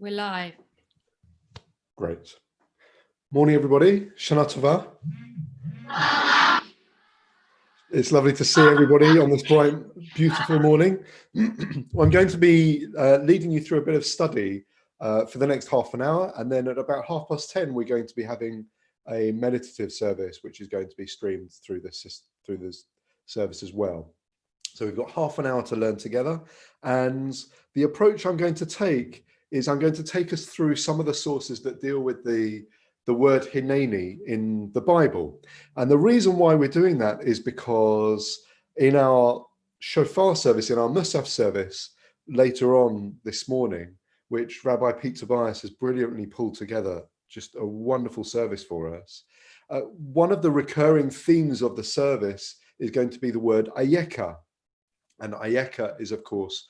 We're live. Great. Morning, everybody. Shana Tova. It's lovely to see everybody on this bright, beautiful morning. I'm going to be leading you through a bit of study for the next half an hour. And then at about 10:30, we're going to be having a meditative service, which is going to be streamed through this service as well. So we've got half an hour to learn together. And the approach I'm going to take is I'm going to take us through some of the sources that deal with the word hineni in the Bible. And the reason why we're doing that is because in our Shofar service, in our Musaf service later on this morning, which Rabbi Pete Tobias has brilliantly pulled together, just a wonderful service for us. One of the recurring themes of the service is going to be the word Ayekkah. And Ayekkah is, of course,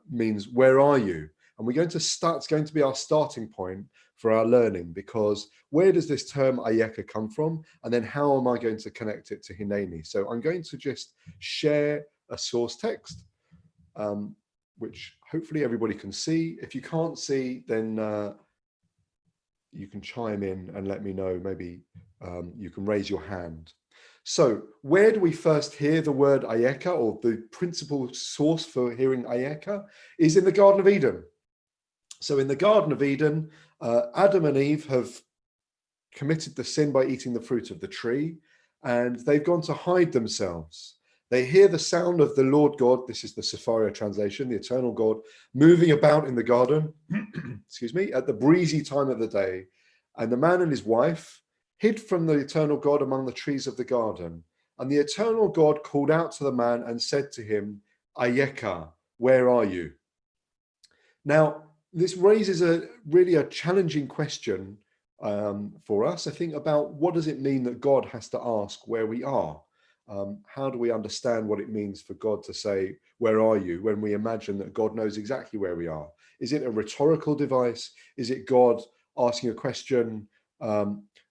means where are you? And we're going to start, it's going to be our starting point for our learning, because where does this term Ayekkah come from? And then how am I going to connect it to hineni? So I'm going to just share a source text, which hopefully everybody can see. If you can't see, then you can chime in and let me know. Maybe you can raise your hand. So where do we first hear the word Ayekkah, or the principal source for hearing Ayekkah is in the Garden of Eden. So in the Garden of Eden, Adam and Eve have committed the sin by eating the fruit of the tree, and they've gone to hide themselves. They hear the sound of the Lord God, this is the Shofar translation, the eternal God, moving about in the garden, excuse me, at the breezy time of the day. And the man and his wife hid from the eternal God among the trees of the garden. And the eternal God called out to the man and said to him, Ayekkah, where are you? Now, this raises a really challenging question for us, I think, about what does it mean that God has to ask where we are? How do we understand what it means for God to say, where are you, when we imagine that God knows exactly where we are? Is it a rhetorical device? Is it God asking a question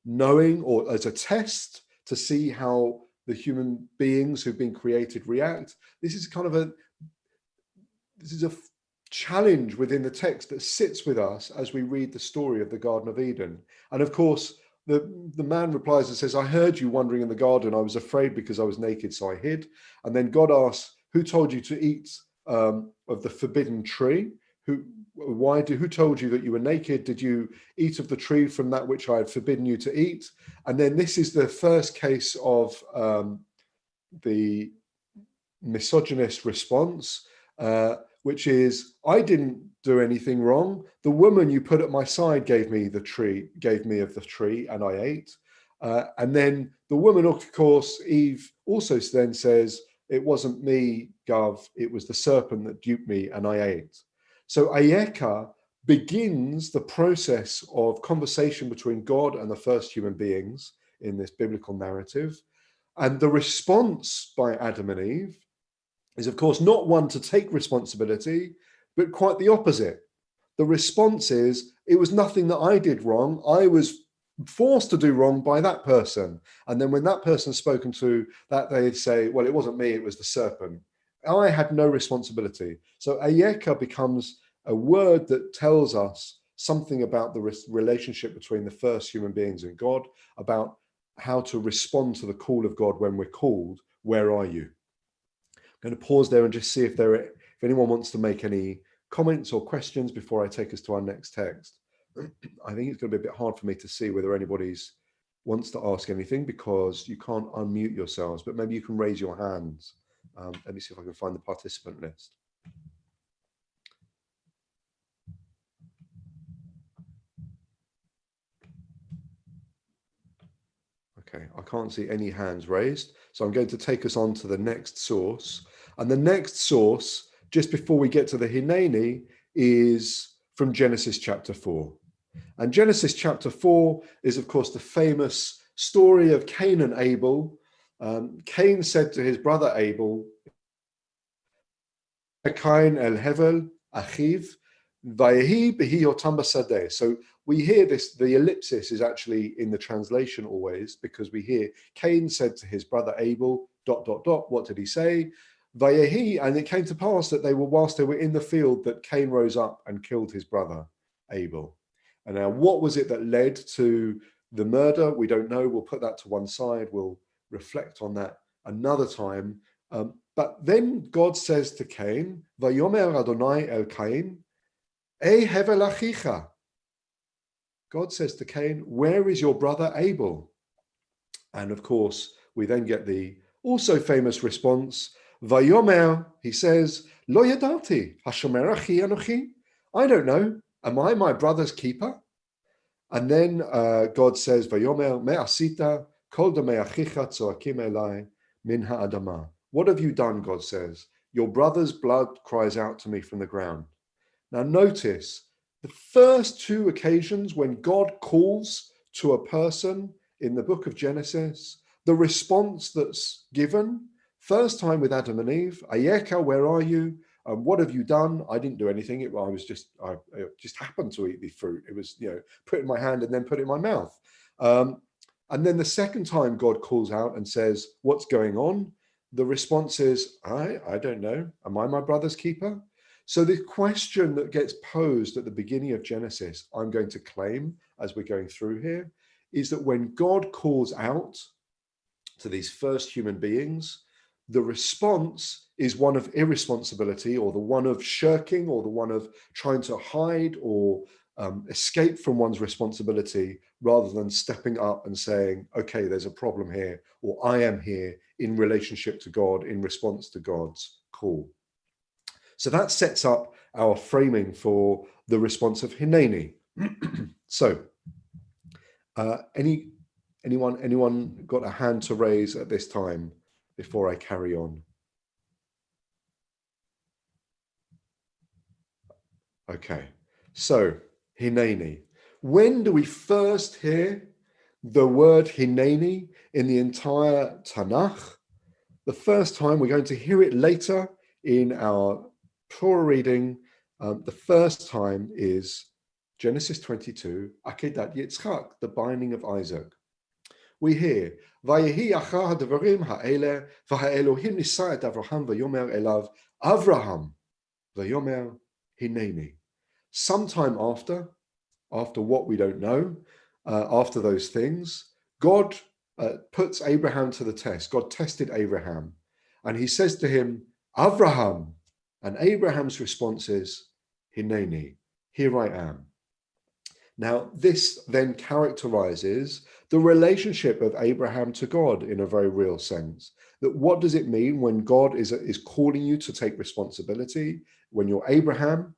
knowing, or as a test to see how the human beings who've been created react? This is a challenge within the text that sits with us as we read the story of the Garden of Eden. And of course, the man replies and says, I heard you wandering in the garden. I was afraid because I was naked, so I hid. And then God asks, who told you to eat of the forbidden tree? Who told you that you were naked? Did you eat of the tree from that which I had forbidden you to eat? And then this is the first case of the misogynist response, which is, I didn't do anything wrong. The woman you put at my side gave me of the tree, and I ate. And then the woman, of course, Eve also then says, it wasn't me, Gov, it was the serpent that duped me and I ate. So Ayekkah begins the process of conversation between God and the first human beings in this biblical narrative. And the response by Adam and Eve is, of course, not one to take responsibility, but quite the opposite. The response is, it was nothing that I did wrong. I was forced to do wrong by that person. And then when that person's spoken to, that they'd say, well, it wasn't me, it was the serpent. I had no responsibility. So Ayekkah becomes a word that tells us something about the relationship between the first human beings and God, about how to respond to the call of God when we're called, where are you? I'm going to pause there and just see if anyone wants to make any comments or questions before I take us to our next text. I think it's going to be a bit hard for me to see whether anybody wants to ask anything, because you can't unmute yourselves, but maybe you can raise your hands. Let me see if I can find the participant list. Okay, I can't see any hands raised. So I'm going to take us on to the next source. And the next source, just before we get to the hineni, is from Genesis chapter 4. And Genesis chapter 4 is, of course, the famous story of Cain and Abel. Cain said to his brother Abel, Cain el hevel achiv, vayehi behi yotam basadeh. So we hear this, the ellipsis is actually in the translation always, because we hear Cain said to his brother Abel, ... What did he say? Vayehi, and it came to pass that whilst they were in the field, that Cain rose up and killed his brother Abel. And now, what was it that led to the murder? We don't know. We'll put that to one side. We'll reflect on that another time. But then God says to Cain, Vayomer Adonai el Cain, E hevel achicha. God says to Cain, where is your brother Abel? And of course, we then get the also famous response, Vayomer, he says, Lo yadati, hashomer achi anochi. I don't know. Am I my brother's keeper? And then God says, Vayomer me asita kol damei achicha tzoakim elai min ha'adama. What have you done, God says? Your brother's blood cries out to me from the ground. Now notice, the first two occasions when God calls to a person in the book of Genesis, the response that's given, first time with Adam and Eve, Ayekkah, where are you? What have you done? I didn't do anything. I just happened to eat the fruit. It was, put in my hand and then put it in my mouth. And then the second time God calls out and says, what's going on? The response is, I don't know. Am I my brother's keeper? So the question that gets posed at the beginning of Genesis, I'm going to claim as we're going through here, is that when God calls out to these first human beings, the response is one of irresponsibility, or the one of shirking, or the one of trying to hide or escape from one's responsibility, rather than stepping up and saying, okay, there's a problem here, or I am here in relationship to God, in response to God's call. So that sets up our framing for the response of Hineni. So, anyone got a hand to raise at this time before I carry on? Okay, so Hineni. When do we first hear the word Hineni in the entire Tanakh? The first time, we're going to hear it later in our Torah reading. The first time is Genesis 22, Akedah Yitzchak, the binding of Isaac. We hear, Vayehi achar hadavarim ha'eleh, v'ha'elohim nisa et Avraham v'yomer elav, Avraham v'yomer hineni. Sometime after what we don't know, after those things, God puts Abraham to the test. God tested Abraham, and he says to him, Avraham. And Abraham's response is, Hineni, here I am. Now, this then characterizes the relationship of Abraham to God in a very real sense. That what does it mean when God is calling you to take responsibility? When you're Abraham,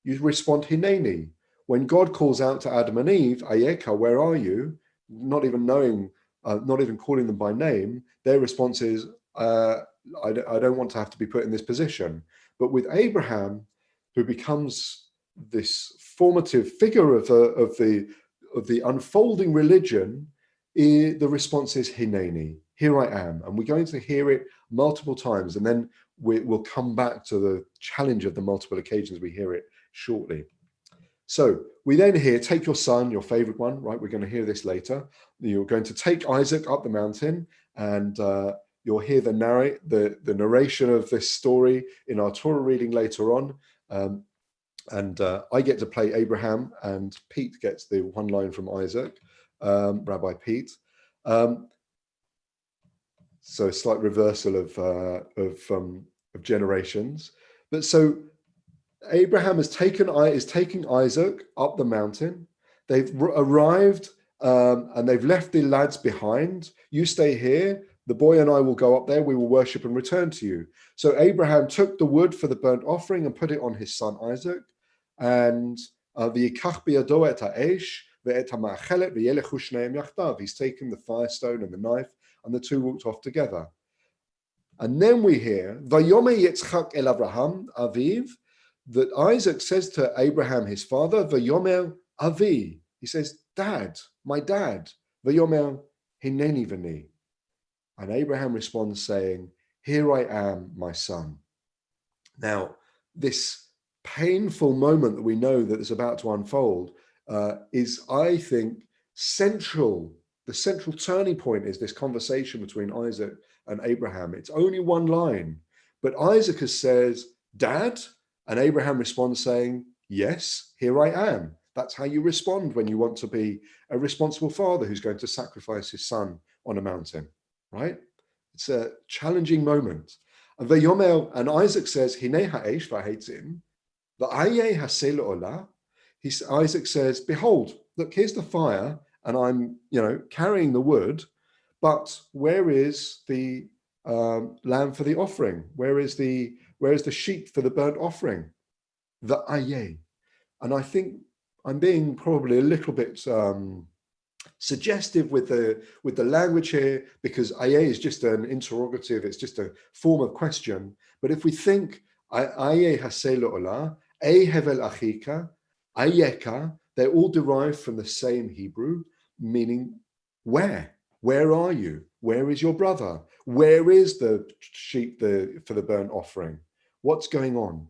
you respond, Hineni. When God calls out to Adam and Eve, Ayekkah, where are you? Not even knowing, not even calling them by name, their response is, I don't want to have to be put in this position. But with Abraham, who becomes this formative figure of the unfolding religion, the response is Hineni, here I am. And we're going to hear it multiple times, and then we'll come back to the challenge of the multiple occasions we hear it shortly. So we then hear, take your son, your favorite one, right? We're going to hear this later. You're going to take Isaac up the mountain, and you'll hear the narration of this story in our Torah reading later on. I get to play Abraham, and Pete gets the one line from Isaac, Rabbi Pete. So a slight reversal of generations. But so Abraham is taking Isaac up the mountain. They've arrived and they've left the lads behind. You stay here. The boy and I will go up there. We will worship and return to you. So Abraham took the wood for the burnt offering and put it on his son Isaac. And he's taken the firestone and the knife, and the two walked off together. And then we hear, Vayomer Yitzchak el Avraham aviv, that Isaac says to Abraham, his father, Vayomer avi. He says, Dad, my dad. Vayomer hineni v'ni. And Abraham responds saying, here I am, my son. Now, this painful moment that we know that is about to unfold is, I think, central. The central turning point is this conversation between Isaac and Abraham. It's only one line, but Isaac says, Dad, and Abraham responds saying, yes, here I am. That's how you respond when you want to be a responsible father who's going to sacrifice his son on a mountain, right? It's a challenging moment. And Isaac says, Hinei ha'esh v'heitzim, v'ayeh haseh le'olah. Isaac says, behold, look, here's the fire, and I'm, carrying the wood, but where is the lamb for the offering? Where is the sheep for the burnt offering? The ayeh. And I think I'm being probably a little bit suggestive with the language here, because ayeh is just an interrogative, it's just a form of question. But if we think ayeh haseh le'olah, hevel achika, Ayekkah, they're all derived from the same Hebrew, meaning where? Where are you? Where is your brother? Where is the sheep for the burnt offering? What's going on?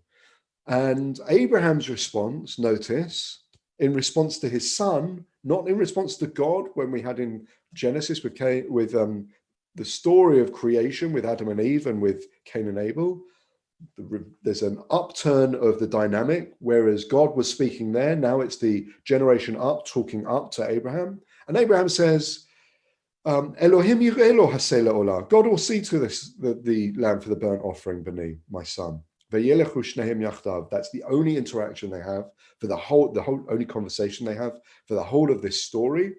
And Abraham's response, notice, in response to his son, not in response to God, when we had in Genesis with the story of creation with Adam and Eve and with Cain and Abel, there's an upturn of the dynamic, whereas God was speaking there. Now it's the generation up talking up to Abraham. And Abraham says, Elohim yir'eh haseh le'olah. God will see to this, the lamb for the burnt offering, b'ni, my son. V'yelechu shnehem yachdav. That's the only interaction they have for the whole only conversation they have for the whole of this story.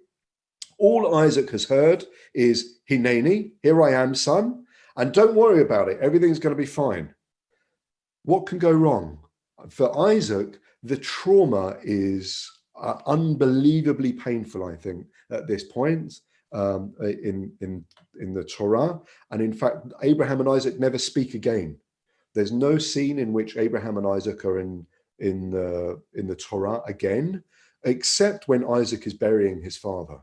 All Isaac has heard is, Hineni, here I am, son. And don't worry about it. Everything's going to be fine. What can go wrong? For Isaac, the trauma is unbelievably painful, I think, at this point in the Torah. And in fact, Abraham and Isaac never speak again. There's no scene in which Abraham and Isaac are in the Torah again, except when Isaac is burying his father.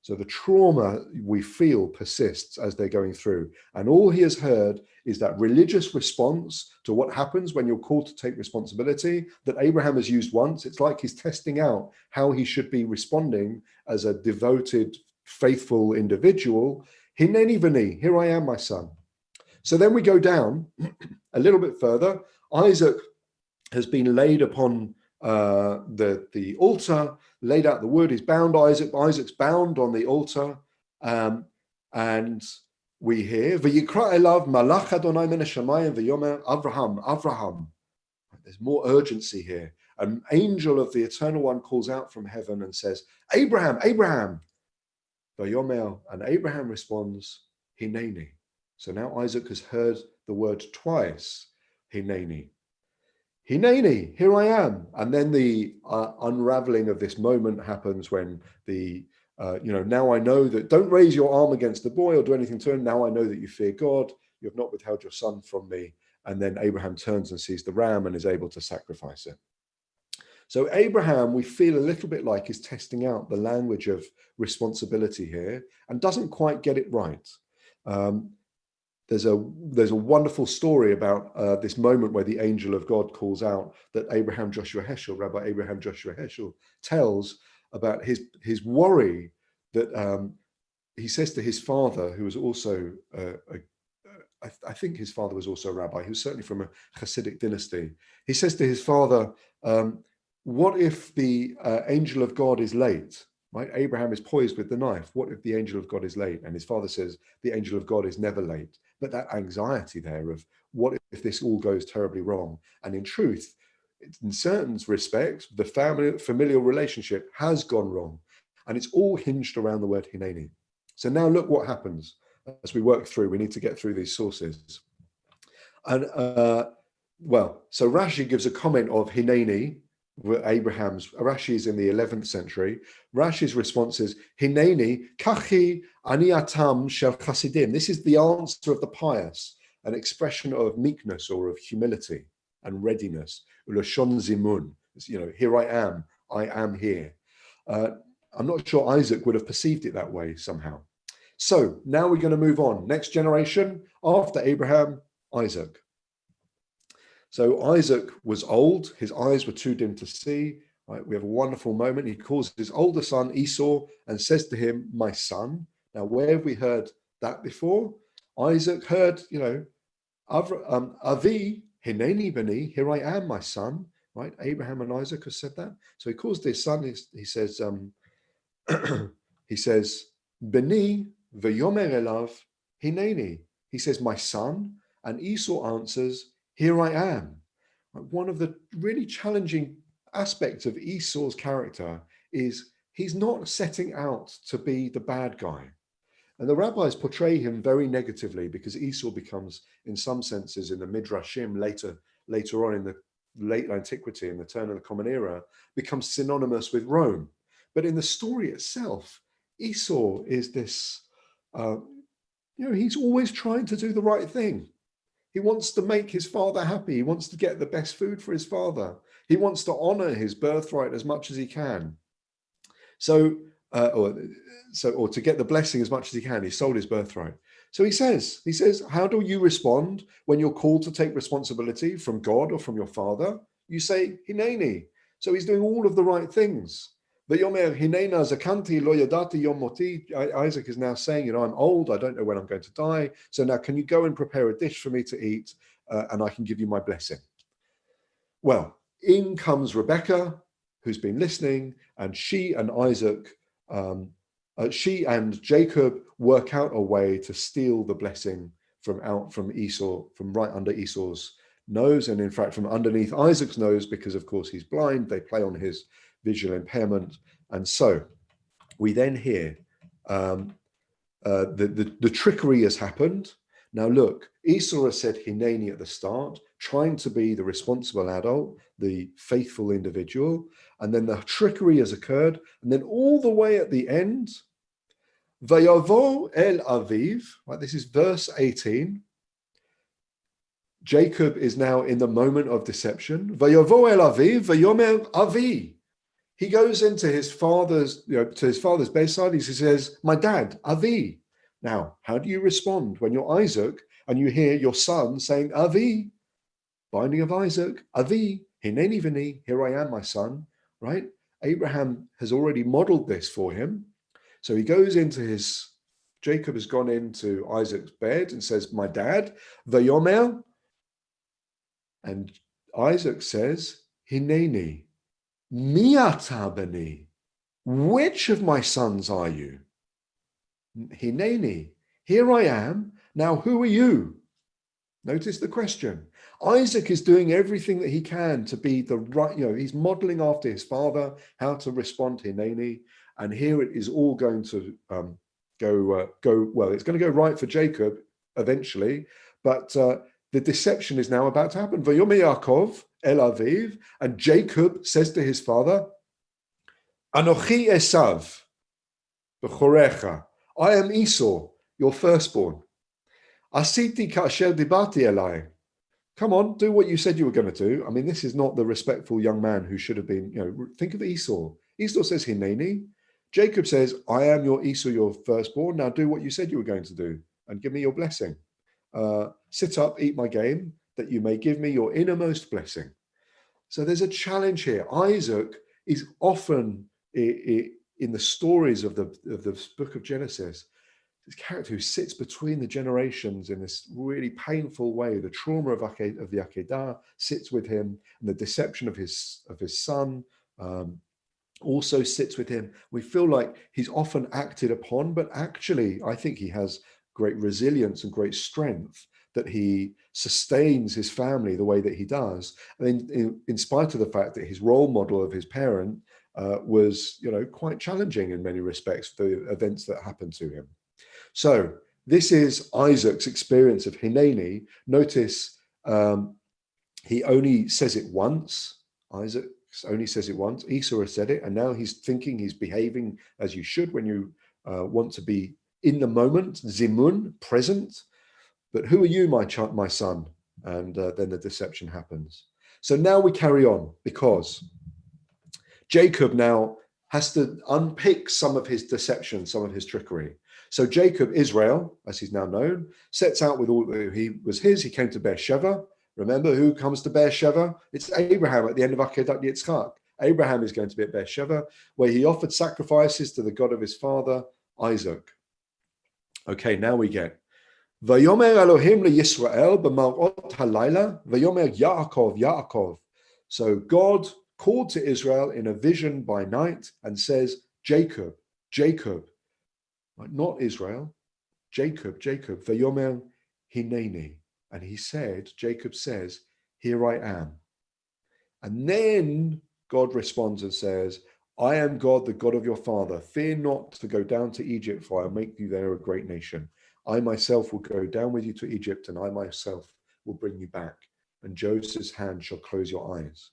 So the trauma we feel persists as they're going through. And all he has heard is that religious response to what happens when you're called to take responsibility that Abraham has used once. It's like he's testing out how he should be responding as a devoted, faithful individual. Hineni v'ni, here I am, my son. So then we go down a little bit further. Isaac has been laid upon the altar, laid out the wood. He's bound Isaac's bound on the altar, and we hear v'yikra elav malach Adonai min hashamayim v'yomer Avraham. There's more urgency here. An angel of the Eternal One calls out from heaven and says, Abraham, Abraham. V'yomer, and Abraham responds, Hineni. So now Isaac has heard the word twice, Hineni. Hineni, here I am. And then the unraveling of this moment happens when now I know that, don't raise your arm against the boy or do anything to him. Now I know that you fear God. You have not withheld your son from me. And then Abraham turns and sees the ram and is able to sacrifice it. So Abraham, we feel a little bit like, is testing out the language of responsibility here and doesn't quite get it right. There's a wonderful story about this moment where the angel of God calls out that Rabbi Abraham Joshua Heschel tells about his worry that he says to his father, who was also, I think his father was also a rabbi, he was certainly from a Hasidic dynasty. He says to his father, what if the angel of God is late? Right? Abraham is poised with the knife. What if the angel of God is late? And his father says, the angel of God is never late. But that anxiety there of what if this all goes terribly wrong? And in truth, in certain respects, the familial relationship has gone wrong. And it's all hinged around the word Hineni. So now look what happens as we work through. We need to get through these sources. And so Rashi gives a comment of Hineni. Rashi is in the 11th century. Rashi's response is, Hineni kachi aniatam shel chasidim. This is the answer of the pious, an expression of meekness or of humility and readiness. Ulashon zimun. Here I am here. I'm not sure Isaac would have perceived it that way somehow. So now we're going to move on. Next generation after Abraham, Isaac. So Isaac was old, his eyes were too dim to see. Right? We have a wonderful moment. He calls his older son Esau and says to him, my son. Now, where have we heard that before? Isaac heard, Avi, Hineni bani, here I am, my son. right? Abraham and Isaac have said that. So he calls their son, he says, he says, Beni v'yomer elav hineni. He says, my son, and Esau answers, here I am. One of the really challenging aspects of Esau's character is he's not setting out to be the bad guy. And the rabbis portray him very negatively because Esau becomes, in some senses, in the Midrashim later on in the late antiquity, in the turn of the Common Era, becomes synonymous with Rome. But in the story itself, Esau is this, he's always trying to do the right thing. He wants to make his father happy. He wants to get the best food for his father. He wants to honor his birthright as much as he can. Or to get the blessing as much as he can. He sold his birthright. So he says, how do you respond when you're called to take responsibility from God or from your father? You say, Hineni. So he's doing all of the right things. Isaac is now saying, I'm old, I don't know when I'm going to die. So now can you go and prepare a dish for me to eat and I can give you my blessing? Well, in comes Rebecca, who's been listening, and she and Jacob work out a way to steal the blessing from Esau, from right under Esau's nose, and in fact from underneath Isaac's nose, because of course he's blind. They play on his visual impairment, and so we then hear the trickery has happened. Now look, Esau has said Hineni at the start, trying to be the responsible adult, the faithful individual, and then the trickery has occurred, and then all the way at the end, Vayavo el Aviv, right? This is verse 18. Jacob is now in the moment of deception. Vayavo el Aviv, vayomer Avi. He goes into his father's, to his father's bedside. He says, my dad, Avi. Now, how do you respond when you're Isaac and you hear your son saying, Avi, binding of Isaac, Avi, hineni v'ni, here I am, my son, right? Abraham has already modeled this for him. So he goes into Jacob has gone into Isaac's bed and says, my dad, vayomer, and Isaac says, hineni, mi ata bani, which of my sons are you? Hineni, here I am. Now, who are you? Notice the question. Isaac is doing everything that he can to be the right, he's modeling after his father how to respond to Hineni. And here it is all going to go well. It's going to go right for Jacob eventually, but the deception is now about to happen. Vayomer Yaakov el Aviv, and Jacob says to his father, Anochi Esav b'chorecha. I am Esau, your firstborn. Asiti kasher dibati elai. Come on, do what you said you were going to do. I mean, this is not the respectful young man who should have been, think of Esau. Esau says, Hineni. Jacob says, I am your Esau, your firstborn. Now do what you said you were going to do and give me your blessing. Sit up, eat my game, that you may give me your innermost blessing. So there's a challenge here. Isaac is often in the stories of the book of Genesis, this character who sits between the generations in this really painful way. The trauma of the Akedah sits with him, and the deception of his son also sits with him. We feel like he's often acted upon, but actually, I think he has great resilience and great strength, that he sustains his family the way that he does. And in spite of the fact that his role model of his parent was, quite challenging in many respects, the events that happened to him. So this is Isaac's experience of Hineni. Notice he only says it once. Isaac only says it once. Esau has said it, and now he's thinking, he's behaving as you should when you want to be in the moment, zimun, present. But who are you, my son? And then the deception happens. So now we carry on, because Jacob now has to unpick some of his deception, some of his trickery. So Jacob, Israel, as he's now known, sets out with all that he was his. He came to Beersheba. Remember who comes to Beersheba? It's Abraham at the end of Akedah Yitzchak. Abraham is going to be at Beersheba, where he offered sacrifices to the God of his father, Isaac. Okay, now we get Vayomer Elohim leYisrael b'marot halayla, Vayomer Yaakov, Yaakov. So God called to Israel in a vision by night and says, Jacob, Jacob, not Israel, Jacob, Jacob, Vayomer Hineni. And he said, Jacob says, here I am. And then God responds and says, I am God, the God of your father. Fear not to go down to Egypt, for I will make you there a great nation. I myself will go down with you to Egypt, and I myself will bring you back. And Joseph's hand shall close your eyes.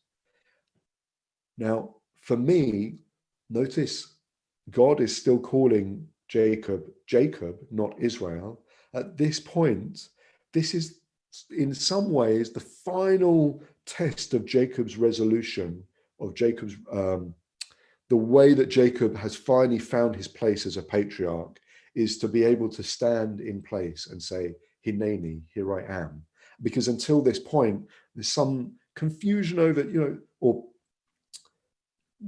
Now, for me, notice God is still calling Jacob, Jacob, not Israel. At this point, this is in some ways the final test of Jacob's resolution, of Jacob's, the way that Jacob has finally found his place as a patriarch is to be able to stand in place and say, Hineni, here I am. Because until this point, there's some confusion over, or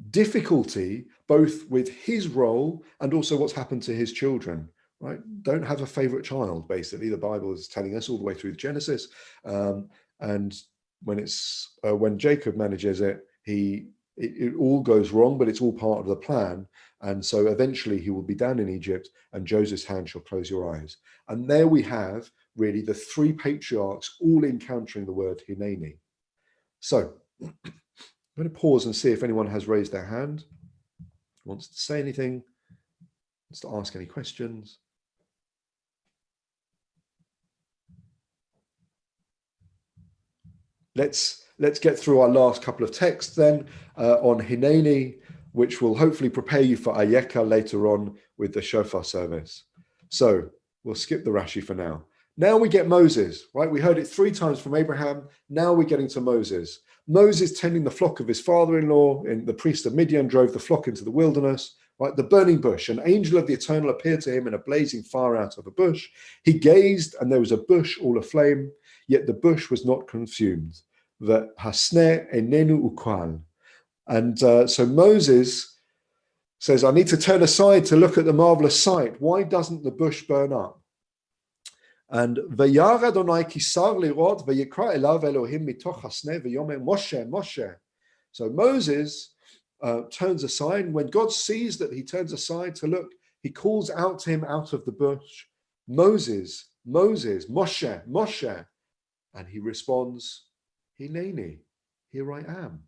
difficulty both with his role and also what's happened to his children, right? Don't have a favorite child, basically. The Bible is telling us all the way through Genesis. And when Jacob manages it, it all goes wrong, but it's all part of the plan. And so eventually he will be down in Egypt and Joseph's hand shall close your eyes. And there we have really the three patriarchs all encountering the word Hineni. So I'm going to pause and see if anyone has raised their hand, wants to say anything, wants to ask any questions. Let's get through our last couple of texts then on Hineni, which will hopefully prepare you for Ayekkah later on with the Shofar service. So we'll skip the Rashi for now. Now we get Moses, right? We heard it 3 times from Abraham. Now we're getting to Moses. Moses tending the flock of his father-in-law, and the priest of Midian drove the flock into the wilderness, right? The burning bush. An angel of the Eternal appeared to him in a blazing fire out of a bush. He gazed, and there was a bush all aflame, yet the bush was not consumed. The hasneh enenu ukwal. And so Moses says, I need to turn aside to look at the marvelous sight. Why doesn't the bush burn up? And Vayar Adonai kisar lirot vayikra elav Elohim mitoch hasneh v'yomer Moshe, Moshe. So Moses turns aside. When God sees that he turns aside to look, he calls out to him out of the bush, Moses, Moses, Moshe, Moshe. And he responds, Hineni, here I am.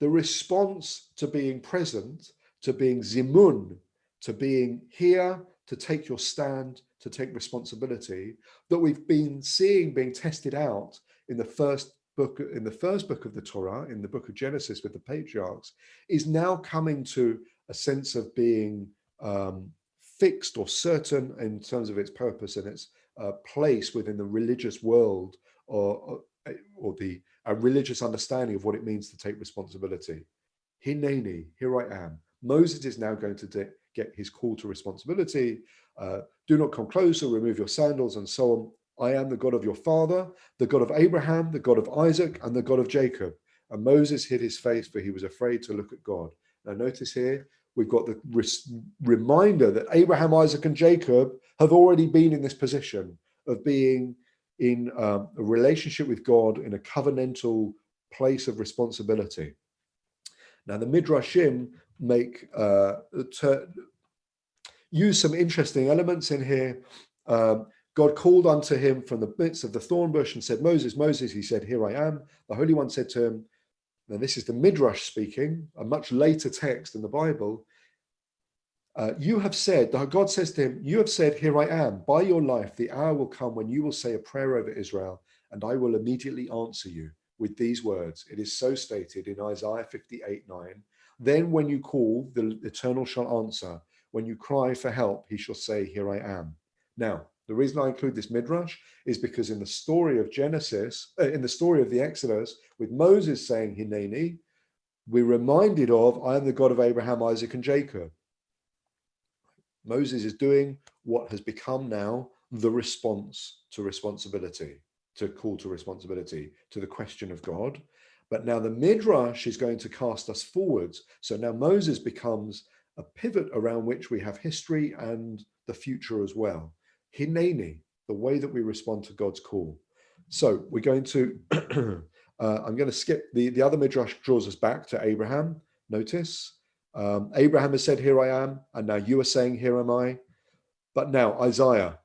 The response to being present, to being zimun, to being here, to take your stand, to take responsibility, that we've been seeing being tested out in the first book of the Torah, in the book of Genesis with the patriarchs, is now coming to a sense of being fixed or certain in terms of its purpose and its place within the religious world, or the religious understanding of what it means to take responsibility. Hineni, here I am. Moses is now going to get his call to responsibility. Do not come closer, remove your sandals, and so on. I am the God of your father, the God of Abraham, the God of Isaac, and the God of Jacob. And Moses hid his face, for he was afraid to look at God. Now notice here, we've got the reminder that Abraham, Isaac, and Jacob have already been in this position of being in a relationship with God in a covenantal place of responsibility. Now the Midrashim use some interesting elements in here. God called unto him from the midst of the thorn bush and said, Moses, Moses, he said, here I am. The Holy One said to him, now this is the Midrash speaking, a much later text in the Bible. You have said, God says to him, you have said, here I am. By your life, the hour will come when you will say a prayer over Israel, and I will immediately answer you with these words. It is so stated in Isaiah 58:9. Then when you call, the Eternal shall answer. When you cry for help, he shall say, here I am. Now, the reason I include this Midrash is because in the story of Genesis, in the story of the Exodus, with Moses saying, Hineni, we're reminded of, I am the God of Abraham, Isaac, and Jacob. Moses is doing what has become now the response to responsibility, to call to responsibility, to the question of God. But now the Midrash is going to cast us forwards. So now Moses becomes a pivot around which we have history and the future as well. Hineni, the way that we respond to God's call. So we're going to I'm going to skip the other midrash draws us back to Abraham. Notice, Abraham has said, "Here I am," and now you are saying, "Here am I." But now Isaiah.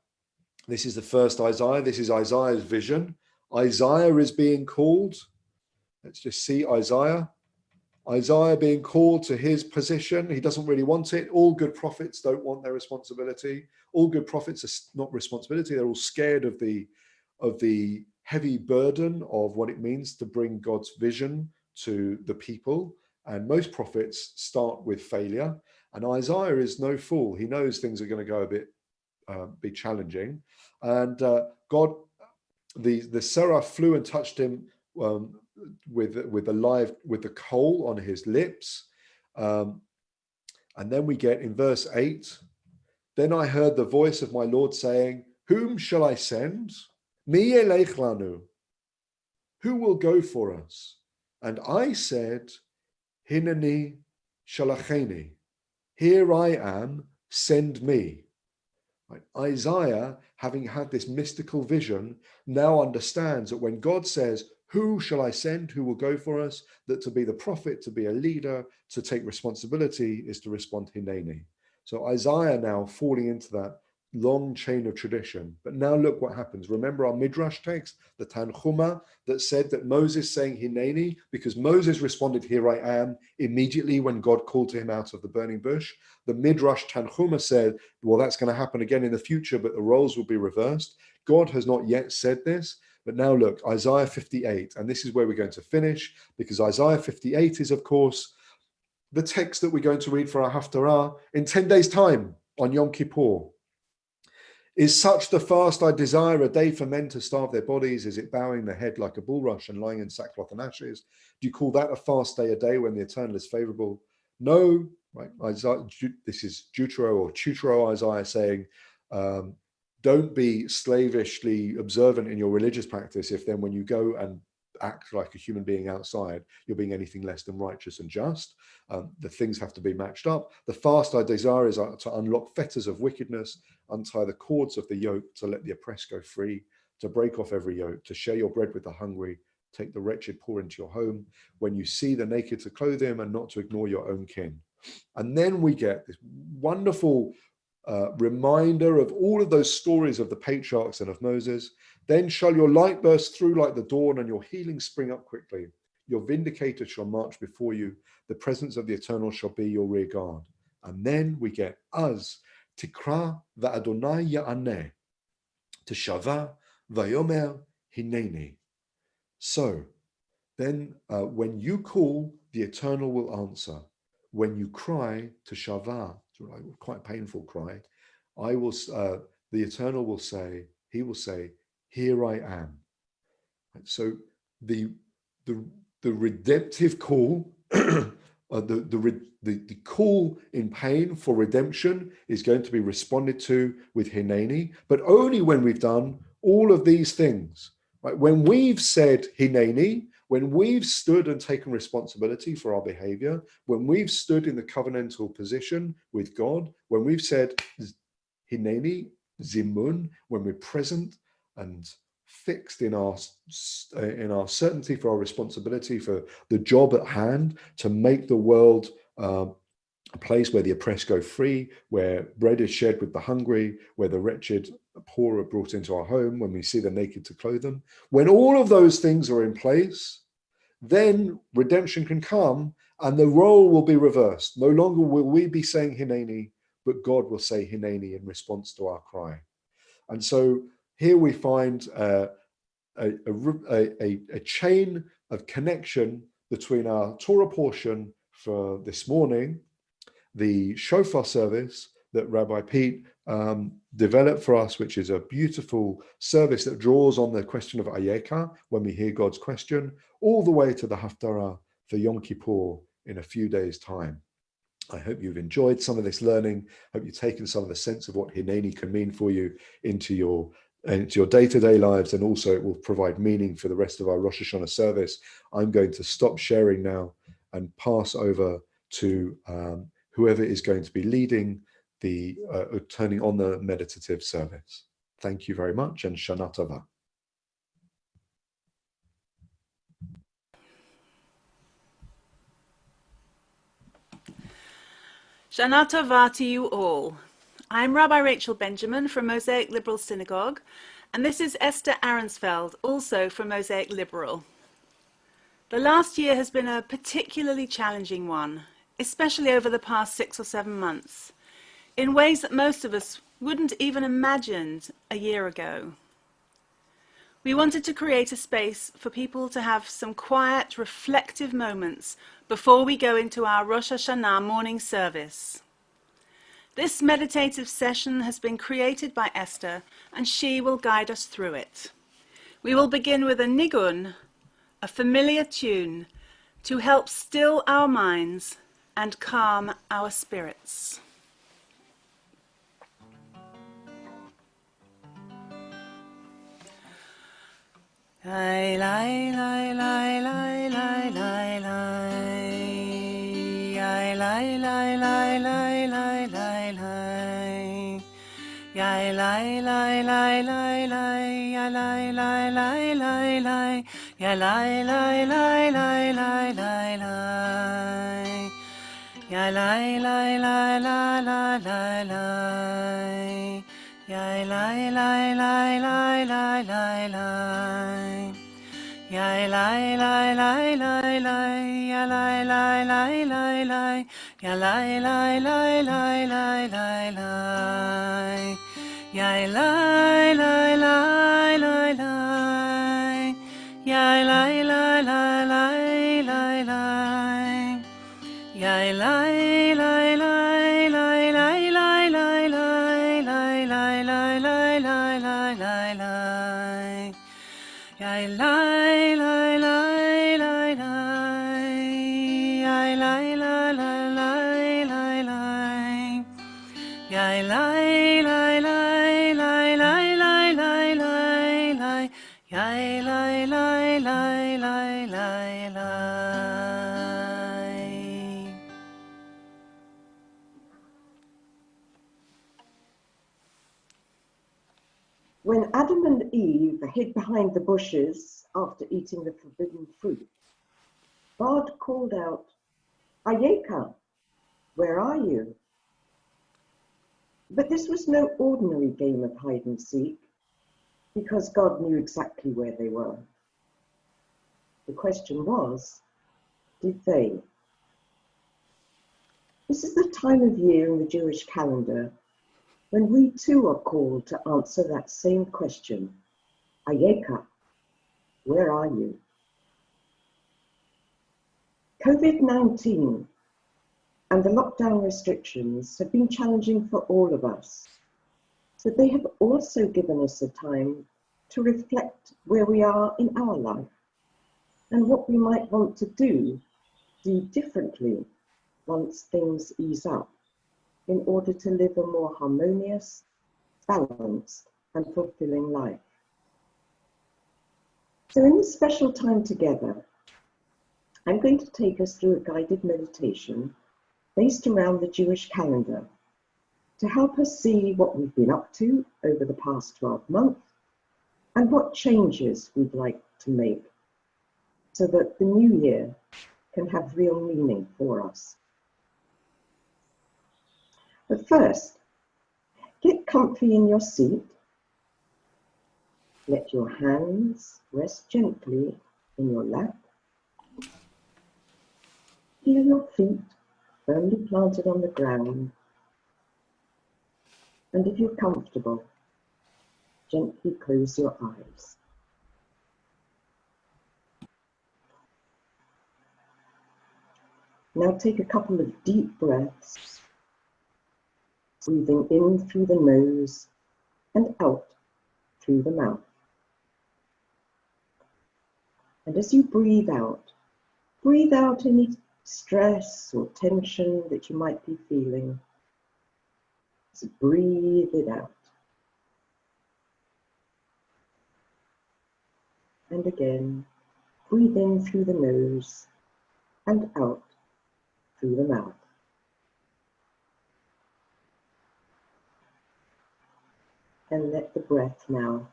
This is the first Isaiah. This is Isaiah's vision. Isaiah is being called. Let's just see Isaiah. Isaiah being called to his position. He doesn't really want it. All good prophets don't want their responsibility. All good prophets are not responsibility. They're all scared of the heavy burden of what it means to bring God's vision to the people. And most prophets start with failure. And Isaiah is no fool. He knows things are going to go a bit be challenging. And God, the seraph flew and touched him with the coal on his lips. And then we get in verse 8, "Then I heard the voice of my Lord saying, 'Whom shall I send? Mi yelech lanu? Who will go for us?' And I said, 'Hineni shalacheni. Here I am, send me.'" Right? Isaiah, having had this mystical vision, now understands that when God says, "Who shall I send? Who will go for us?" that to be the prophet, to be a leader, to take responsibility is to respond, "Hineni." So Isaiah now falling into that long chain of tradition. But now look what happens. Remember our Midrash text, the Tanchuma, that said that Moses saying Hineni, because Moses responded, "Here I am," immediately when God called to him out of the burning bush. The Midrash Tanchuma said, well, that's going to happen again in the future, but the roles will be reversed. God has not yet said this. But now look, Isaiah 58, and this is where we're going to finish, because Isaiah 58 is, of course, the text that we're going to read for our Haftarah in 10 days' time on Yom Kippur. "Is such the fast I desire, a day for men to starve their bodies? Is it bowing the head like a bulrush and lying in sackcloth and ashes? Do you call that a fast day, a day when the eternal is favorable? No," right? Isaiah, this is Tutro Isaiah saying, don't be slavishly observant in your religious practice if then when you go and act like a human being outside, you're being anything less than righteous and just. The things have to be matched up. "The fast I desire is to unlock fetters of wickedness, untie the cords of the yoke, to let the oppressed go free, to break off every yoke, to share your bread with the hungry, take the wretched poor into your home, when you see the naked to clothe them, and not to ignore your own kin." And then we get this wonderful reminder of all of those stories of the patriarchs and of Moses. "Then shall your light burst through like the dawn, and your healing spring up quickly. Your vindicator shall march before you. The presence of the eternal shall be your rear guard." And then we get Az tikra va'adonai ya'aneh teshava vayomer hineni. So then when you call, the eternal will answer. When you cry to Shava, quite a painful cry, the eternal will say, he will say, "Here I am." So the redemptive call, the call in pain for redemption is going to be responded to with Hineni, but only when we've done all of these things. Right? When we've said Hineni, when we've stood and taken responsibility for our behavior, when we've stood in the covenantal position with God, when we've said Hineni, Zimun, when we're present and fixed in our certainty for our responsibility for the job at hand to make the world a place where the oppressed go free, where bread is shared with the hungry, where the wretched poor are brought into our home, when we see the naked to clothe them. When all of those things are in place, then redemption can come and the role will be reversed. No longer will we be saying Hineni, but God will say Hineni in response to our cry. And so here we find a chain of connection between our Torah portion for this morning, the Shofar service that Rabbi Pete developed for us, which is a beautiful service that draws on the question of Ayekkah when we hear God's question, all the way to the Haftarah for Yom Kippur in a few days' time. I hope you've enjoyed some of this learning. I hope you've taken some of the sense of what Hineni can mean for you into your day-to-day lives, and also it will provide meaning for the rest of our Rosh Hashanah service. I'm going to stop sharing now and pass over to whoever is going to be leading the turning on the meditative service. Thank you very much, and Shana Tova. Shana Tova to you all. I'm Rabbi Rachel Benjamin from Mosaic Liberal Synagogue, and this is Esther Aaronsfeld, also from Mosaic Liberal. The last year has been a particularly challenging one, especially over the past 6 or 7 months, in ways that most of us wouldn't even imagined a year ago. We wanted to create a space for people to have some quiet, reflective moments before we go into our Rosh Hashanah morning service. This meditative session has been created by Esther, and she will guide us through it. We will begin with a nigun, a familiar tune, to help still our minds and calm our spirits. Lai lai lai lai lai lai lai lai. Lai lai lai lai lai lai lai lai. Lai lai lai lai lai lai. Lai lai lai lai lai. Lai lai lai lai lai lai lai. Lai lai lai la la la la. Lai lai lai lai lai lai lai lai. Lai lai lai lai lai lai. Lai lai lai lai lai. Lai lai lai lai lai lai lai. Lai lai lai lai lai lai. Lai lai lai lai lai lai lai. Lai lai lai lai lai lai lai lai lai lai lai lai lai lai lai lai lai. Lai lai lai lai lai lai. Lai lai lai lai lai lai. Lai lai lai lai lai lai lai lai lai lai. Lai lai lai lai lai lai lai. When Adam and Eve hid behind the bushes after eating the forbidden fruit, God called out, "Ayekkah, where are you?" But this was no ordinary game of hide and seek, because God knew exactly where they were. The question was, did they? This is the time of year in the Jewish calendar when we too are called to answer that same question, Ayekkah, where are you? COVID-19 and the lockdown restrictions have been challenging for all of us, but they have also given us a time to reflect where we are in our life and what we might want to do differently once things ease up, in order to live a more harmonious, balanced, and fulfilling life. So in this special time together, I'm going to take us through a guided meditation based around the Jewish calendar to help us see what we've been up to over the past 12 months and what changes we'd like to make so that the new year can have real meaning for us. But first, get comfy in your seat. Let your hands rest gently in your lap. Feel your feet firmly planted on the ground. And if you're comfortable, gently close your eyes. Now take a couple of deep breaths, breathing in through the nose and out through the mouth. And as you breathe out any stress or tension that you might be feeling. So breathe it out. And again, breathe in through the nose and out through the mouth. And let the breath now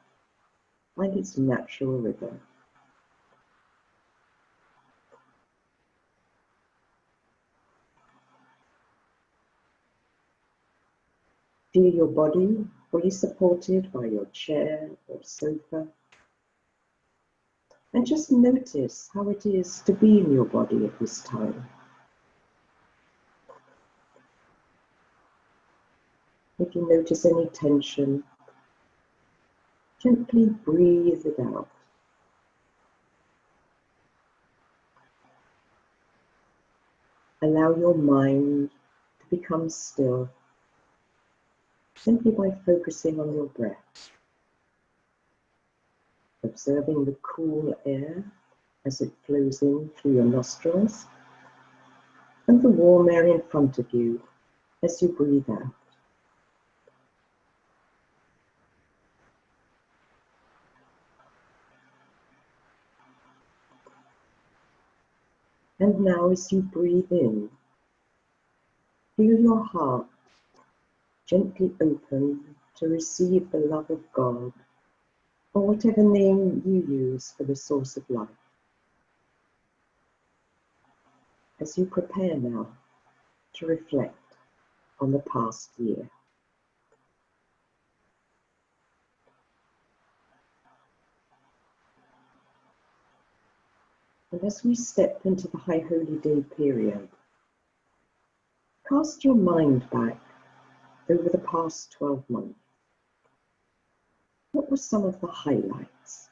find its natural rhythm. Feel your body fully supported by your chair or sofa. And just notice how it is to be in your body at this time. If you notice any tension, gently breathe it out. Allow your mind to become still, simply by focusing on your breath, observing the cool air as it flows in through your nostrils, and the warm air in front of you as you breathe out. And now, as you breathe in, feel your heart gently open to receive the love of God, or whatever name you use for the source of life. As you prepare now to reflect on the past year. And as we step into the High Holy Day period, cast your mind back over the past 12 months. What were some of the highlights?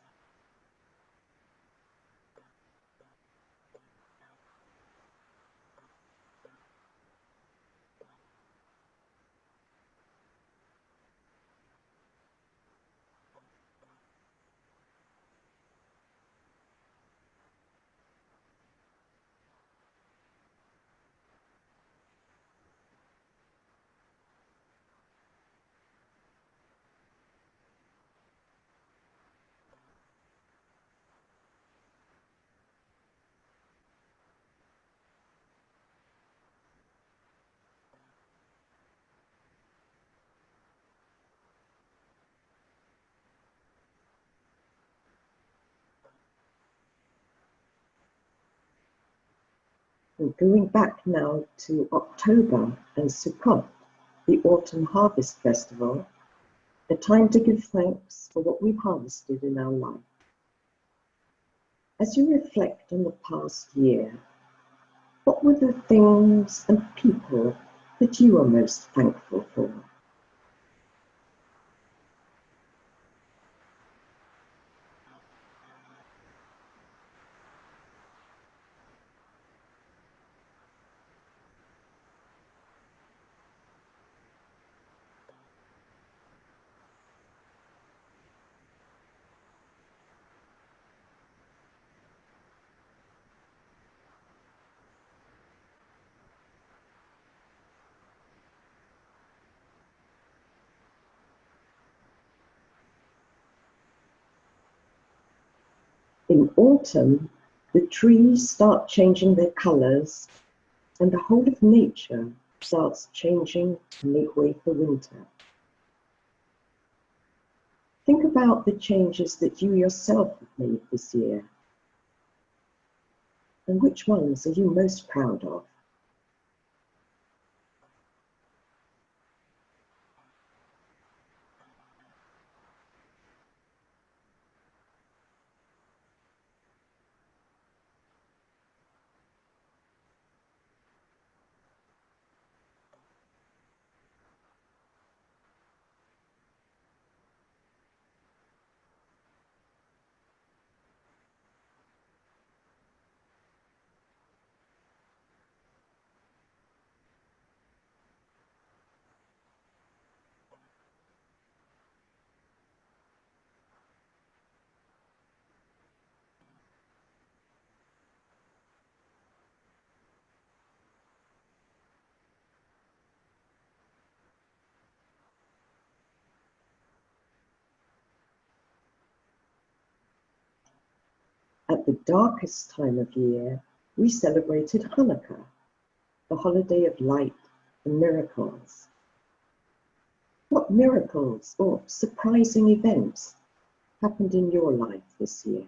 And going back now to October and Sukkot, the Autumn Harvest Festival, a time to give thanks for what we've harvested in our life. As you reflect on the past year, what were the things and people that you are most thankful for? In autumn, the trees start changing their colors, and the whole of nature starts changing to make way for winter. Think about the changes that you yourself have made this year, and which ones are you most proud of? At the darkest time of year, we celebrated Hanukkah, the holiday of light and miracles. What miracles or surprising events happened in your life this year?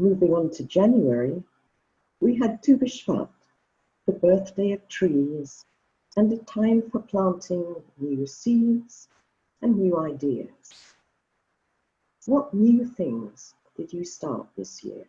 Moving on to January, we had Tu B'Shvat, the birthday of trees, and a time for planting new seeds and new ideas. What new things did you start this year?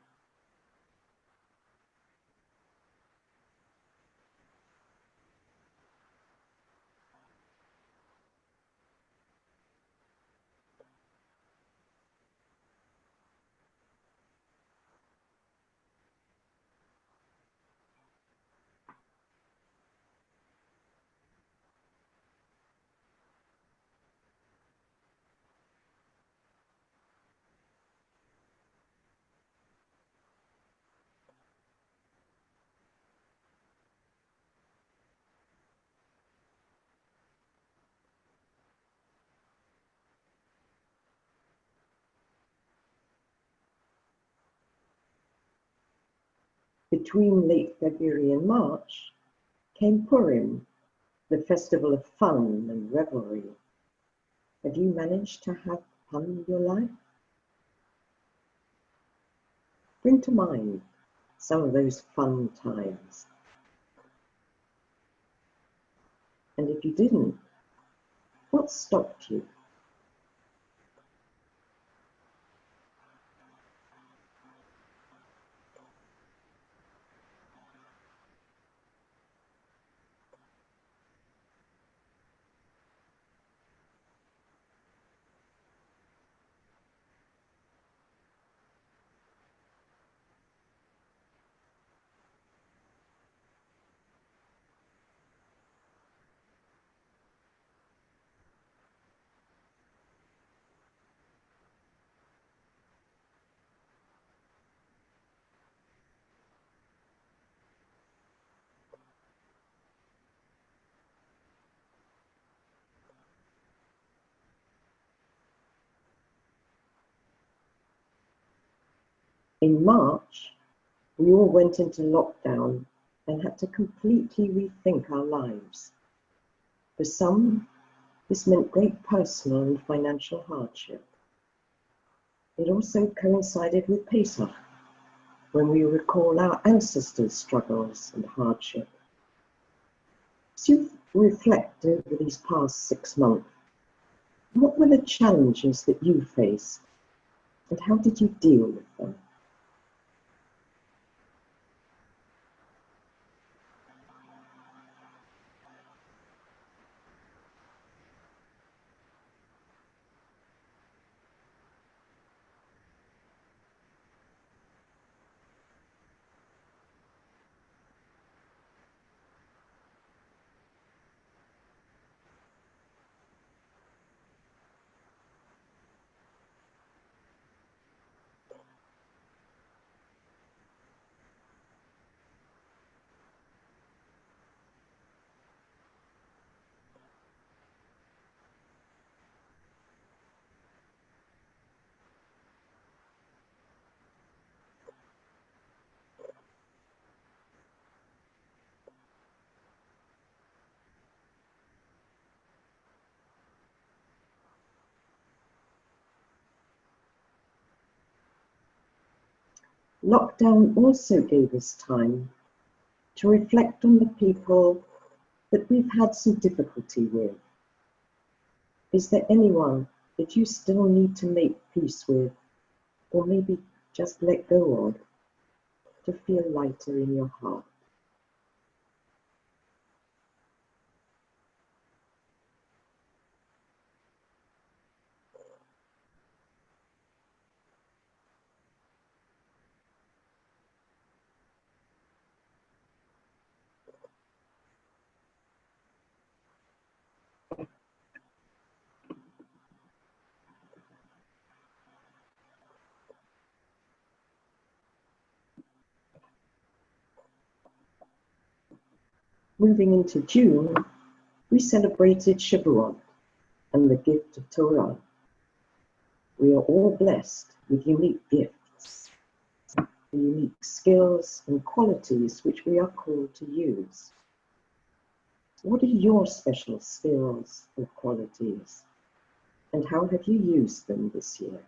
Between late February and March came Purim, the festival of fun and revelry. Have you managed to have fun in your life? Bring to mind some of those fun times. And if you didn't, what stopped you? In March, we all went into lockdown and had to completely rethink our lives. For some, this meant great personal and financial hardship. It also coincided with Pesach, when we recall our ancestors' struggles and hardship. As you reflect over these past 6 months, what were the challenges that you faced, and how did you deal with them? Lockdown also gave us time to reflect on the people that we've had some difficulty with. Is there anyone that you still need to make peace with, or maybe just let go of, to feel lighter in your heart? Moving into June, we celebrated Shavuot and the gift of Torah. We are all blessed with unique gifts, unique skills and qualities which we are called to use. What are your special skills or qualities, and how have you used them this year?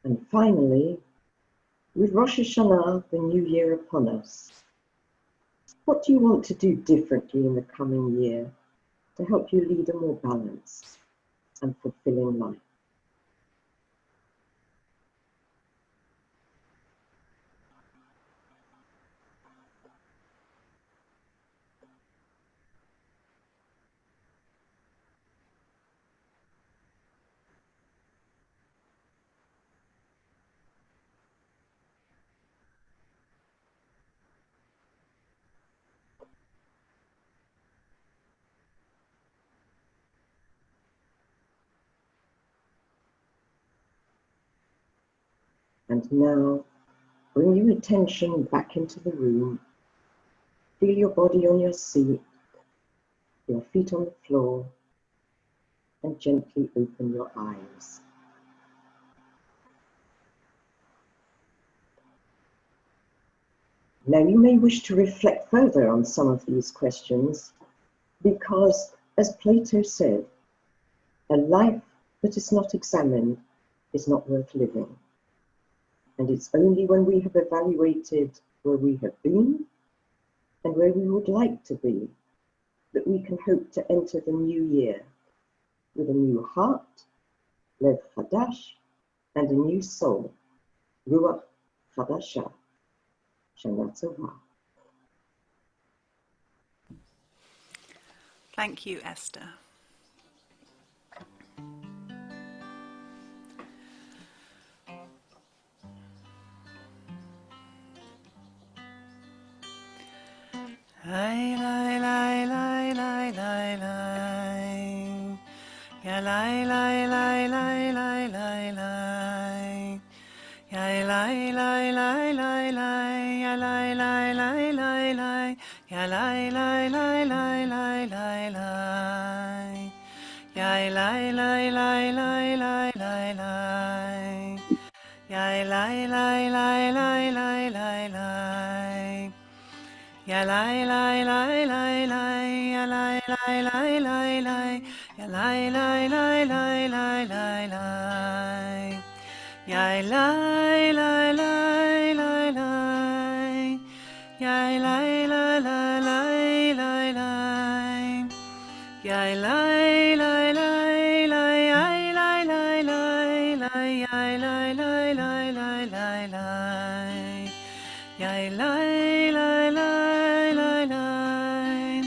And finally, with Rosh Hashanah, the new year upon us, what do you want to do differently in the coming year to help you lead a more balanced and fulfilling life? And now, bring your attention back into the room. Feel your body on your seat, your feet on the floor, and gently open your eyes. Now, you may wish to reflect further on some of these questions because, as Plato said, a life that is not examined is not worth living. And it's only when we have evaluated where we have been and where we would like to be that we can hope to enter the new year with a new heart, lev chadash, and a new soul, ruach chadasha, shana tova. Thank you, Esther. Lai lai lai lai lai lai lai, ya lai lai lai lai lai lai lai, ya lai lai lai lai lai, ya lai lai lai lai lai, ya lai lai lai lai lai lai lai, ya lai lai lai lai lai lai lai, ya lai lai lai lai lai lai lai. Ya lai lai lai lai lai, ya lai lai lai lai lai, ya lai lai lai lai lai lai lai. Ya lai lai lai lai lai, ya lai lai lai lai lai lai. Ya lai lai lai lai, ya lai lai lai lai, ya lai lai lai lai lai lai. Ya lai lai lai lai lai,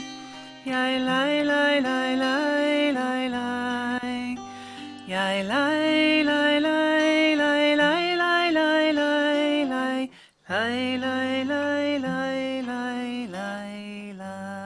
ya lai lai lai lai lai lai, ya lai lai lai lai lai lai lai lai lai, lai lai lai lai lai lai lai.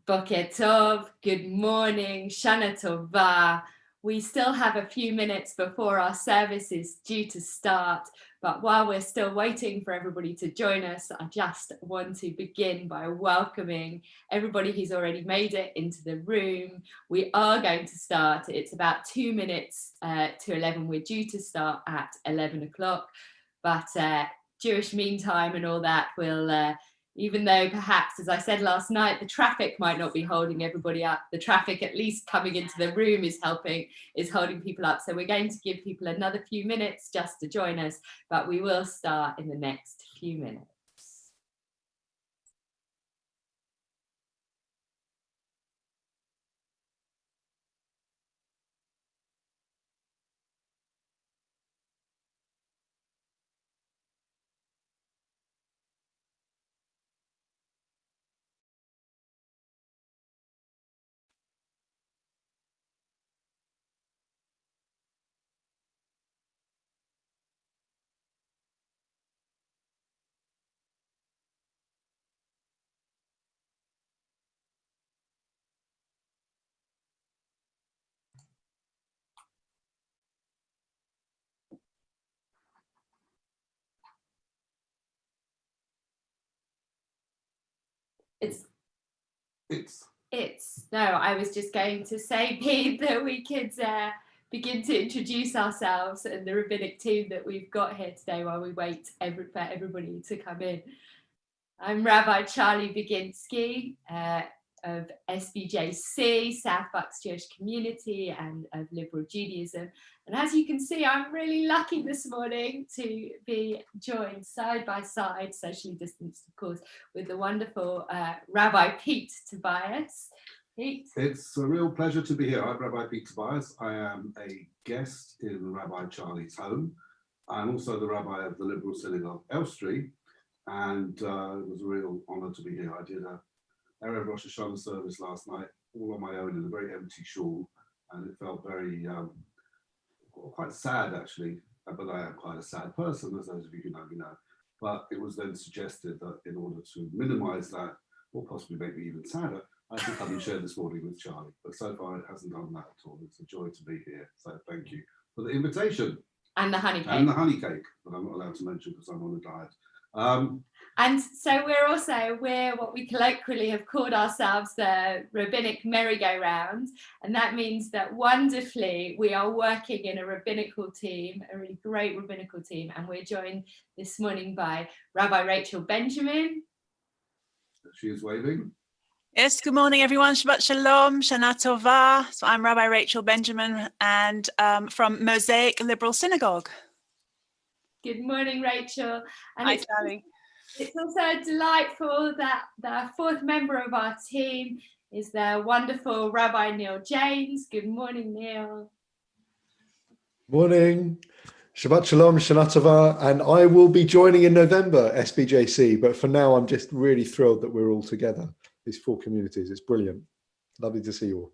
Boker Tov, good morning, Shana Tova. We still have a few minutes before our service is due to start, but while we're still waiting for everybody to join us, I just want to begin by welcoming everybody who's already made it into the room. We are going to start. It's about 2 minutes to 11. We're due to start at 11 o'clock, but Jewish meantime and all that will... even though perhaps, as I said last night, the traffic might not be holding everybody up, the traffic at least coming into the room is holding people up. So we're going to give people another few minutes just to join us, but we will start in the next few minutes. No, I was just going to say, Pete, that we could begin to introduce ourselves and the rabbinic team that we've got here today while we wait for everybody to come in. I'm Rabbi Charlie Baginski of SBJC, South Bucks Jewish Community, and of Liberal Judaism. And as you can see, I'm really lucky this morning to be joined side by side, socially distanced, of course, with the wonderful Rabbi Pete Tobias. Pete? It's a real pleasure to be here. I'm Rabbi Pete Tobias. I am a guest in Rabbi Charlie's home. I'm also the rabbi of the Liberal Synagogue, Elstree, and it was a real honor to be here. I did a Erev Rosh Hashanah service last night, all on my own in a very empty shul, and it felt very, quite sad actually, but I am quite a sad person, as those of you who know me know. But it was then suggested that in order to minimize that, or possibly make me even sadder, I should come and share this morning with Charlie. But so far it hasn't done that at all. It's a joy to be here. So thank you for the invitation. And the honey cake. And the honey cake, that I'm not allowed to mention because I'm on a diet. And so we're what we colloquially have called ourselves the rabbinic merry-go-round, and that means that wonderfully we are working in a rabbinical team, a really great rabbinical team, and we're joined this morning by Rabbi Rachel Benjamin. She is waving. Yes, good morning, everyone. Shabbat Shalom, Shana Tova. So I'm Rabbi Rachel Benjamin, and from Mosaic Liberal Synagogue. Good morning, Rachel. And Hi, Charlie. It's also delightful that the fourth member of our team is the wonderful Rabbi Neil Janes. Good morning, Neil. Morning. Shabbat Shalom, Shana Tova, and I will be joining in November, SBJC, but for now I'm just really thrilled that we're all together, these four communities. It's brilliant. Lovely to see you all.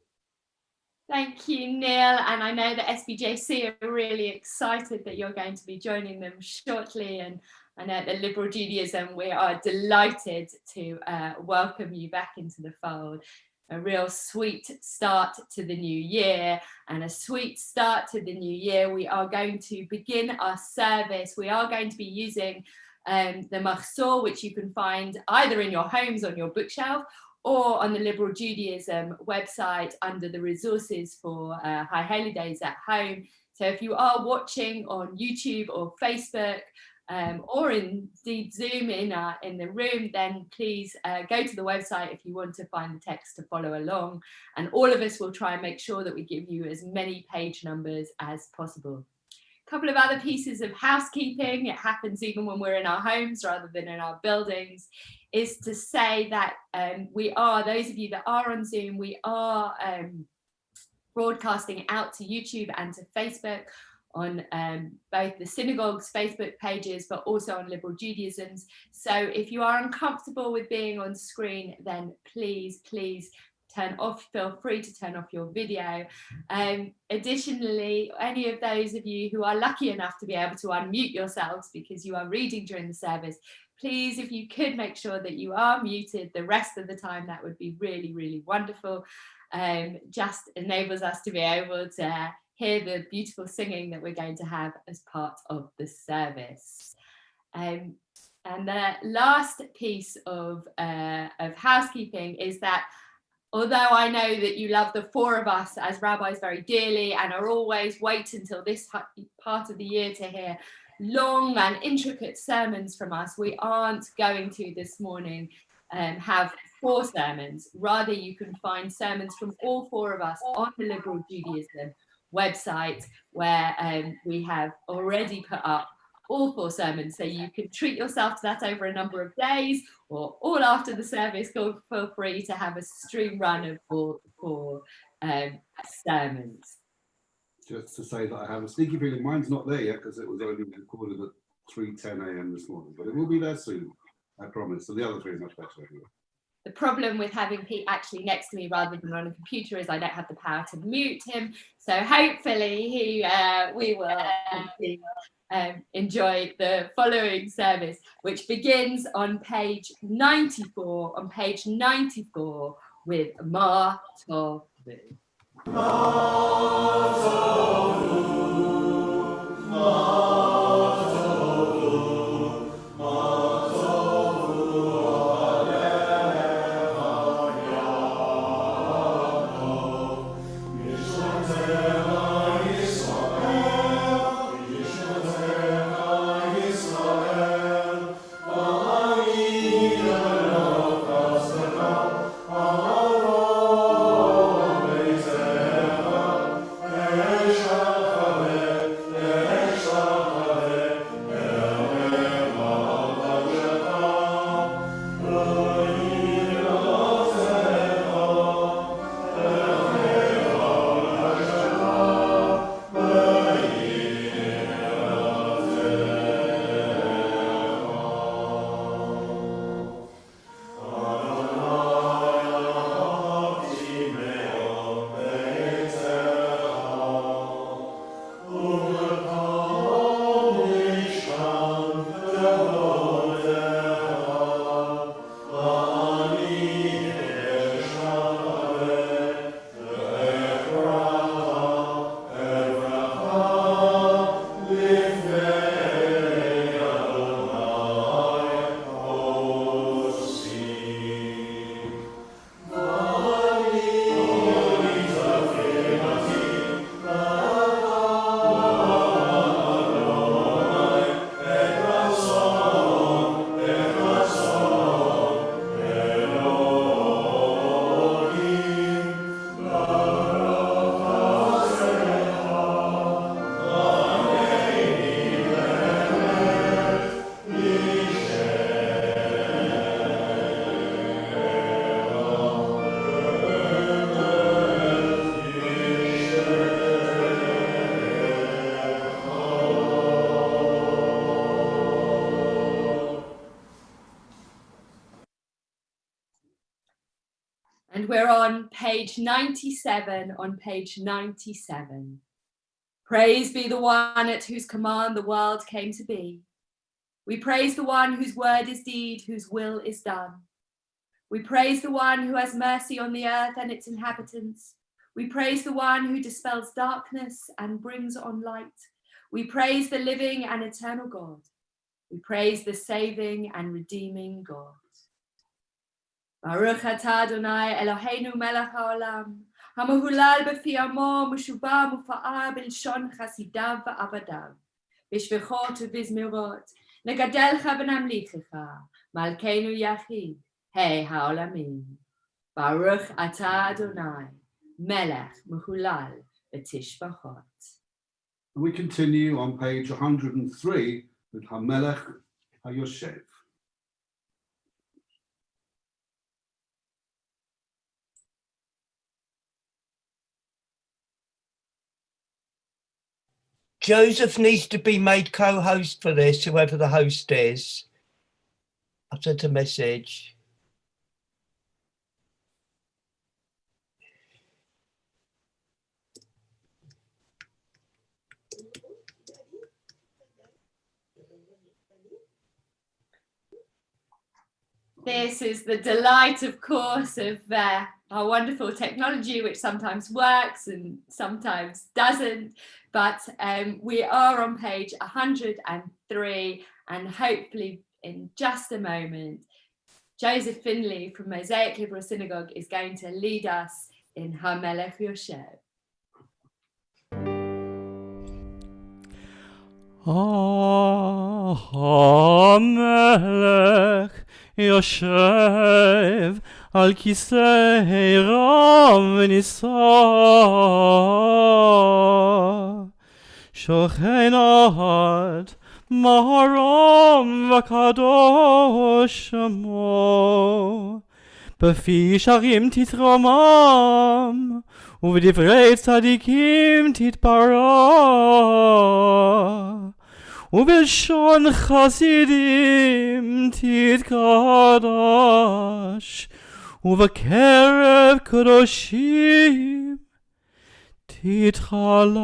Thank you, Neil, and I know that SBJC are really excited that you're going to be joining them shortly, and I know at the Liberal Judaism we are delighted to welcome you back into the fold. A real sweet start to the new year, and a sweet start to the new year. We are going to begin our service. We are going to be using the Machzor, which you can find either in your homes on your bookshelf or on the Liberal Judaism website under the resources for High Holidays at Home. So if you are watching on YouTube or Facebook, or indeed Zoom in the room, then please go to the website if you want to find the text to follow along. And all of us will try and make sure that we give you as many page numbers as possible. A couple of other pieces of housekeeping, it happens even when we're in our homes rather than in our buildings, is to say that we are, those of you that are on Zoom, we are broadcasting out to YouTube and to Facebook on both the synagogue's Facebook pages, but also on Liberal Judaism's. So if you are uncomfortable with being on screen, then please feel free to turn off your video. Additionally, any of those of you who are lucky enough to be able to unmute yourselves because you are reading during the service, please, if you could make sure that you are muted the rest of the time, that would be really, really wonderful. Just enables us to be able to hear the beautiful singing that we're going to have as part of the service. And the last piece of housekeeping is that although I know that you love the four of us as rabbis very dearly and are always wait until this part of the year to hear long and intricate sermons from us, we aren't going to this morning have 4 sermons. Rather, you can find sermons from all 4 of us on the Liberal Judaism website, where we have already put up all 4 sermons, so you can treat yourself to that over a number of days, or all after the service, feel free to have a stream run of all 4 sermons. Just to say that I have a sneaky feeling mine's not there yet because it was only recorded at 3:10 a.m. this morning, but it will be there soon, I promise. So the other 3 are much better anyway. The problem with having Pete actually next to me rather than on a computer is I don't have the power to mute him. So hopefully we will enjoy the following service, which begins on page 94. On page 94 with Ma Tovu. And we're on page 97, on page 97. Praise be the one at whose command the world came to be. We praise the one whose word is deed, whose will is done. We praise the one who has mercy on the earth and its inhabitants. We praise the one who dispels darkness and brings on light. We praise the living and eternal God. We praise the saving and redeeming God. Baruch atah Adonai Eloheinu melech haolam, hamahulal b'fi amo, meshubah mufa'ah b'lshon chasidav v'avadav, b'shvechot u'bizmirot, negadelcha v'namlichecha, Malkenu yachid, hei haolamim. Baruch atah Adonai, melech mehulal b'tishbachot. We continue on page 103 with Hamelech HaYoshev. Joseph needs to be made co-host for this, whoever the host is. I've sent a message. This is the delight, of course, of our wonderful technology, which sometimes works and sometimes doesn't. But we are on page 103, and hopefully in just a moment, Joseph Finley from Mosaic Liberal Synagogue is going to lead us in HaMelech Yoshev. HaMelech Yoshev al kisei ram v'nisa shochen ad maharam v'kadosh shemo b'fi sharim titramam ובדברי צדיקים תתפרע ובלשון חסידים תתקדש ובקרב קדושים תתחלל.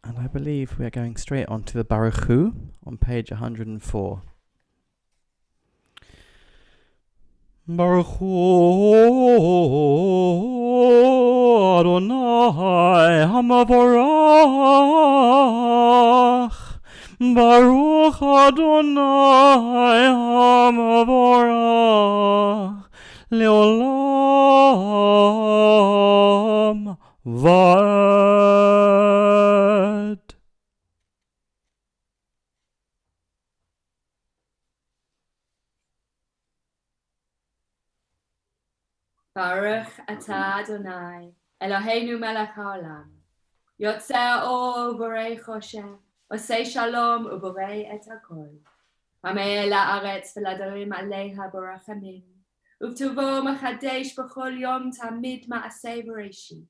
And I believe we are going straight on to the Baruch Hu on page 104. Baruch Hu Adonai Hamavorach Baruch Adonai Hamavorach Leolam Va'ed. Baruch atah Adonai, Eloheinu melech haolam, yotzei ha'or uborei choshech, osei shalom uborei et hakol. Hameh la'aretz v'ladarim aleha barachamim, uv'tuvo mechadesh b'chol yom tamid ma'aseh v'reishi.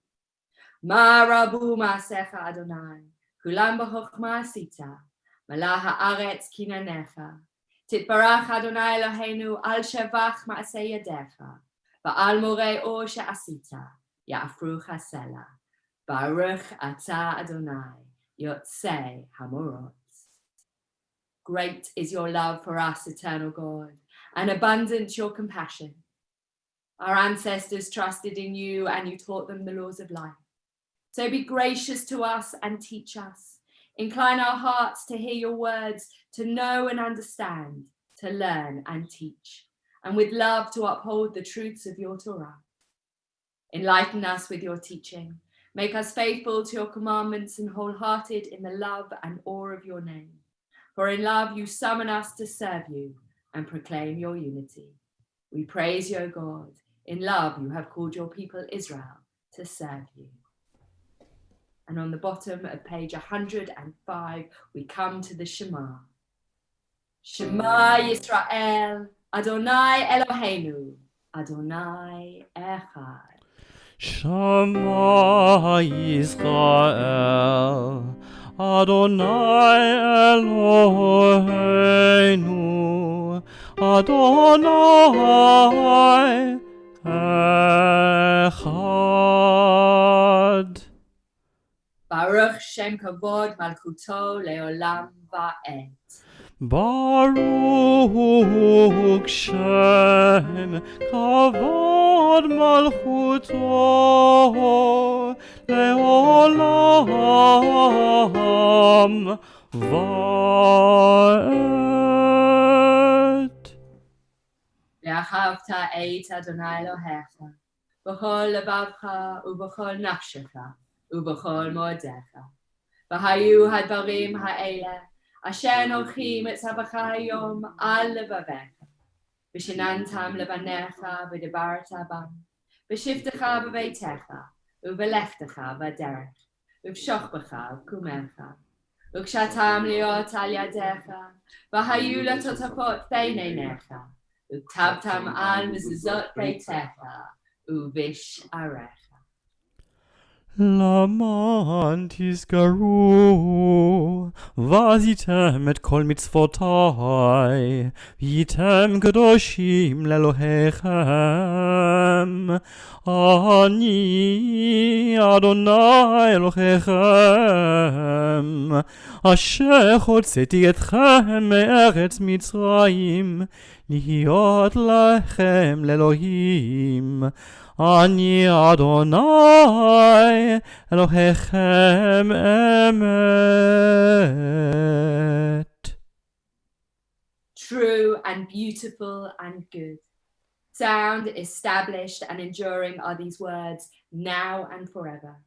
Ma rabu ma'asecha Adonai, kulam b'chochma asita, malah ha'aretz kinanecha. Titbarach Adonai Eloheinu al shevach ma'aseh yadecha. Ba'al morei or she'asita, ya'afru chasela. Baruch atah Adonai, yotzei hamorot. Great is your love for us, eternal God, and abundant your compassion. Our ancestors trusted in you, and you taught them the laws of life. So be gracious to us and teach us. Incline our hearts to hear your words, to know and understand, to learn and teach, and with love to uphold the truths of your Torah. Enlighten us with your teaching. Make us faithful to your commandments and wholehearted in the love and awe of your name. For in love you summon us to serve you and proclaim your unity. We praise you, O God. In love you have called your people Israel to serve you. And on the bottom of page 105, we come to the Shema. Shema Yisrael, Adonai Eloheinu, Adonai Echad. Shema Yisrael, Adonai Eloheinu, Adonai Echad. Baruch Shem Kavod Malchuto Leolam Va'ed. Baruch Shem Kavod Malchuto Leolam Va'ed. Ve'achavta et Adonai Elohecha b'chol lebavcha u'b'chol nafshecha u'b'chol mo'edecha v'hayu hadvarim ha'eleh asher nolchim et tzavacha hayom al levavecha v'shenantam levanecha v'debarta bam v'shiftecha b'veitecha u'v'lechtecha v'derech v'v'shochbecha v'kumecha v'kshatam liot al yadecha v'hayu letotapot beinenecha v'ktabtam al mezuzot beitecha u'vish arecha. למען תזכרו ועשיתם את כל מצוותי והייתם קדושים לאלוהיכם אני אדוני אלוהיכם אשר הוצאתי אתכם מארץ מצרים להיות לכם לאלוהים אני אדוני אלוהיכם אמת. True and beautiful and good. Sound, established and enduring are these words now and forever.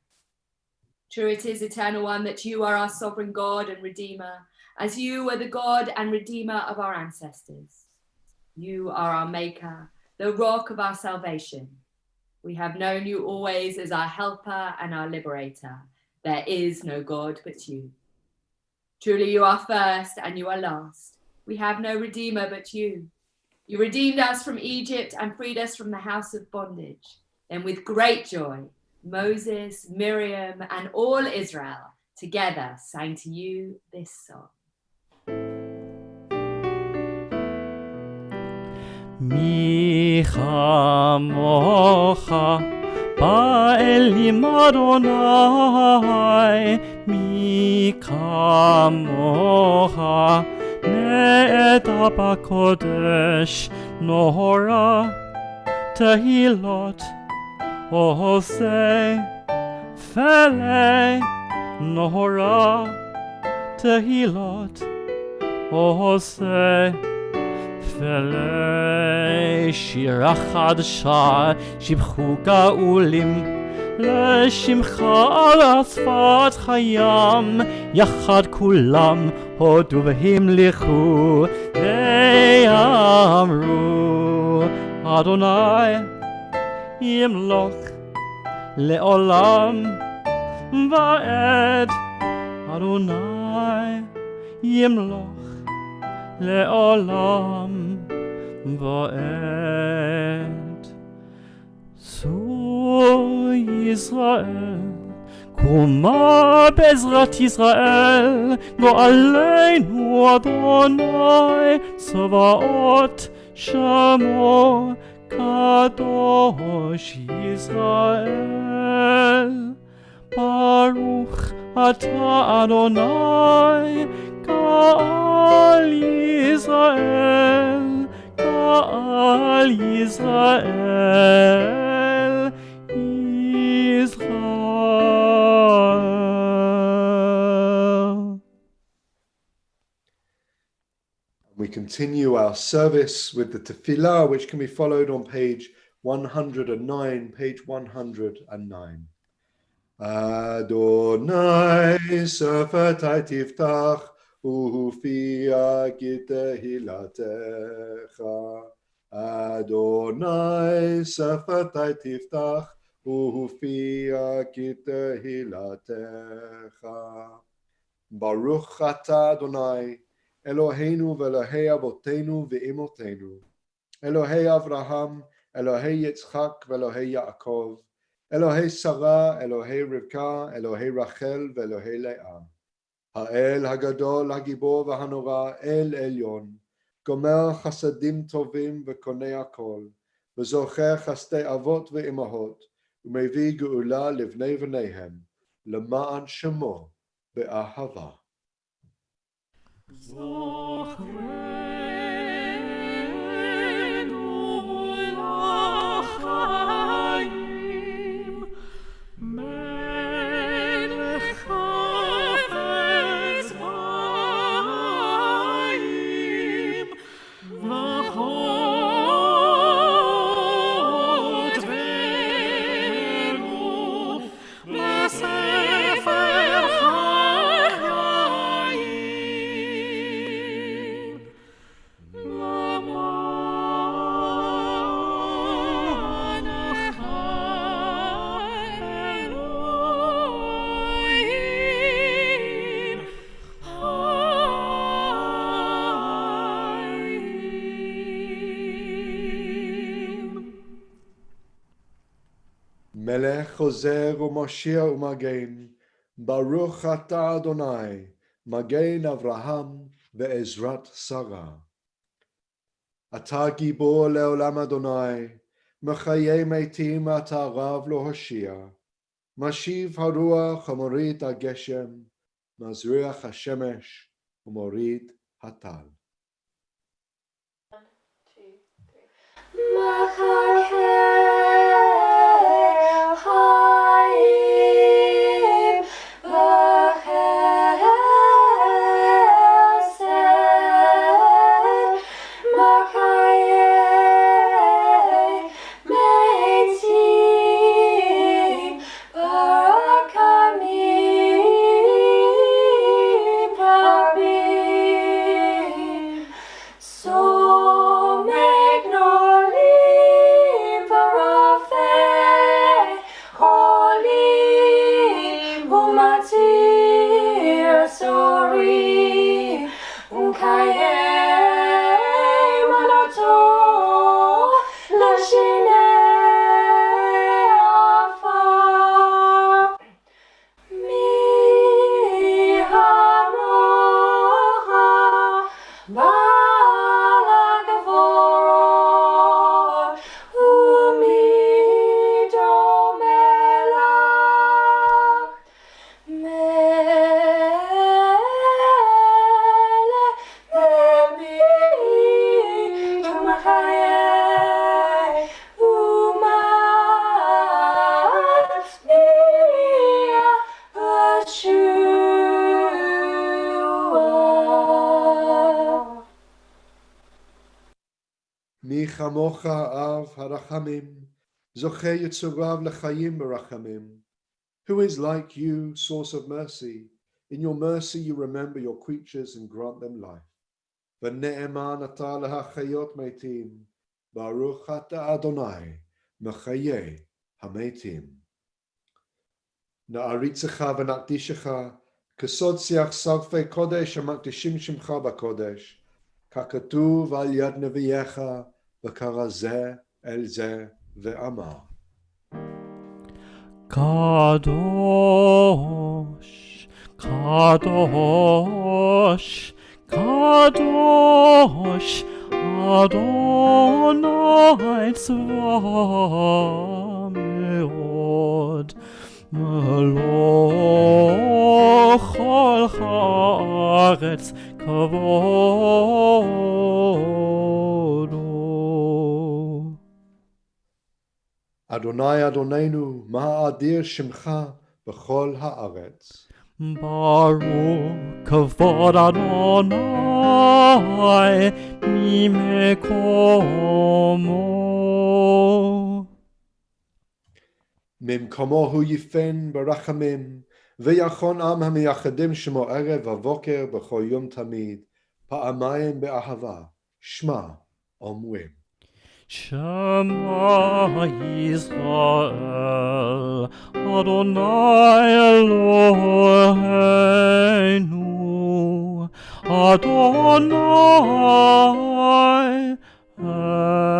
True it is, Eternal One, that you are our sovereign God and Redeemer, as you were the God and Redeemer of our ancestors. You are our Maker, the rock of our salvation. We have known you always as our helper and our liberator. There is no God but you. Truly you are first and you are last. We have no Redeemer but you. You redeemed us from Egypt and freed us from the house of bondage. Then with great joy, Moses, Miriam, and all Israel together sang to you this song. מי כמוך באלים אדוני מי כמוך נעתה בקודש נורא תהילות עושה פלא נורא תהילות עושה פלא שירה חדשה שבחו גאולים לשמך על שפת הים יחד כולם הודו והמליכו ואמרו אדוני ימלוך לעולם ועד אדוני ימלוך לעולם ועד. צור ישראל קומה בעזרת ישראל גואלנו אדוני צבאות שמו קדוש ישראל ברוך אתה אדוני קהל ישראל קהל ישראל ישראל. We continue our service with the tefillah, which can be followed on page 109, page 109. Adonai sefetai tiftach ufia kitehilatecha. Adonai sefetai tiftach ufia kitehilatecha. Baruch atah Adonai Eloheinu ve'Elohei avotenu ve'imotenu, Elohei Avraham, Elohei Yitzchak ve'Elohei Yaakov, Elohei Sarah, Elohei Rivka, Elohei Rachel ve'Elohei Leah, Ha'el Hagadol Hagibor v'Hanora El Elyon, Gomer Chasadim Tovim ve'Konei Hakol, V'Zocher Chastei Avot ve'Imahot, U'Mevi Geula Livnei V'neihem, L'ma'an Shemo be'Ahava. זוכרנו לחיים מלך חפץ חיים וכותבנו בספר חיים Melech Chozer u'Mashiach u'Magen, Baruch atah Adonai, Magen Avraham ve'ezrat Sarah. Atah gibor le'olam Adonai, Mechayei meitim atah rav lo Hoshia, Mashiv haruach hamorit hageshem, Mazriach hashemesh u'morit hatal. Mi chamocha av harachamim, zoche yitzurav lechayim berachamim. Who is like you, source of mercy? In your mercy you remember your creatures and grant them life. V'ne'eman atah lehachayot meitim, Baruch atah Adonai, mechayei hameitim. Na'aritzecha v'nakdishecha, kesod siach sarfei kodesh hamakdishim shimcha b'kodesh, kakatuv al yad neviyecha, v'karazeh el zeh ve'amar. Kadosh, Kadosh, Kadosh, Adonai Tzvaot, Meloch al haaretz kavodo. Adonai Adonenu, ma'adir shimcha b'chol haaretz. Baruch kavod Adonai mimekomo. Mimkomohu yifen barachamim, v'yachon am hamiyachadim shemo erev v'voker b'chol yom tamid, pa'amayim be'ahava, shma omrim. Shema Yisrael, Adonai Eloheinu, Adonai Echad.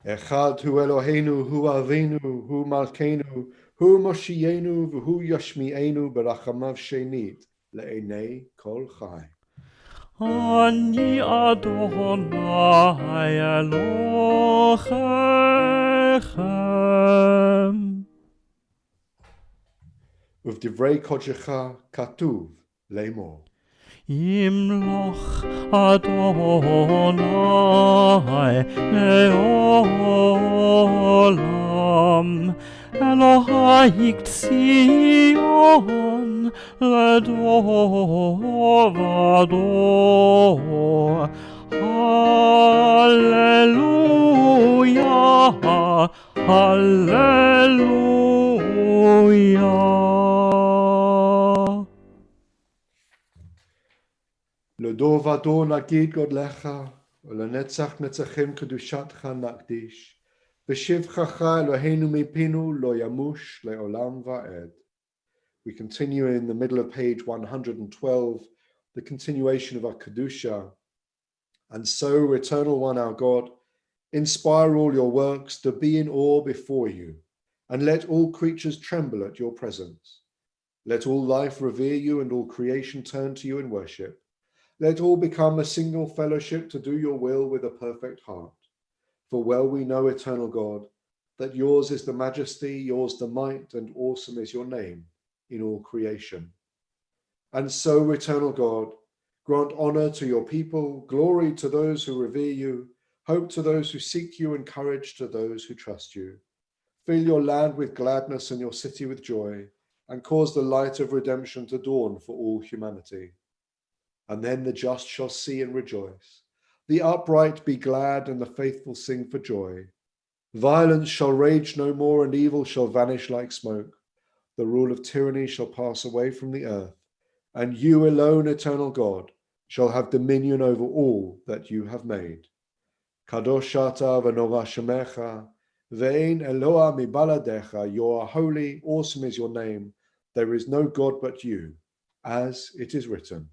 Echad hu Eloheinu, hu Avinu, hu Malkenu, hu Moshienu, v'hu Yashmi'enu berachamav shenit, le'enei kol chai. Ani Adonai Elohechem. Uvdivrei kodecha katuv le'mor. Imloch Adonai le'olam, Elohai Tzion ledor vador. Hallelujah, Hallelujah. לדור ודור נגיד גודלך, ולנצח נצחים קדושתך נקדיש. בשבחך אלוהינו מפינו לא ימוש לעולם ועד. We continue in the middle of page 112, the continuation of our Kedusha. And so, Eternal One, our God, Inspire all your works to be in awe before you, and let all creatures tremble at your presence. Let all life revere you and all creation turn to you in worship. Let all become a single fellowship to do your will with a perfect heart. For well we know, eternal God, that yours is the majesty, yours the might, and awesome is your name in all creation. And so, eternal God, grant honor to your people, glory to those who revere you, hope to those who seek you, and courage to those who trust you. Fill your land with gladness and your city with joy, and cause the light of redemption to dawn for all humanity. And then the just shall see and rejoice. The upright be glad, and the faithful sing for joy. Violence shall rage no more, and evil shall vanish like smoke. The rule of tyranny shall pass away from the earth, and you alone, eternal God, shall have dominion over all that you have made. Kadosh ata v'nora shemecha, ve'ein Eloah mibaladecha. You are holy, awesome is your name. There is no God but you, as it is written.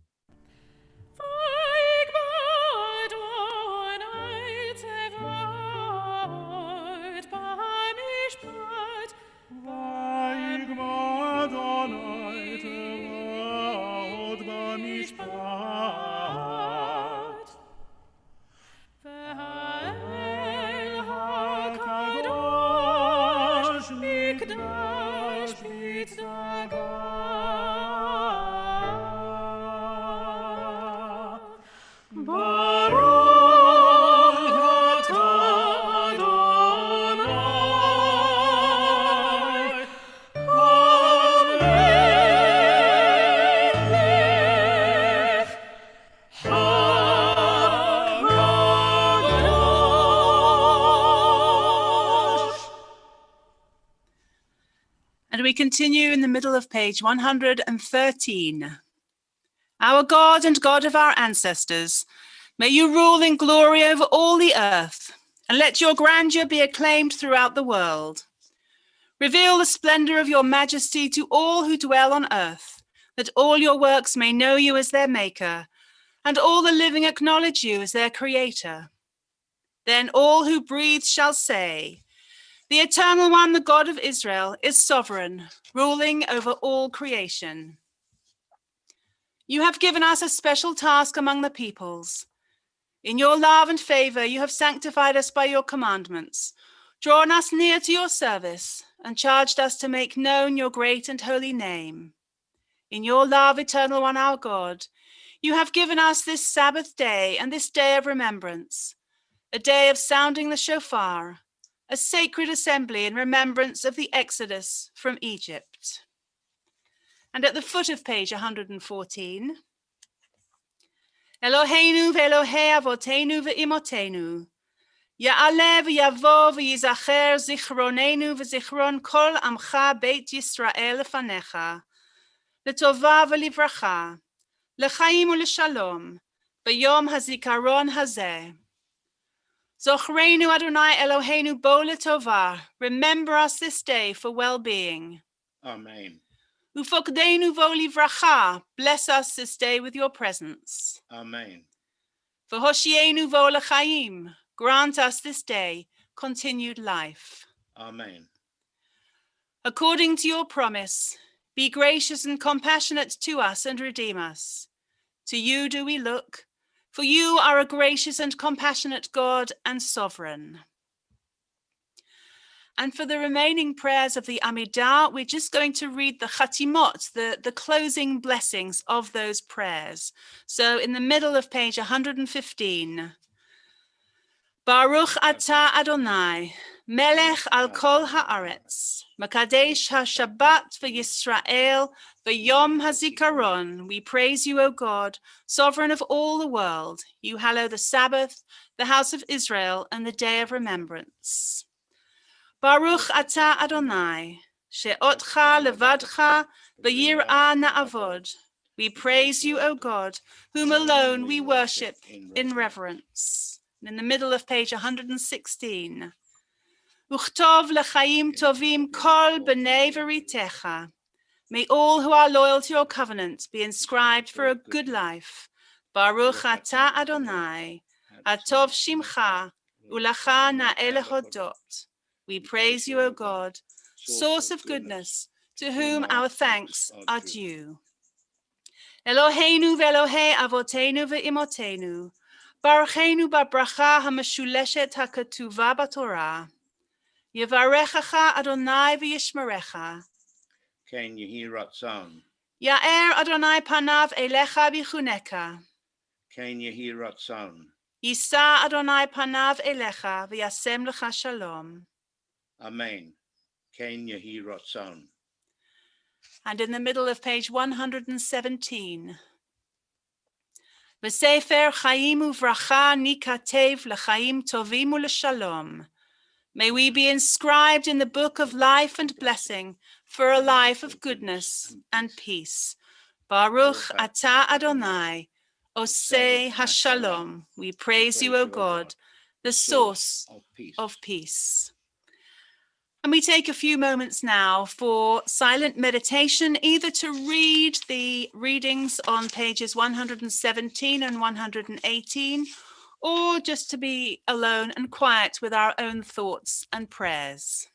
And we continue in the middle of page 113. Our God and God of our ancestors, may you rule in glory over all the earth, and let your grandeur be acclaimed throughout the world. Reveal the splendor of your majesty to all who dwell on earth, that all your works may know you as their maker, and all the living acknowledge you as their creator. Then all who breathe shall say, the Eternal One, the God of Israel, is sovereign, ruling over all creation. You have given us a special task among the peoples. In your love and favor, you have sanctified us by your commandments, drawn us near to your service, and charged us to make known your great and holy name. In your love, Eternal One, our God, you have given us this Sabbath day and this day of remembrance, a day of sounding the Shofar, a sacred assembly in remembrance of the Exodus from Egypt. And at the foot of page 114, Eloheinu ve'Elohei avotenu ve'imotenu, ya'aleh v'yavo v'yizacher zichronenu v'zichron kol amcha beit Yisrael lefanecha, letova v'livracha, lechaim u'leshalom, b'yom hazikaron hazeh. Zochreinu Adonai Eloheinu bo letova. Remember us this day for well-being. Amen. Ufokdeinu vo livracha. Bless us this day with your presence. Amen. V'hoshienu vo lechaim. Grant us this day continued life. Amen. According to your promise, be gracious and compassionate to us and redeem us. To you do we look, for you are a gracious and compassionate God and sovereign. And for the remaining prayers of the Amidah, we're just going to read the Chatimot, the closing blessings of those prayers. So in the middle of page 115, Baruch atah Adonai, Melech al kol haaretz, Makadesh ha-Shabbat v'Yisrael, v'Yom hazikaron. We praise you, O God, sovereign of all the world. You hallow the Sabbath, the house of Israel, and the day of remembrance. Baruch atah Adonai, she'otcha levadcha v'yir'a na'avod. We praise you, O God, whom alone we worship in reverence. In the middle of page 116. Uchtov lechaim tovim kol b'nei v'ritecha. May all who are loyal to your covenant be inscribed for a good life. Baruch atah Adonai, atov shimcha Ulacha na'el hodot. We praise you, O God, source of goodness, to whom our thanks are due. Eloheinu ve'Elohei avotenu ve'imotenu, baruchenu b'bracha hameshuleshet hakatuva b'Torah. Yevarechacha Adonai v'yishmerecha. Ken yehi ratzon. Ya'er Adonai panav elecha v'chuneka. Ken yehi ratzon. Yisa Adonai panav elecha v'yasem lecha shalom. Amen. Ken yehi ratzon. And in the middle of page 117. V'sefer chaim uvracha nikatev lechaim tovim u'leshalom. May we be inscribed in the book of life and blessing for a life of goodness and peace. Baruch atah Adonai, osei hashalom. We praise you, O God, the source of peace. And we take a few moments now for silent meditation, either to read the readings on pages 117 and 118, or just to be alone and quiet with our own thoughts and prayers.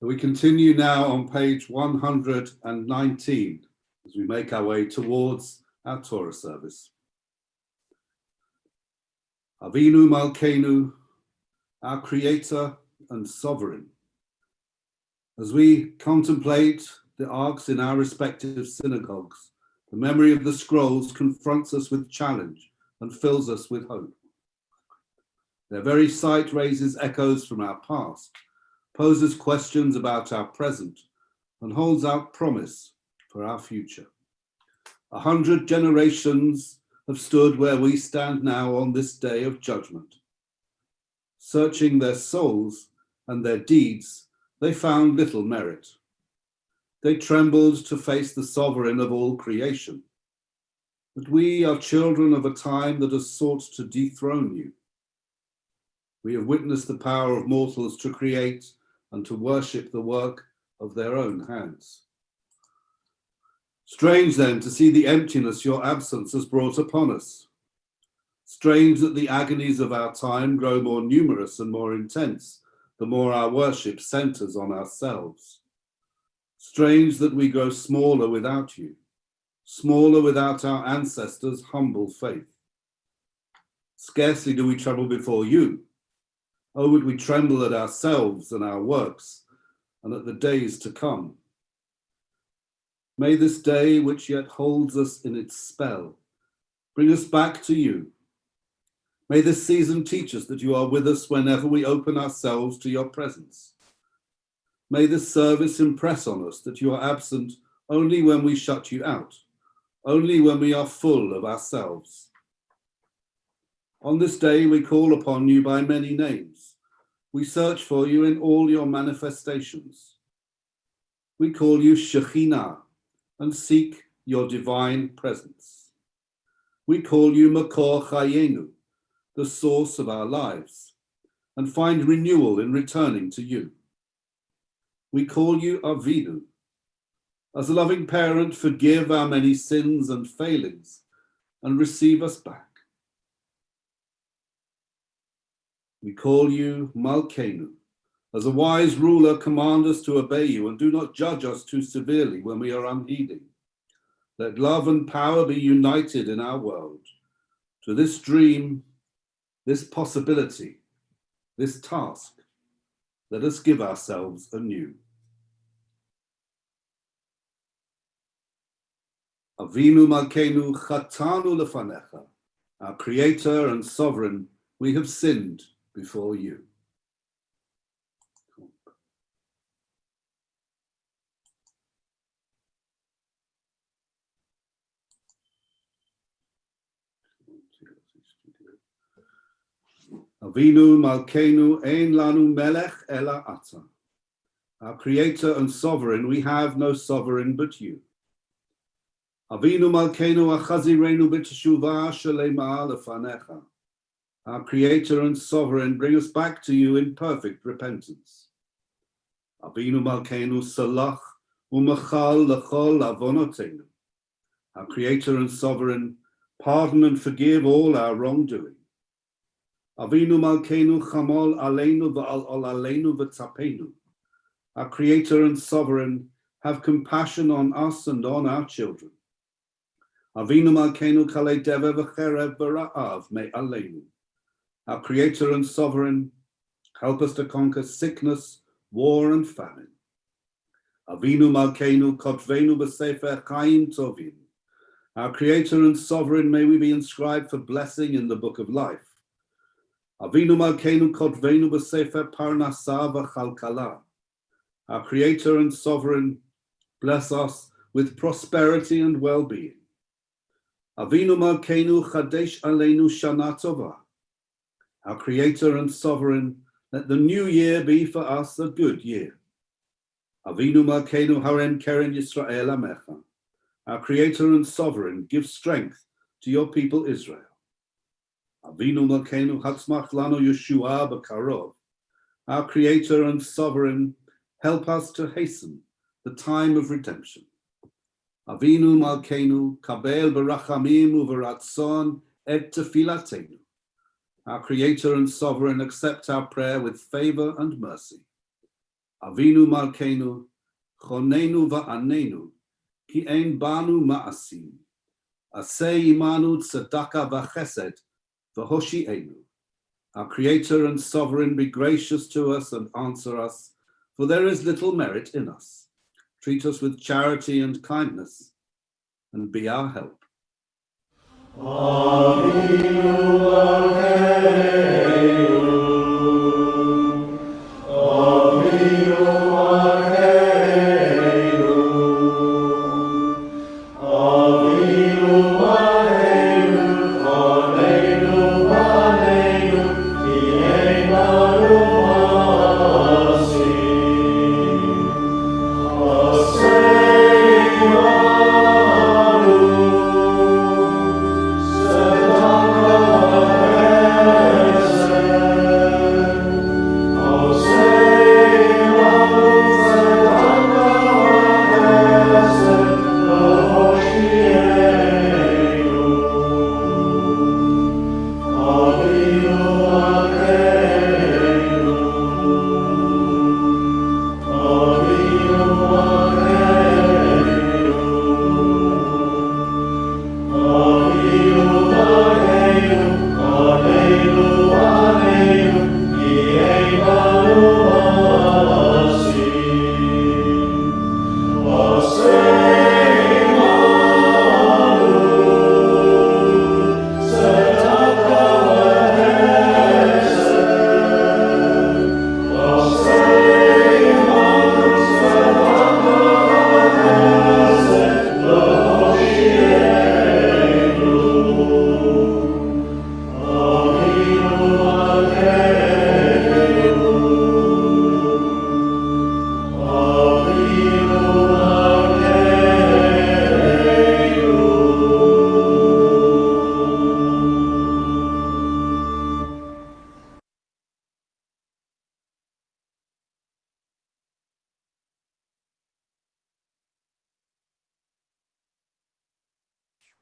We continue now on page 119 as we make our way towards our Torah service. Avinu Malkenu, our Creator and Sovereign. As we contemplate the arks in our respective synagogues, the memory of the scrolls confronts us with challenge and fills us with hope. Their very sight raises echoes from our past, poses questions about our present, and holds out promise for our future. 100 generations have stood where we stand now on this day of judgment. Searching their souls and their deeds, they found little merit. They trembled to face the sovereign of all creation. But we are children of a time that has sought to dethrone you. We have witnessed the power of mortals to create and to worship the work of their own hands. Strange then to see the emptiness your absence has brought upon us. Strange that the agonies of our time grow more numerous and more intense the more our worship centers on ourselves. Strange that we grow smaller without you, smaller without our ancestors' humble faith. Scarcely do we tremble before you. Oh, would we tremble at ourselves and our works and at the days to come. May this day, which yet holds us in its spell, bring us back to you. May this season teach us that you are with us whenever we open ourselves to your presence. May this service impress on us that you are absent only when we shut you out, only when we are full of ourselves. On this day, we call upon you by many names. We search for you in all your manifestations. We call you Shekhinah and seek your divine presence. We call you Makor Chayenu, the source of our lives, and find renewal in returning to you. We call you Avinu. As a loving parent, forgive our many sins and failings and receive us back. We call you Malkenu. As a wise ruler, command us to obey you and do not judge us too severely when we are unheeding. Let love and power be united in our world. To this dream, this possibility, this task, let us give ourselves anew. Avinu Malkenu Chatanu Lefanecha, our Creator and Sovereign, we have sinned before you. Avinu Malkenu ein lanu melech ela ata. Our Creator and Sovereign, we have no sovereign but you. Avinu Malkenu achazirenu b'teshuvah shelema lefanecha. Our Creator and Sovereign, bring us back to you in perfect repentance. Avinu Malkenu salach u'machal lechol avonotenu. Our Creator and Sovereign, pardon and forgive all our wrongdoing. Avinu Malkenu chamol aleinu v'al aleinu v'tzapenu. Our Creator and Sovereign, have compassion on us and on our children. Avinu Malkenu kalei deve v'cherev v'ra'av me aleinu. Our Creator and Sovereign, help us to conquer sickness, war and famine. Avinu Malkenu kotvenu b'sefer chaim tovim. Our Creator and Sovereign, may we be inscribed for blessing in the book of life. Avinu Malkenu kotvenu b'sefer parnasa v'chalkala. Our Creator and Sovereign, bless us with prosperity and well-being. Avinu Malkenu chadesh aleinu shana tova. Our Creator and Sovereign, let the new year be for us a good year. Avinu Malkenu harem keren Yisrael amecha. Our Creator and Sovereign, give strength to your people Israel. Avinu Malkenu hatzmach lanu Yeshua b'karov. Our Creator and Sovereign, help us to hasten the time of redemption. Avinu Malkenu kabel b'rachamim u'v'ratzon et tefilatenu. Our Creator and Sovereign, accept our prayer with favor and mercy. Avinu Malkenu chonenu va'anenu ki ein banu ma'asim. Aseh imanu tzedakah v'chesed v'hoshi'enu. Our Creator and Sovereign, be gracious to us and answer us, for there is little merit in us. Treat us with charity and kindness, and be our help. Avinu Malkenu, Avinu Malkenu, Avinu Malkenu, Aleinu Aleinu, Ki ein lanu ma'asim.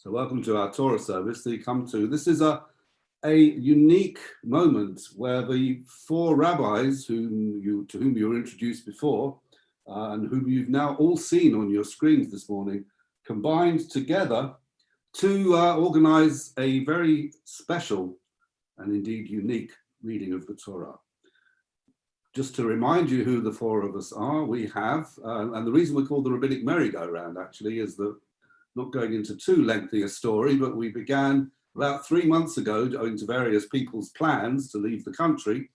So welcome to our Torah service that you come to. This is a unique moment where the four rabbis to whom you were introduced before and whom you've now all seen on your screens this morning combined together to organize a very special and indeed unique reading of the Torah. Just to remind you who the four of us are, we have, and the reason we call the rabbinic merry-go-round actually is that, not going into too lengthy a story, but we began about 3 months ago, owing to various people's plans to leave the country.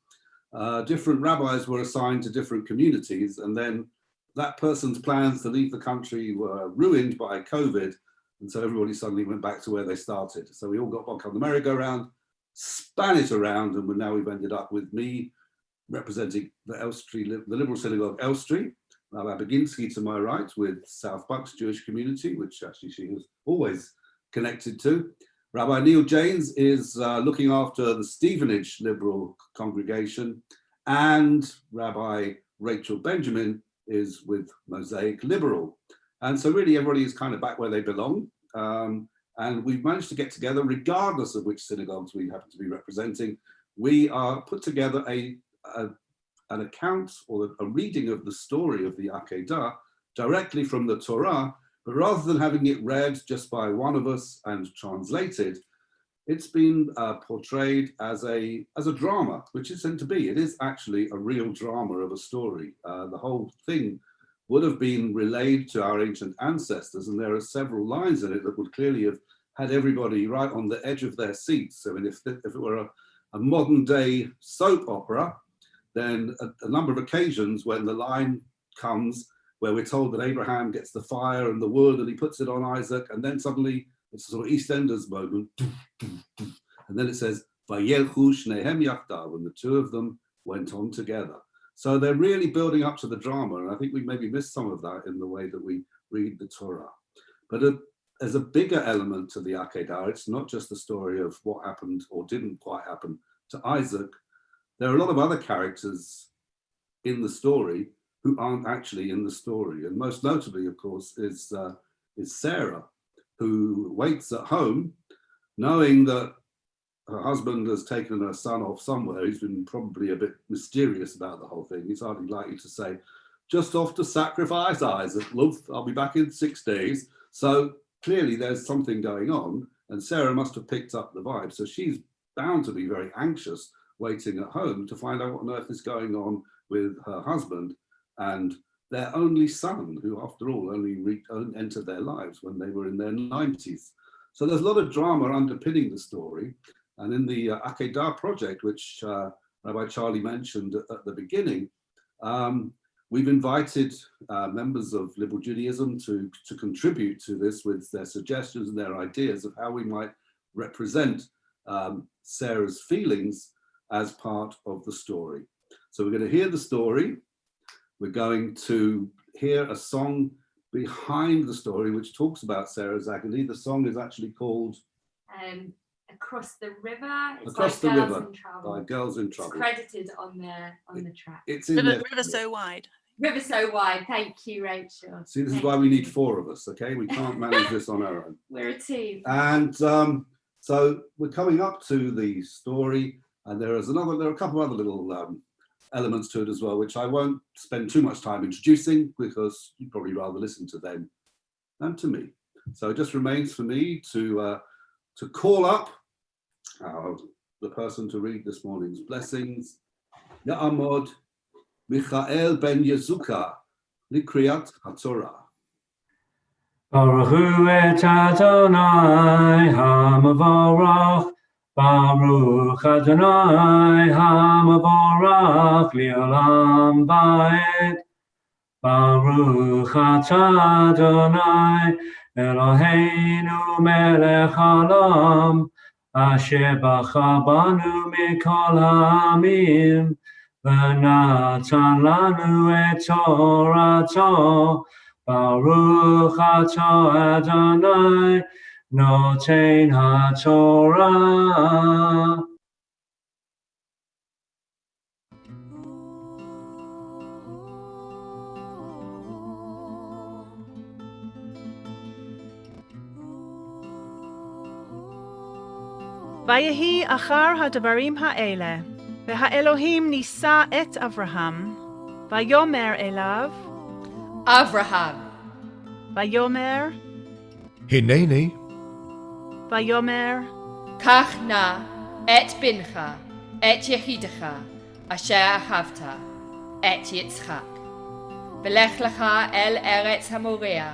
Different rabbis were assigned to different communities, and then that person's plans to leave the country were ruined by COVID, and so everybody suddenly went back to where they started. So we all got back on the merry-go-round, span it around, and now we've ended up with me representing the Elstree, the Liberal Synagogue Elstree, Rabbi Baginski to my right with South Bucks Jewish community, which actually she was always connected to. Rabbi Neil Janes is looking after the Stevenage Liberal congregation, and Rabbi Rachel Benjamin is with Mosaic Liberal. And so really everybody is kind of back where they belong. And we've managed to get together, regardless of which synagogues we happen to be representing. We are put together an account or a reading of the story of the Akedah directly from the Torah, but rather than having it read just by one of us and translated, it's been portrayed as a drama, which it's meant to be. It is actually a real drama of a story. The whole thing would have been relayed to our ancient ancestors, and there are several lines in it that would clearly have had everybody right on the edge of their seats. I mean, if it were a modern day soap opera, then a number of occasions when the line comes where we're told that Abraham gets the fire and the wood and he puts it on Isaac, and then suddenly it's a sort of EastEnders moment, and then it says, Vayelchu shnehem yachdav, and the two of them went on together. So they're really building up to the drama, and I think we maybe missed some of that in the way that we read the Torah. But there's a bigger element to the Akedah. It's not just the story of what happened or didn't quite happen to Isaac. There are a lot of other characters in the story who aren't actually in the story. And most notably, of course, is Sarah, who waits at home, knowing that her husband has taken her son off somewhere. He's been probably a bit mysterious about the whole thing. He's hardly likely to say, just off to sacrifice Isaac, love, I'll be back in 6 days. So clearly there's something going on, and Sarah must have picked up the vibe. So she's bound to be very anxious, waiting at home to find out what on earth is going on with her husband and their only son, who after all only entered their lives when they were in their 90s. So there's a lot of drama underpinning the story. And in the Akedah project, which Rabbi Charlie mentioned at the beginning, we've invited members of Liberal Judaism to contribute to this with their suggestions and their ideas of how we might represent Sarah's feelings as part of the story. So we're going to hear the story. We're going to hear a song behind the story, which talks about Sarah's agony. The song is actually called Across the River. It's Across by the Girls River in Trouble. by Girls in Trouble. It's credited on the track. It's in River So Wide. River So Wide. Thank you, Rachel. See, this is why we need 4 of us, okay? We can't manage this on our own. We're a team. And so we're coming up to the story, and there are a couple of other little elements to it as well, which I won't spend too much time introducing because you'd probably rather listen to them than to me. So it just remains for me to call up the person to read this morning's blessings. Ya'amod Michael ben Yezuka Likriyat HaTorah. Baruch hu et Adonai HaMavorach, Baruch Adonai HaMavorach Li'olam Va'ed, Baruch atah Adonai Eloheinu melech haolam, asher bacha banu mikol ha'amim, v'natan lanu et Torato. Baruch atah Adonai noten haTorah. ויהי אחר הדברים האלה, והאלוהים נישא את אברהם, ויאמר אליו, אברהם. ויאמר, הנני. ויאמר, קח נא את בנך, את יחידך, אשר אהבת, את יצחק, ולך לך אל ארץ המוריה,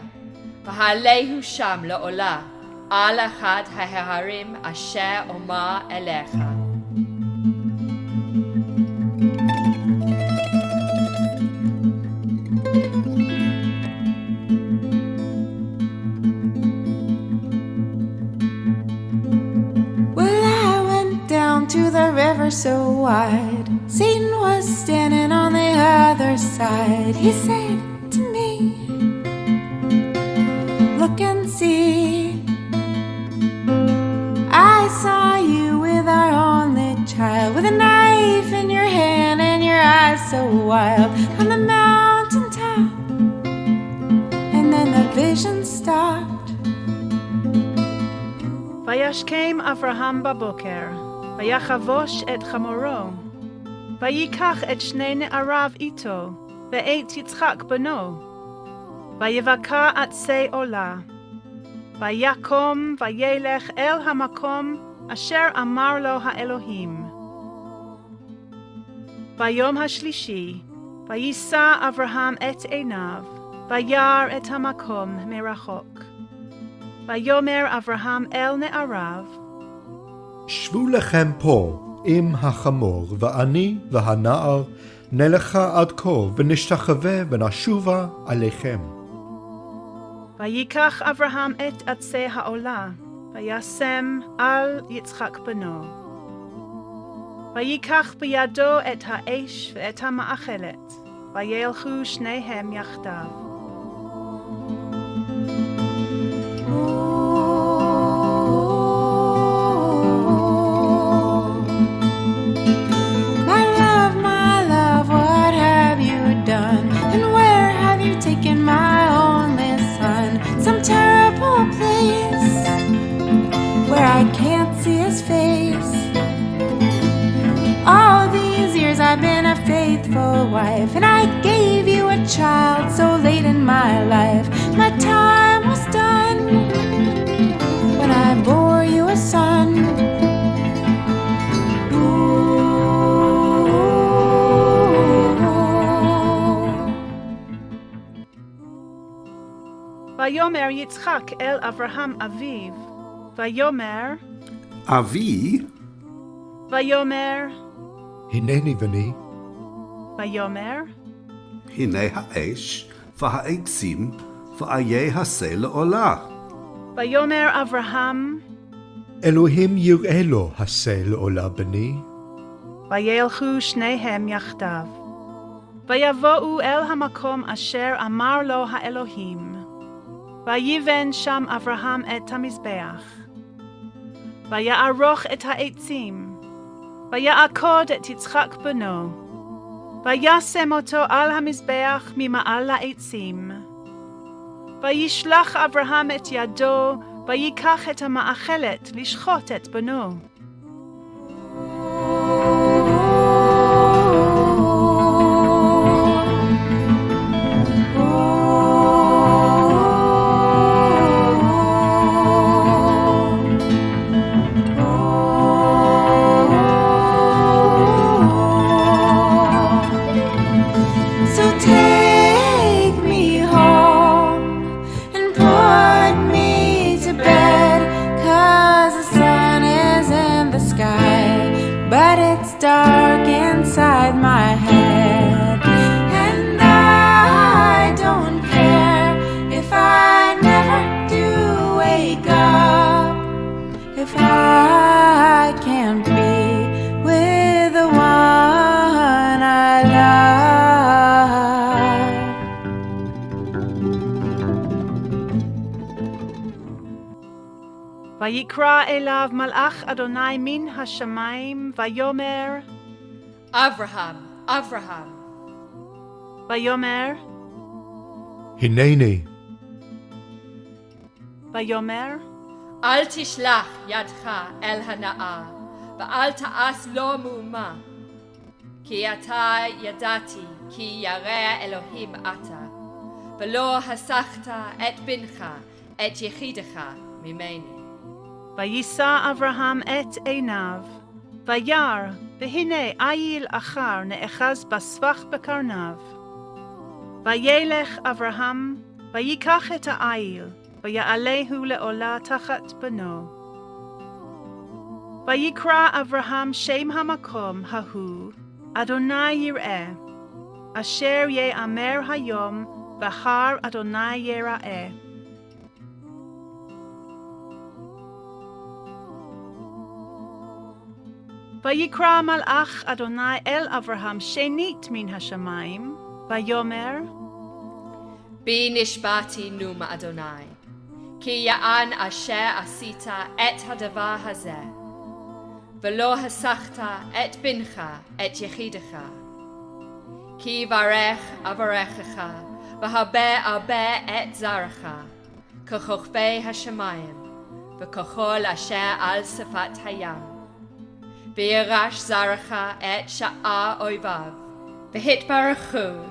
והעלהו שם לעולה, על אחד ההרים אשר אומר אליך. To the river so wide, Satan was standing on the other side. He said to me, look and see, I saw you with our only child, with a knife in your hand and your eyes so wild, on the mountain top. And then the vision stopped. וישכם אברהם בבוקר, ויחבוש את חמורו, ויקח את שני נעריו איתו, ואת יצחק בנו, ויבקע עצי עולה, ויקום וילך אל המקום אשר אמר לו האלוהים. ביום השלישי, ויישא אברהם את עיניו, וירא את המקום מרחוק. ויאמר אברהם אל נעריו, שבו לכם פה עם החמור, ואני והנער נלכה עד כה, ונשתחווה ונשובה עליכם. ויקח אברהם את עצי העולה, וישם על יצחק בנו. ויקח בידו את האש ואת המאכלת, וילכו שניהם יחדיו. Taken my only son, some terrible place where I can't see his face. All these years I've been a faithful wife, and I gave you a child so late in my life. My time was done when I bore you a son. ויאמר יצחק אל אברהם אביו, ויאמר, אבי? ויאמר, הנני בני. ויאמר, הנה האש והעצים ואייהסה לעולה. ויאמר אברהם, אלוהים יראה לו הסה לעולה בני. וילכו שניהם יחדיו. ויבואו אל המקום אשר אמר לו האלוהים. ויבן שם אברהם את המזבח, ויערוך את העצים, ויעקוד את יצחק בנו, וישם אותו על המזבח ממעל העצים. וישלח אברהם את ידו, ויקח את המאכלת לשחוט את בנו. Dark inside my head, and I don't care if I never do wake up, if I can't be with the one I love. ויקרא אליו מלאך אדוני מן השמיים, ויאמר, אברהם, אברהם. ויאמר, הנני. ויאמר, אל תשלח ידך אל הנאה, ואל תעש לו מאומה. כי אתה ידעתי, כי ירא אלוהים אתה, ולא הסחת את בנך, את יחידך ממני. וישא אברהם את עיניו, וירא, והנה איל אחר נאחז בסבך בקרניו. וילך אברהם, ויקח את האיל, ויעלהו לעולה תחת בנו. ויקרא אברהם שם המקום ההוא, אדוני יראה, אשר יאמר היום, בהר אדוני יראה. ויקרא מלאך אדוני אל אברהם שנית מן השמיים, ויאמר, בי נשבעתי נום אדוני, כי יען אשר עשית את הדבר הזה, ולא הסחת את בנך, את יחידך. כי ברך אברכך, והרבה הרבה את זרעך, ככוכבי השמיים, וככל אשר על שפת הים. וירש זרעך את שאר אויביו, והתברכו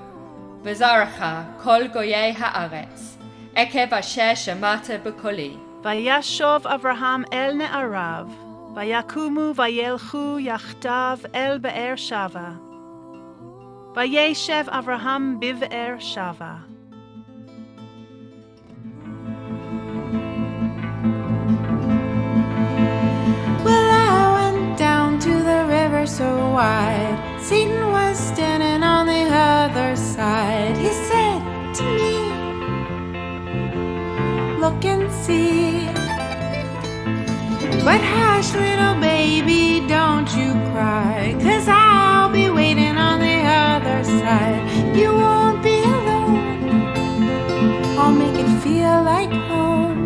בזרעך כל גויי הארץ, עקב אשר שמעת בקולי. וישוב אברהם אל נעריו, ויקומו וילכו יחדיו אל באר שבע. וישב אברהם בבאר שבע. Well, I went down to the river so wide. Satan was standing on the other side. He said to me, look and see. But hush, little baby, don't you cry, 'cause I'll be waiting on the other side. You won't be alone, I'll make it feel like home.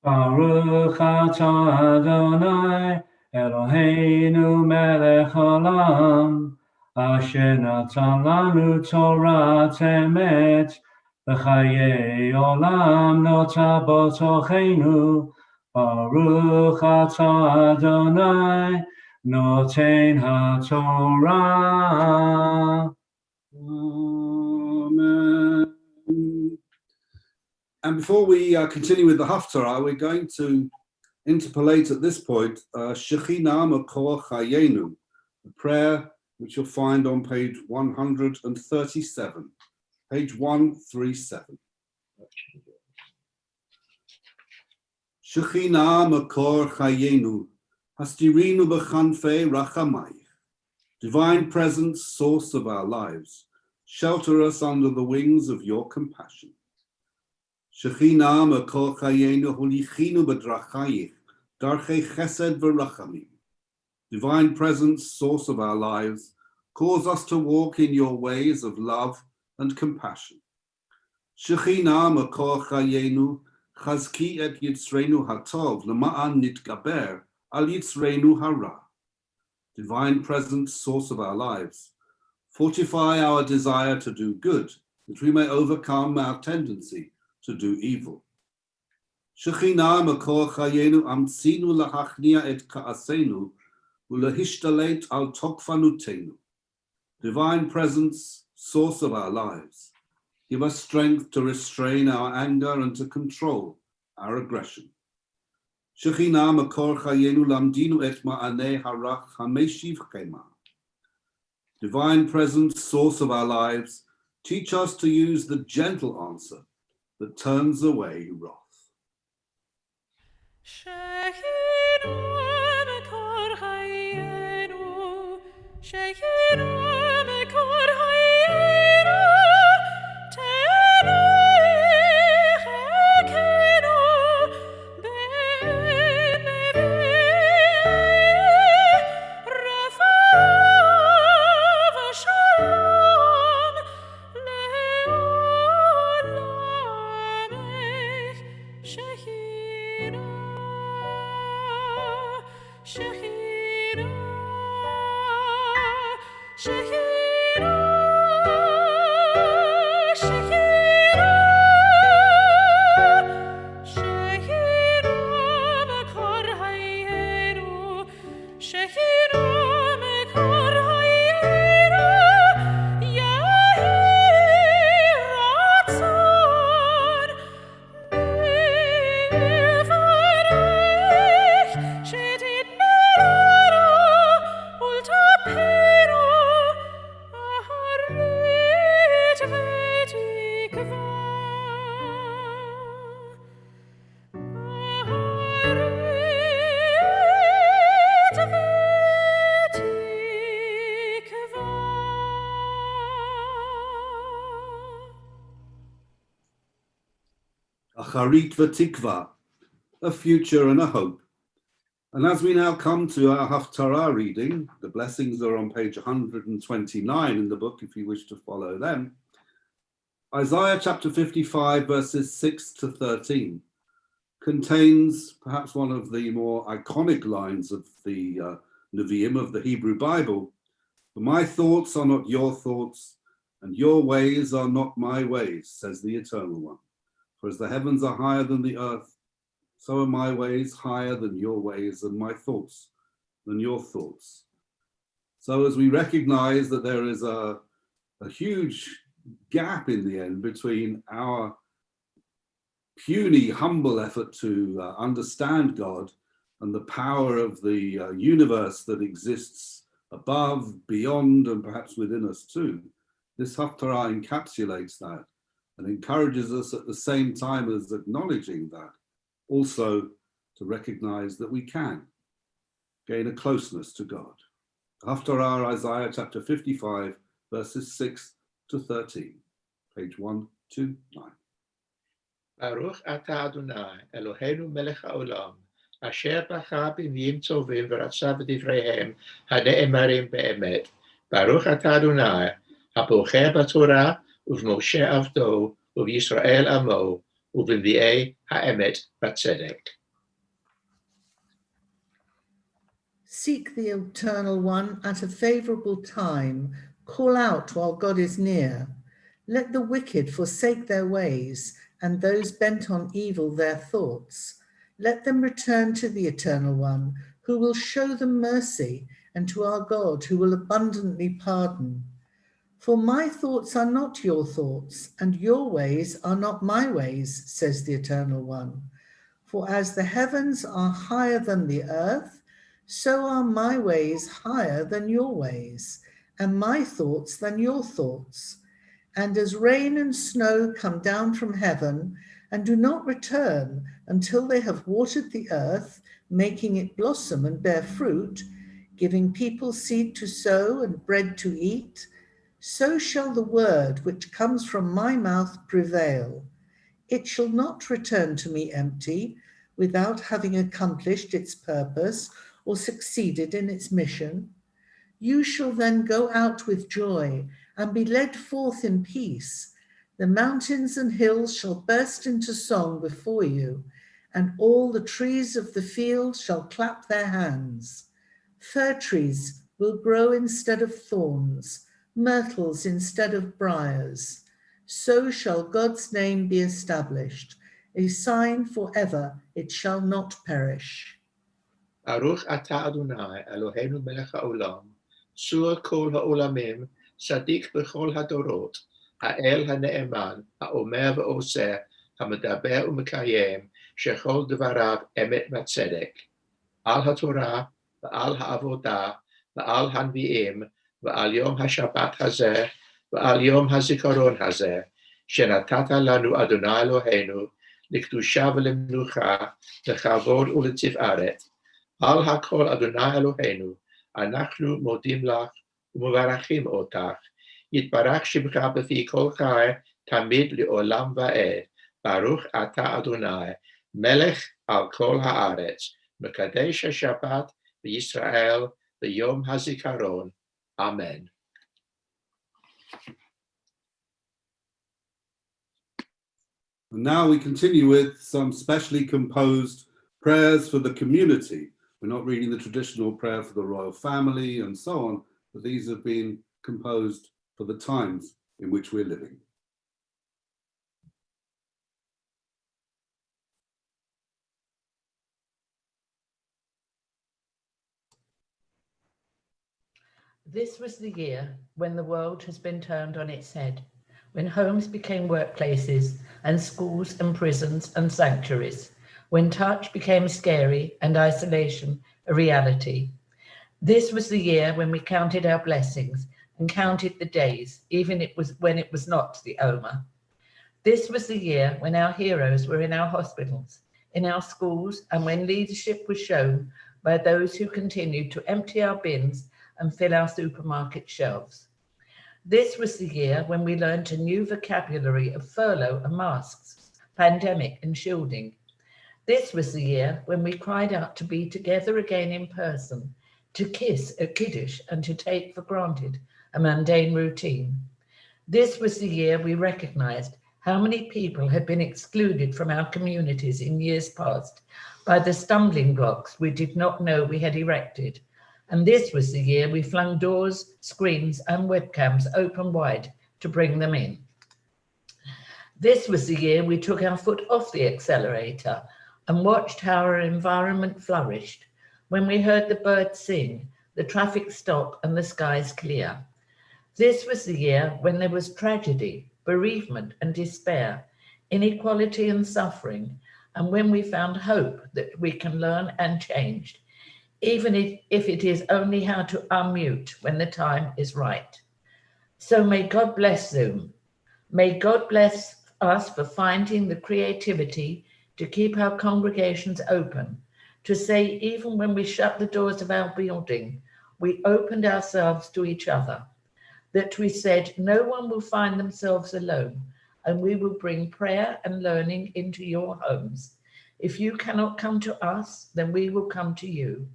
Baruch atah Adonai Eloheinu melech haolam, asher natan lanu Torah emet, v'chayei olam nota b'tochenu. Baruch atah Adonai noten haTorah. Amen. And before we continue with the Haftarah, we're going to interpolate at this point Shekhinah Makor Chayenu, a prayer which you'll find on page 137. Page 137. Shekhinah Makor Chayenu, Hastirinu B'chanfei Rachamai. Divine Presence, source of our lives, shelter us under the wings of your compassion. Shekhinah Makor Chayenu Holichinu B'drachayich, Darchei Chesed V'Rachamim. Divine Presence, source of our lives, cause us to walk in your ways of love and compassion. Shekhinah Makor Chayenu Chazki et Yitzreinu Hatov L'ma'an Nitgaber Al Yitzreinu Hara. Divine Presence, source of our lives, fortify our desire to do good, that we may overcome our tendency to do evil. Shekhinah Makor Chayenu Amtsinu Lahachnia et Ka'asenu Ulahishtalet al Tokfanutenu. Divine Presence, source of our lives, give us strength to restrain our anger and to control our aggression. Shekhinah makor chayenu lamdinu et ma'aneh harach hameshiv chema. Divine presence, source of our lives, teach us to use the gentle answer that turns away wrath. Acharit v'tikva, a future and a hope. And as we now come to our Haftarah reading, the blessings are on page 129 in the book if you wish to follow them. Isaiah chapter 55 verses 6 to 13 contains perhaps one of the more iconic lines of the Nevi'im of the Hebrew Bible. For my thoughts are not your thoughts, and your ways are not my ways, says the Eternal One. For as the heavens are higher than the earth, so are my ways higher than your ways, and my thoughts than your thoughts. So as we recognize that there is a huge gap in the end between our puny, humble effort to understand God and the power of the universe that exists above, beyond, and perhaps within us too, this Haftarah encapsulates that and encourages us at the same time as acknowledging that, also to recognize that we can gain a closeness to God. Haftarah, Isaiah chapter 55, verses 6 to 13, page 129. Baruch atah Adonai, Eloheinu melech haolam, asher bacha b'miyim tovim v'ratza b'divreihem hane'emarim be'emet. Baruch atah Adonai, habocher b'Torah uv'Moshe avdo uv'Yisrael amo uv'nvi'ei ha'emet b'tzedek. Seek the Eternal One at a favorable time. Call out while God is near. Let the wicked forsake their ways, and those bent on evil their thoughts. Let them return to the Eternal One, who will show them mercy, and to our God, who will abundantly pardon. For my thoughts are not your thoughts, and your ways are not my ways, says the Eternal One. For as the heavens are higher than the earth, so are my ways higher than your ways, and my thoughts than your thoughts. And as rain and snow come down from heaven and do not return until they have watered the earth, making it blossom and bear fruit, giving people seed to sow and bread to eat, so shall the word which comes from my mouth prevail. It shall not return to me empty, without having accomplished its purpose or succeeded in its mission. You shall then go out with joy and be led forth in peace. The mountains and hills shall burst into song before you, and all the trees of the field shall clap their hands. Fir trees will grow instead of thorns, myrtles instead of briars. So shall God's name be established, a sign forever, it shall not perish. Baruch atah Adonai, Eloheinu melech haolam, Sur kol ha'olamim, Sadik b'chol hadorot, Ha'el ha'ne'eman, Ha'omer v'oseh, המדבר ומקיים, שכל דבריו אמת וצדק. על התורה ועל העבודה ועל הנביאים ועל יום השבת הזה ועל יום הזיכרון הזה, שנתת לנו אדוני אלוהינו, לקדושה ולמנוחה, לכבוד ולתפארת. על הכל אדוני אלוהינו, אנחנו מודים לך ומברכים אותך. יתברך שמך בפי כל חי, תמיד לעולם ועד. ברוך אתה אדוני, מלך על כל הארץ, מקדש השבת בישראל ביום הזיכרון. אמן. And now we continue with some specially composed prayers for the community. We're not reading the traditional prayer for the royal family and so on, but these have been composed for the times in which we're living. This was the year when the world has been turned on its head, when homes became workplaces and schools and prisons and sanctuaries, when touch became scary and isolation a reality. This was the year when we counted our blessings and counted the days, even when it was not the Omer. This was the year when our heroes were in our hospitals, in our schools, and when leadership was shown by those who continued to empty our bins and fill our supermarket shelves. This was the year when we learned a new vocabulary of furlough and masks, pandemic and shielding. This was the year when we cried out to be together again in person, to kiss at Kiddush and to take for granted a mundane routine. This was the year we recognized how many people had been excluded from our communities in years past by the stumbling blocks we did not know we had erected. And this was the year we flung doors, screens, and webcams open wide to bring them in. This was the year we took our foot off the accelerator and watched how our environment flourished, when we heard the birds sing, the traffic stop, and the skies clear. This was the year when there was tragedy, bereavement, and despair, inequality and suffering, and when we found hope that we can learn and change, even if it is only how to unmute when the time is right. So may God bless Zoom. May God bless us for finding the creativity to keep our congregations open, to say even when we shut the doors of our building, we opened ourselves to each other, that we said no one will find themselves alone, and we will bring prayer and learning into your homes. If you cannot come to us, then we will come to you.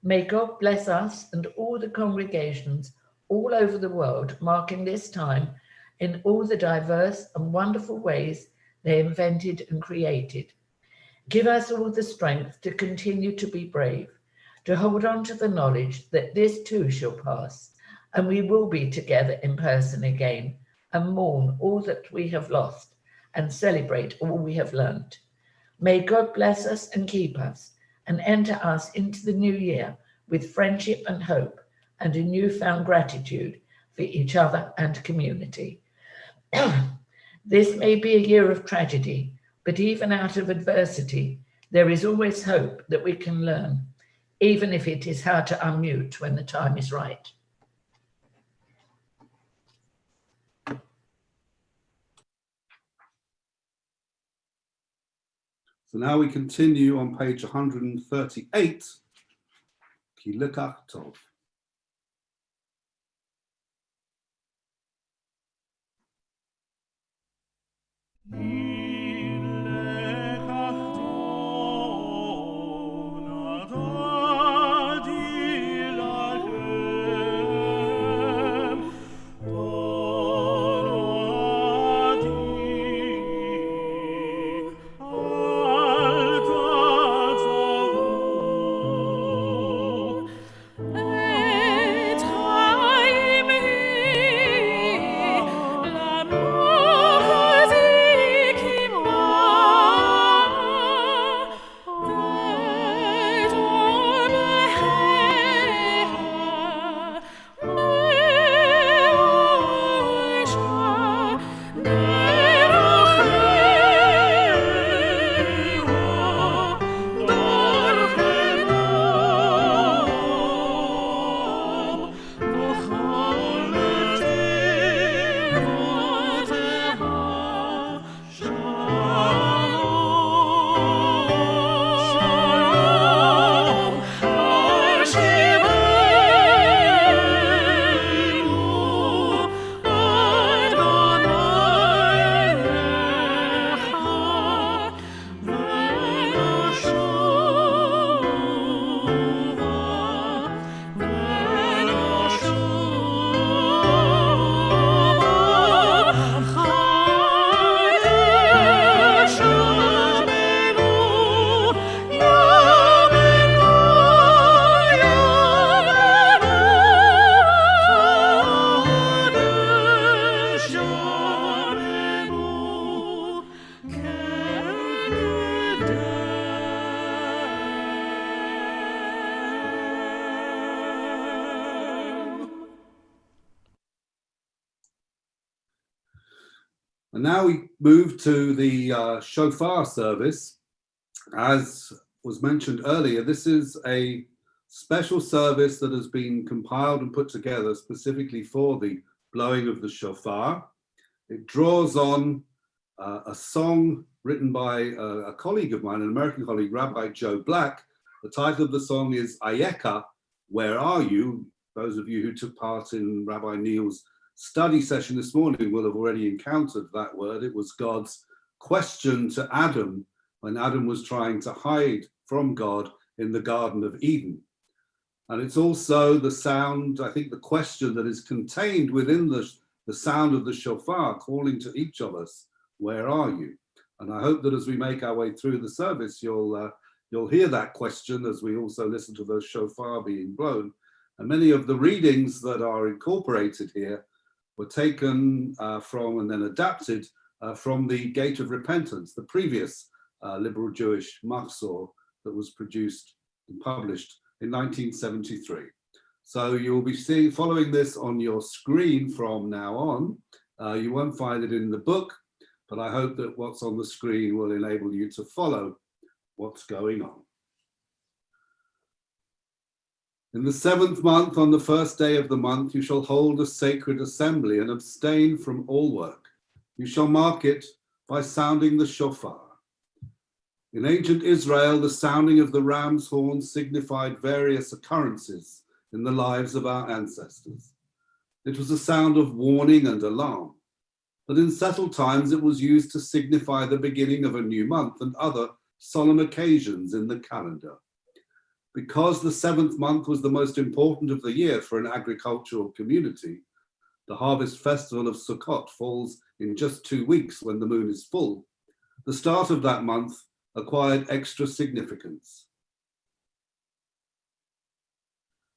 May God bless us and all the congregations all over the world, marking this time in all the diverse and wonderful ways they invented and created. Give us all the strength to continue to be brave, to hold on to the knowledge that this too shall pass, and we will be together in person again and mourn all that we have lost and celebrate all we have learned. May God bless us and keep us, and enter us into the new year with friendship and hope and a newfound gratitude for each other and community. This may be a year of tragedy, but even out of adversity, there is always hope that we can learn, even if it is hard to unmute when the time is right. So now we continue on page 138. Ki lekach tov. Hey! And now we move to the Shofar service. As was mentioned earlier, this is a special service that has been compiled and put together specifically for the blowing of the Shofar. It draws on a song written by a colleague of mine, an American colleague, Rabbi Joe Black. The title of the song is Ayekkah, Where Are You? Those of you who took part in Rabbi Neil's study session this morning will have already encountered that word. It was God's question to Adam when Adam was trying to hide from God in the Garden of Eden. And it's also the sound, I think the question that is contained within the sound of the shofar calling to each of us, where are you? And I hope that as we make our way through the service, you'll hear that question as we also listen to the shofar being blown. And many of the readings that are incorporated here were taken from and then adapted from the Gate of Repentance, the previous liberal Jewish Machzor that was produced and published in 1973. So you'll be following this on your screen from now on. You won't find it in the book, but I hope that what's on the screen will enable you to follow what's going on. In the 7th month, on the 1st day of the month, you shall hold a sacred assembly and abstain from all work. You shall mark it by sounding the shofar. In ancient Israel, the sounding of the ram's horn signified various occurrences in the lives of our ancestors. It was a sound of warning and alarm, but in settled times it was used to signify the beginning of a new month and other solemn occasions in the calendar. Because the 7th month was the most important of the year for an agricultural community, the harvest festival of Sukkot falls in just 2 weeks when the moon is full. The start of that month acquired extra significance.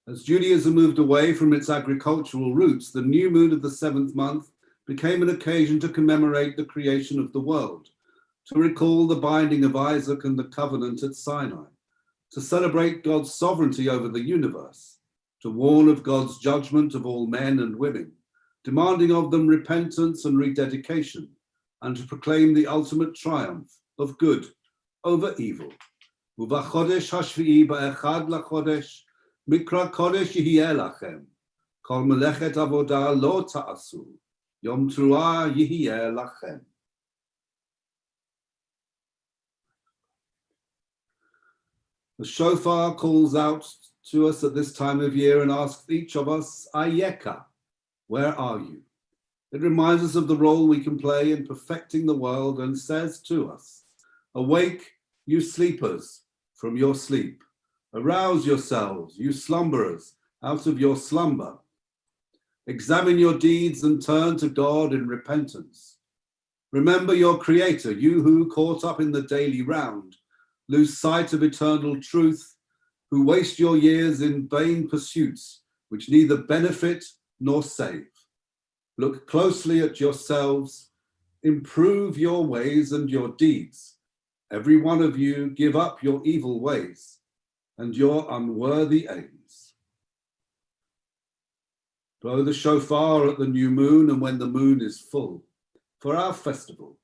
As Judaism moved away from its agricultural roots, the new moon of the 7th month became an occasion to commemorate the creation of the world, to recall the binding of Isaac and the covenant at Sinai, to celebrate God's sovereignty over the universe, to warn of God's judgment of all men and women, demanding of them repentance and rededication, and to proclaim the ultimate triumph of good over evil. Uvachodesh hashvi'i ba'echad lachodesh, mikra kodesh yihyeh lachem, kol melechet avodah lo ta'asu, yom teruah yihyeh lachem. The shofar calls out to us at this time of year and asks each of us, Ayekkah, where are you? It reminds us of the role we can play in perfecting the world and says to us, awake, you sleepers, from your sleep. Arouse yourselves, you slumberers, out of your slumber. Examine your deeds and turn to God in repentance. Remember your Creator, you who, caught up in the daily round, lose sight of eternal truth, who waste your years in vain pursuits which neither benefit nor save. Look closely at yourselves, improve your ways and your deeds. Every one of you give up your evil ways and your unworthy aims. Blow the shofar at the new moon and when the moon is full. For our festival,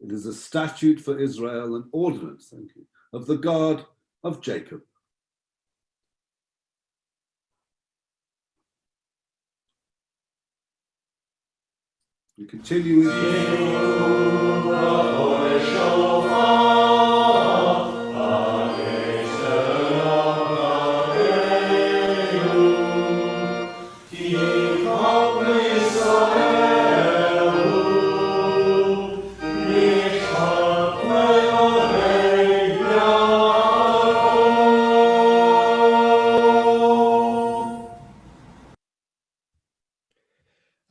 it is a statute for Israel, an ordinance, thank you, of the God of Jacob. We continue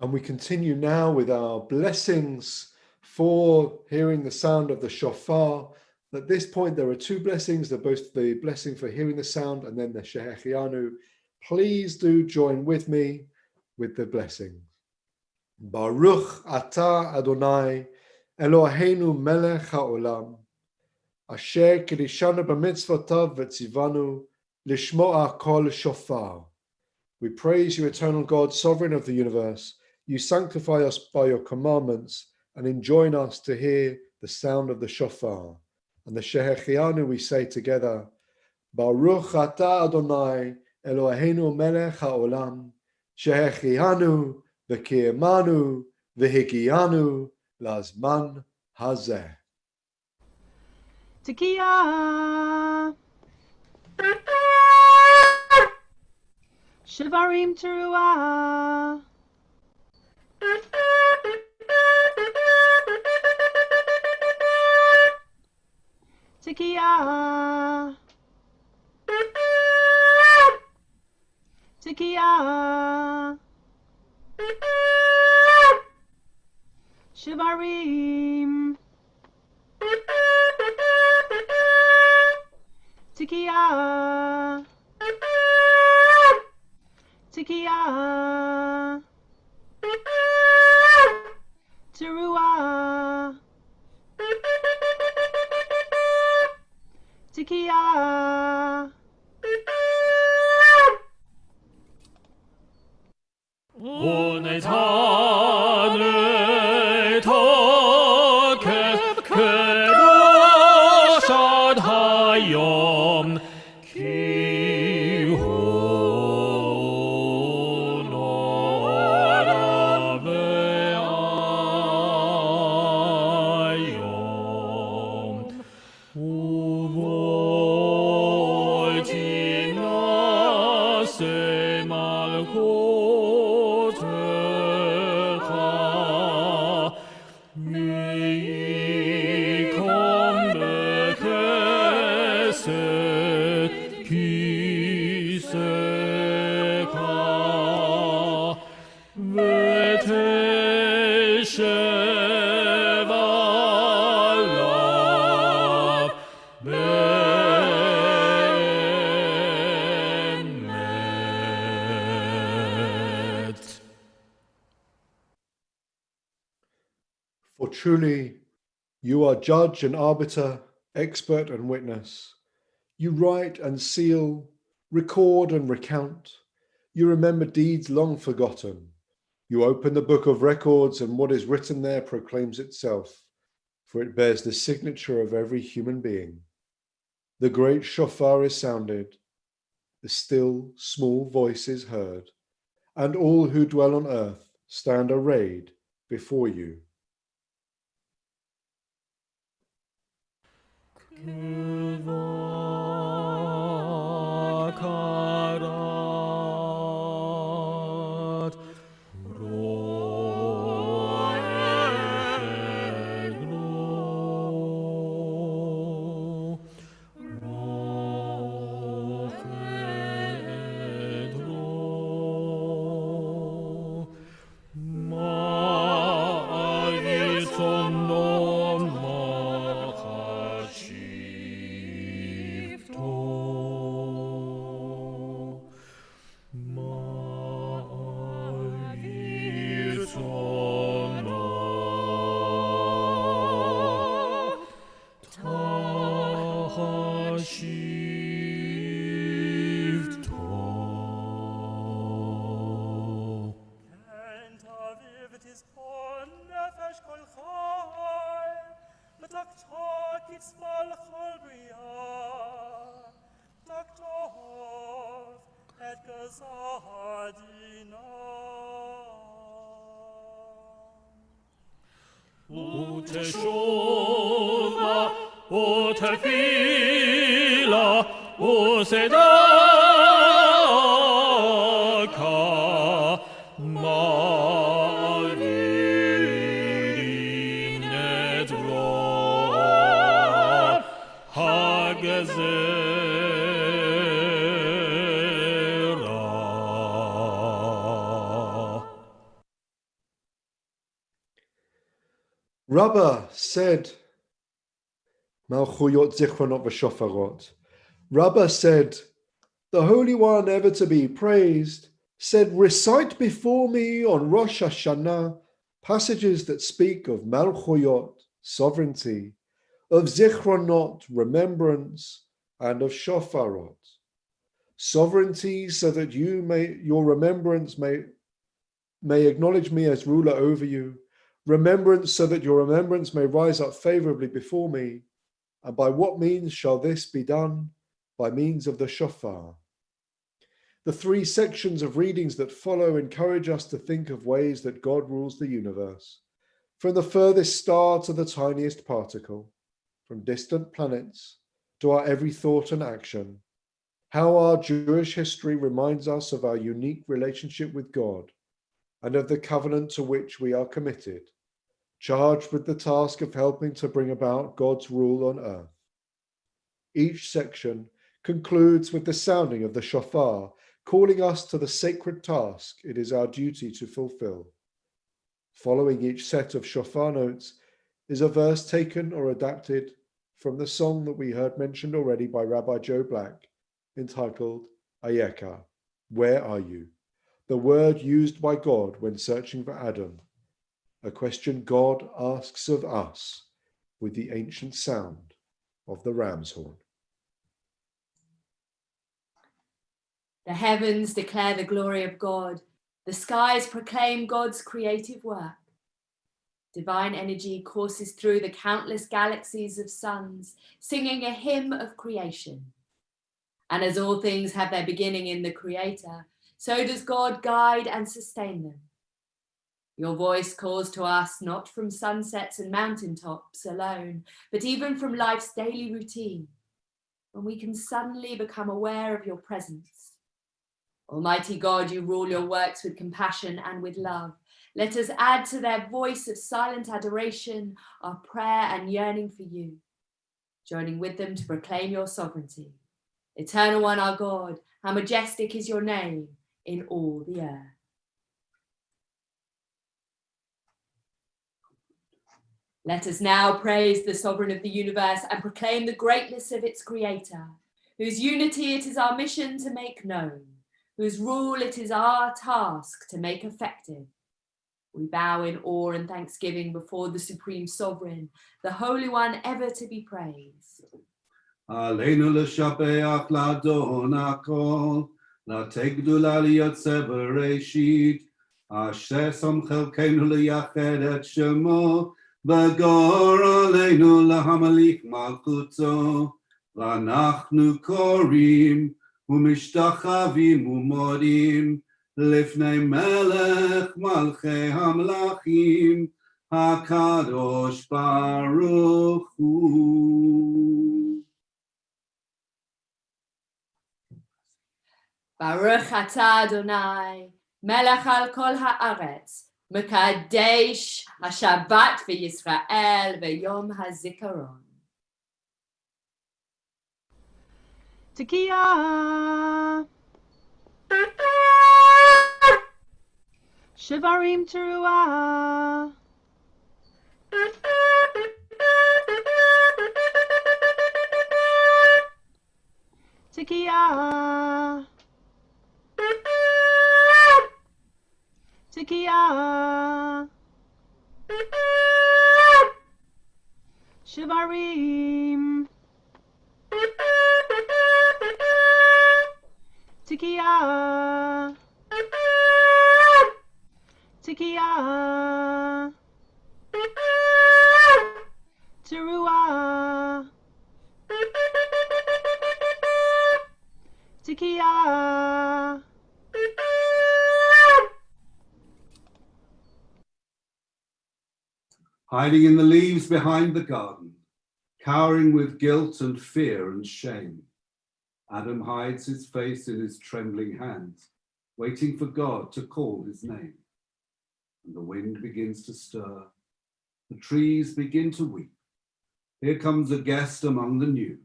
And we continue now with our blessings for hearing the sound of the shofar. At this point, there are 2 blessings. They're both the blessing for hearing the sound and then the Shehechianu. Please do join with me with the blessings. Baruch atah Adonai Eloheinu melech haolam asher kiddushanu b'mitzvotav v'tzivanu lishmo'a kol shofar. We praise you, eternal God, sovereign of the universe. You sanctify us by your commandments and enjoin us to hear the sound of the shofar. And the Shehechianu we say together, Baruch atah Adonai Eloheinu melech haolam, Shehechianu v'ki'emanu v'higianu lazman hazeh. Tekiah. Shivarim teruah. Tekiah. Tekiah. Shivarim. Tekiah. Tekiah. Teruah. Tekiah. 오늘 산을 덕해 그로샷하염 기호노라베아염 우월지나세 말고 For truly, you are judge and arbiter, expert and witness. You write and seal, record and recount. You remember deeds long forgotten. You open the book of records, and what is written there proclaims itself, for it bears the signature of every human being. The great shofar is sounded, the still, small voice is heard, and all who dwell on earth stand arrayed before you. Uteshova, utefila, usedaka, ma'avirim nedron, hagezerah. Rabbah said, Malchuyot Zichronot v'Shofarot. Rabbah said, the Holy One ever to be praised, said, recite before me on Rosh Hashanah passages that speak of Malchuyot, sovereignty, of Zichronot, remembrance, and of Shofarot, sovereignty, so that your remembrance may acknowledge me as ruler over you, Remembrance, so that your remembrance may rise up favorably before me. And by what means shall this be done? By means of the shofar. The three sections of readings that follow encourage us to think of ways that God rules the universe, from the furthest star to the tiniest particle, from distant planets to our every thought and action, how our Jewish history reminds us of our unique relationship with God and of the covenant to which we are committed, charged with the task of helping to bring about God's rule on earth. Each section concludes with the sounding of the shofar, calling us to the sacred task it is our duty to fulfill. Following each set of shofar notes is a verse taken or adapted from the song that we heard mentioned already by Rabbi Joe Black, entitled Ayekkah, Where Are You? The word used by God when searching for Adam, a question God asks of us with the ancient sound of the ram's horn. The heavens declare the glory of God. The skies proclaim God's creative work. Divine energy courses through the countless galaxies of suns, singing a hymn of creation. And as all things have their beginning in the Creator, so does God guide and sustain them. Your voice calls to us not from sunsets and mountaintops alone, but even from life's daily routine, when we can suddenly become aware of your presence. Almighty God, you rule your works with compassion and with love. Let us add to their voice of silent adoration our prayer and yearning for you, joining with them to proclaim your sovereignty. Eternal One, our God, how majestic is your name in all the earth. Let us now praise the Sovereign of the universe and proclaim the greatness of its Creator, whose unity it is our mission to make known, whose rule it is our task to make effective. We bow in awe and thanksgiving before the Supreme Sovereign, the Holy One ever to be praised. Aleinu l'shabeach l'adon hakol, l'tei gdula liyotzeh bereshit, asher som chelkeinu liyached et shemo, v'gor aleinu lahamalik malchuto, v'anachnu korim, u'mishtachavim u'modim, lifnei melech malchei hamlachim, HaKadosh Baruch Hu. Baruch atah Adonai, melech al kol haaretz, mekadesh hashabbat v'Yisrael v'yom hazikaron. Tekiah. Shivarim teruah. Tekiah. Tekiah. Shivarim. Tekiah. Tekiah. Teruah. Tekiah. Hiding in the leaves behind the garden, cowering with guilt and fear and shame, Adam hides his face in his trembling hands, waiting for God to call his name. And the wind begins to stir, the trees begin to weep. Here comes a guest among the new.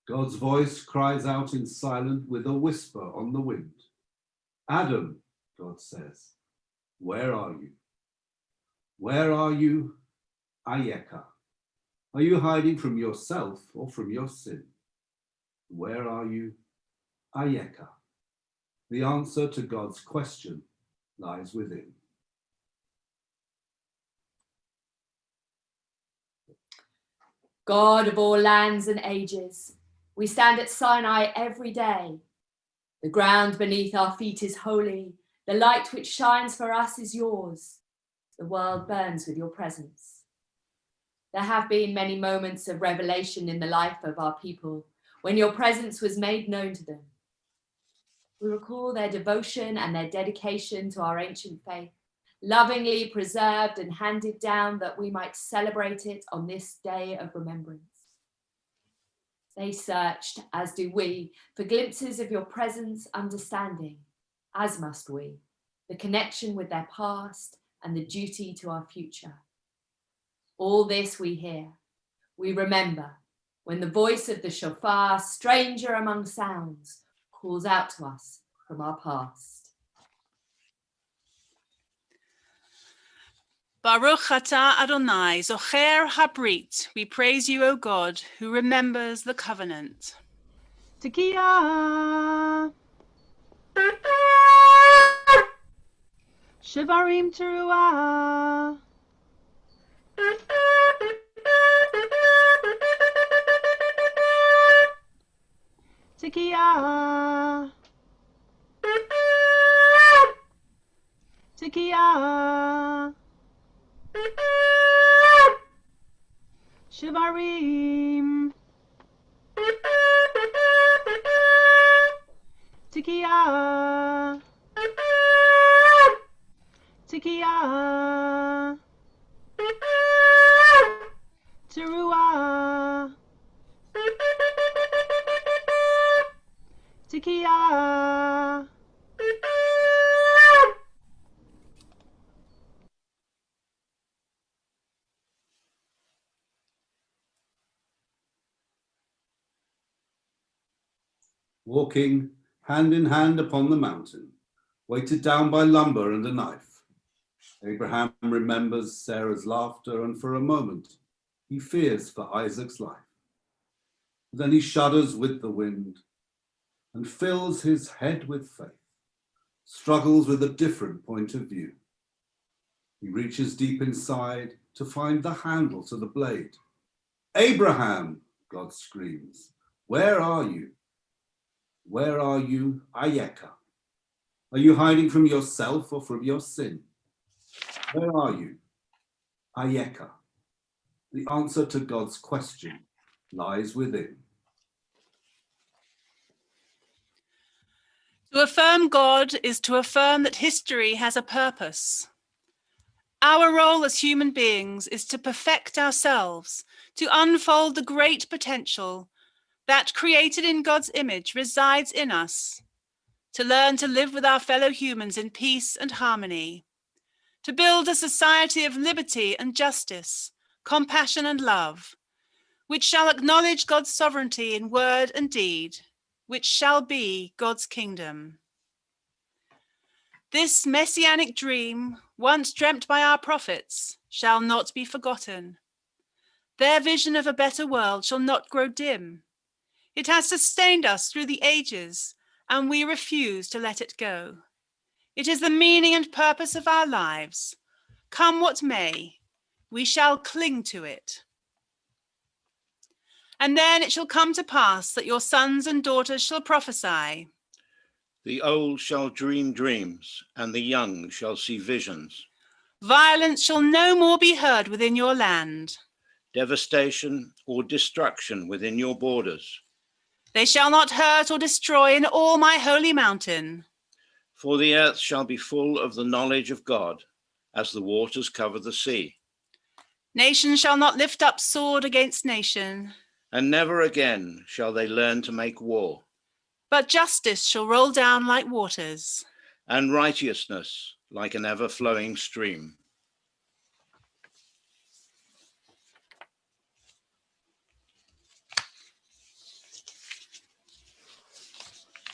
God's voice cries out in silence with a whisper on the wind. Adam, God says, where are you? Where are you, Ayekkah? Are you hiding from yourself or from your sin? Where are you, Ayekkah? The answer to God's question lies within. God of all lands and ages, we stand at Sinai every day. The ground beneath our feet is holy. The light which shines for us is yours. the world burns with your presence. There have been many moments of revelation in the life of our people when your presence was made known to them. We recall their devotion and their dedication to our ancient faith, lovingly preserved and handed down that we might celebrate it on this day of remembrance. They searched, as do we, for glimpses of your presence, understanding, as must we, the connection with their past and the duty to our future. All this we hear, we remember, when the voice of the shofar, stranger among sounds, calls out to us from our past. Baruch atah Adonai, Zocher Habrit. We praise you, O God, who remembers the covenant. Tekiah. Shivarim Teruah. Tekiah. Tekiah. Shivarim. Tekiah. Tekiah. Teruah. Tekiah. Walking hand in hand upon the mountain, weighted down by lumber and a knife. Abraham remembers Sarah's laughter, and for a moment he fears for Isaac's life. Then he shudders with the wind and fills his head with faith, struggles with a different point of view. He reaches deep inside to find the handle to the blade. Abraham, God screams, where are you? Where are you, Ayekkah? Are you hiding from yourself or from your sin? Where are you, Ayekkah? The answer to God's question lies within. To affirm God is to affirm that history has a purpose. Our role as human beings is to perfect ourselves, to unfold the great potential that, created in God's image, resides in us, to learn to live with our fellow humans in peace and harmony, to build a society of liberty and justice, compassion and love, which shall acknowledge God's sovereignty in word and deed, which shall be God's kingdom. This messianic dream, once dreamt by our prophets, shall not be forgotten. Their vision of a better world shall not grow dim. It has sustained us through the ages, and we refuse to let it go. It is the meaning and purpose of our lives. Come what may, we shall cling to it. And then it shall come to pass that your sons and daughters shall prophesy. The old shall dream dreams, and the young shall see visions. Violence shall no more be heard within your land. Devastation or destruction within your borders. They shall not hurt or destroy in all my holy mountain. For the earth shall be full of the knowledge of God, as the waters cover the sea. Nation shall not lift up sword against nation. And never again shall they learn to make war. But justice shall roll down like waters. And righteousness like an ever-flowing stream.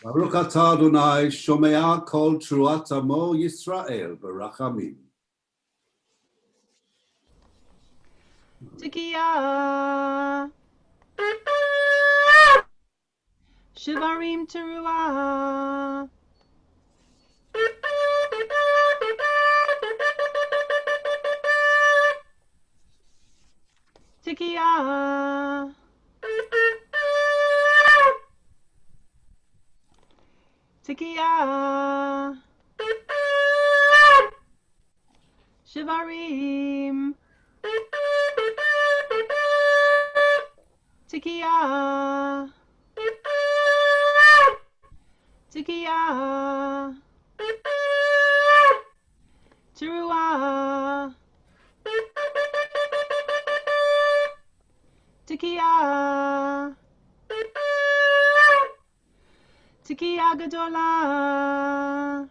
Baruch atah Adonai, shomea kol truat amo Yisrael barachamim. Tekiah. Shivarim Teruah. Tekiah. Tekiah. Shivarim. Tikiya. Tikiya. Teruah. Tikiya. Tikiya Gadola.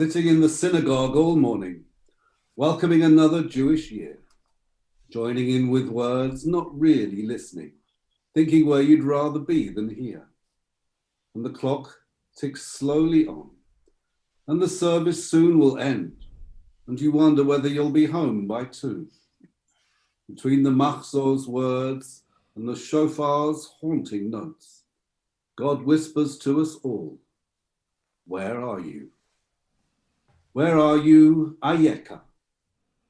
Sitting in the synagogue all morning, welcoming another Jewish year, joining in with words, not really listening, thinking where you'd rather be than here. And the clock ticks slowly on, and the service soon will end, and you wonder whether you'll be home by 2. Between the machzor's words and the shofar's haunting notes, God whispers to us all, where are you? Where are you, Ayekkah?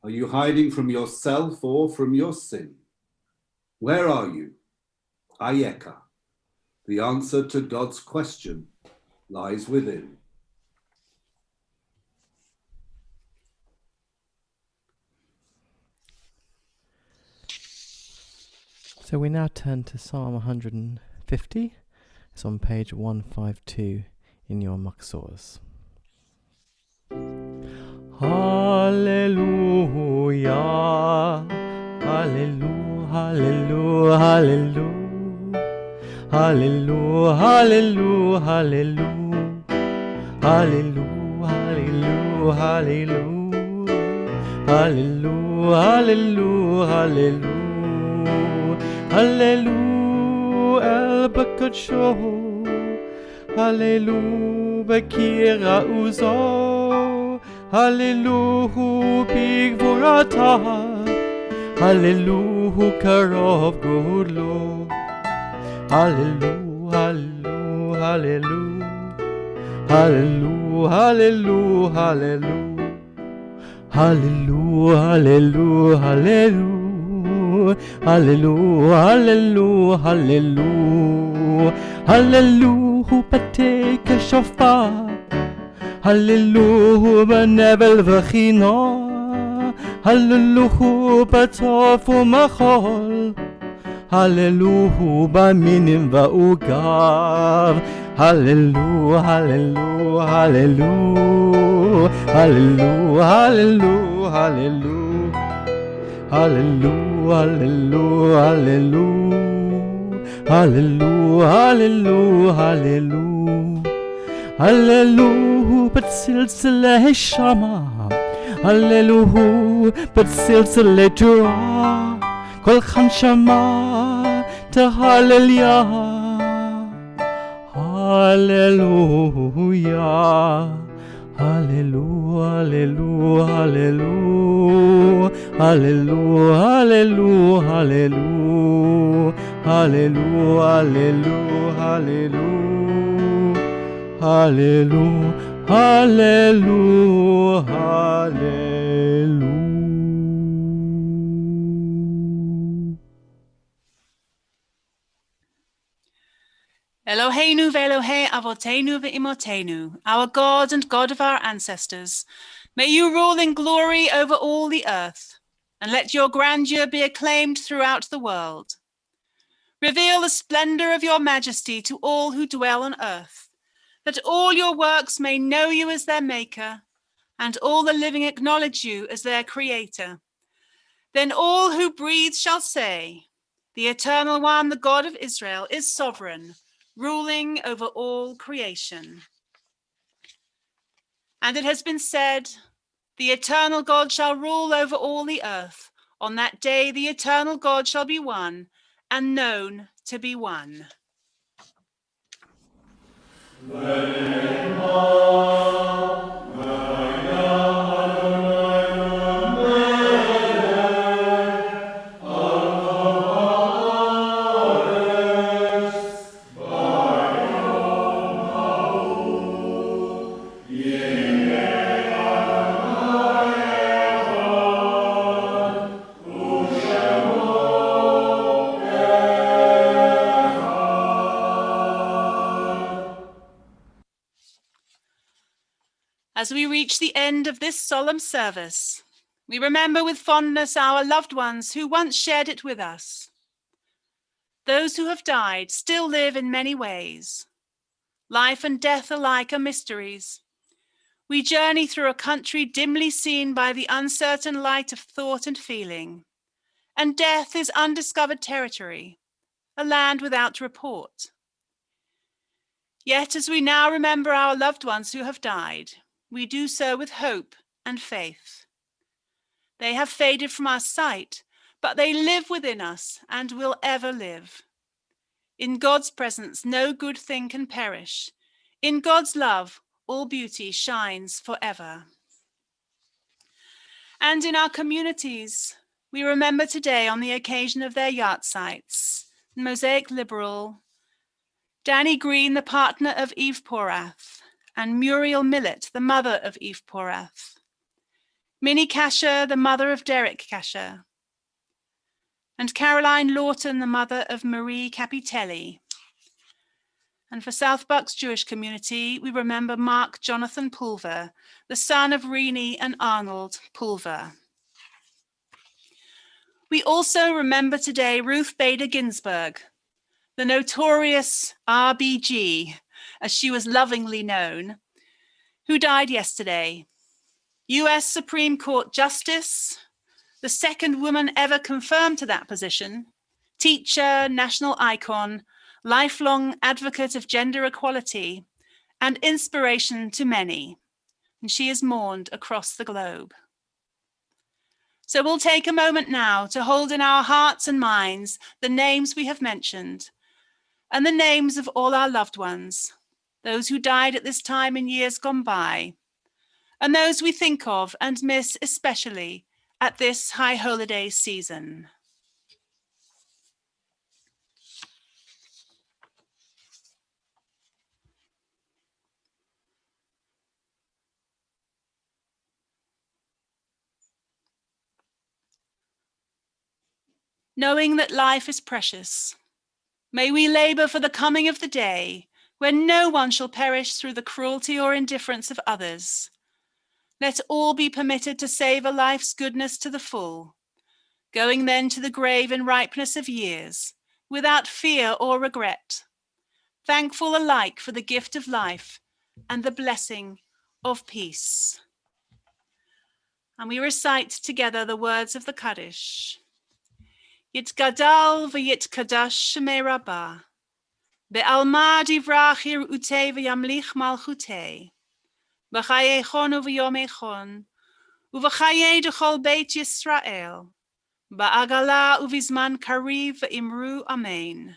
Are you hiding from yourself or from your sin? Where are you, Ayekkah? The answer to God's question lies within. So we now turn to Psalm 150. It's on page 152 in your machzors. Hallelujah, hallelujah, hallelujah, hallelujah, hallelujah, hallelujah, hallelujah, hallelujah, hallelujah, hallelujah, hallelujah, hallelujah, el bekadsho, hallelujah, bekira uzo. Hallelujah, big vorata. Hallelujah, karov godlo. Hallelujah, hallelujah, hallelujah, hallelujah, hallelujah, hallelujah, hallelujah, hallelujah, hallelujah, hallelujah, hallelujah, pateka shofar. Hallelujah, benevel v'china. Hallelujah, b'tof u'machol. Hallelujah, b'minim v'ugav. Hallelujah, hallelujah, hallelujah, hallelujah, hallelujah, hallelujah, hallelujah, hallelujah, hallelujah, hallelujah, hallelujah. Hallelujah, but silsile shama. Hallelujah, but silsile Torah. Kol chan shama ta hallelujah. Hallelujah, hallelujah, hallelujah, hallelujah, hallelujah, hallelujah, hallelujah, hallelujah. Hallelujah, hallelujah, hallelujah. Eloheinu ve'Elohei avotenu ve'imotenu, our God and God of our ancestors, may you rule in glory over all the earth, and let your grandeur be acclaimed throughout the world. Reveal the splendor of your majesty to all who dwell on earth, that all your works may know you as their maker, and all the living acknowledge you as their creator. Then all who breathe shall say, the Eternal One, the God of Israel, is sovereign, ruling over all creation. And it has been said, the eternal God shall rule over all the earth. On that day, the eternal God shall be one and known to be one. As we reach the end of this solemn service, we remember with fondness our loved ones who once shared it with us. Those who have died still live in many ways. Life and death alike are mysteries. We journey through a country dimly seen by the uncertain light of thought and feeling, and death is undiscovered territory, a land without report. Yet as we now remember our loved ones who have died, we do so with hope and faith. They have faded from our sight, but they live within us and will ever live. In God's presence, no good thing can perish. In God's love, all beauty shines forever. And in our communities, we remember today on the occasion of their yahrzeits, Mosaic Liberal, Danny Green, the partner of Eve Porath, and Muriel Millett, the mother of Eve Porath. Minnie Kasher, the mother of Derek Kasher, and Caroline Lawton, the mother of Marie Capitelli. And for South Bucks Jewish community, we remember Mark Jonathan Pulver, the son of Renee and Arnold Pulver. We also remember today Ruth Bader Ginsburg, the notorious RBG, as she was lovingly known, who died yesterday. US Supreme Court Justice, the second woman ever confirmed to that position, teacher, national icon, lifelong advocate of gender equality, and inspiration to many. And she is mourned across the globe. So we'll take a moment now to hold in our hearts and minds the names we have mentioned, and the names of all our loved ones, those who died at this time in years gone by, and those we think of and miss especially at this high holiday season. Knowing that life is precious, may we labor for the coming of the day when no one shall perish through the cruelty or indifference of others. Let all be permitted to savor life's goodness to the full, going then to the grave in ripeness of years, without fear or regret, thankful alike for the gift of life and the blessing of peace. And we recite together the words of the Kaddish. Yitgadal v'yitkadash shemei Rabbah, be'alma divrach yir'utei v'yamlich malchutei, b'chayei chon u'v'yomei chon, u'v'chayei d'chol beit Yisrael, ba'agala u'v'zman kariv v'imru amen.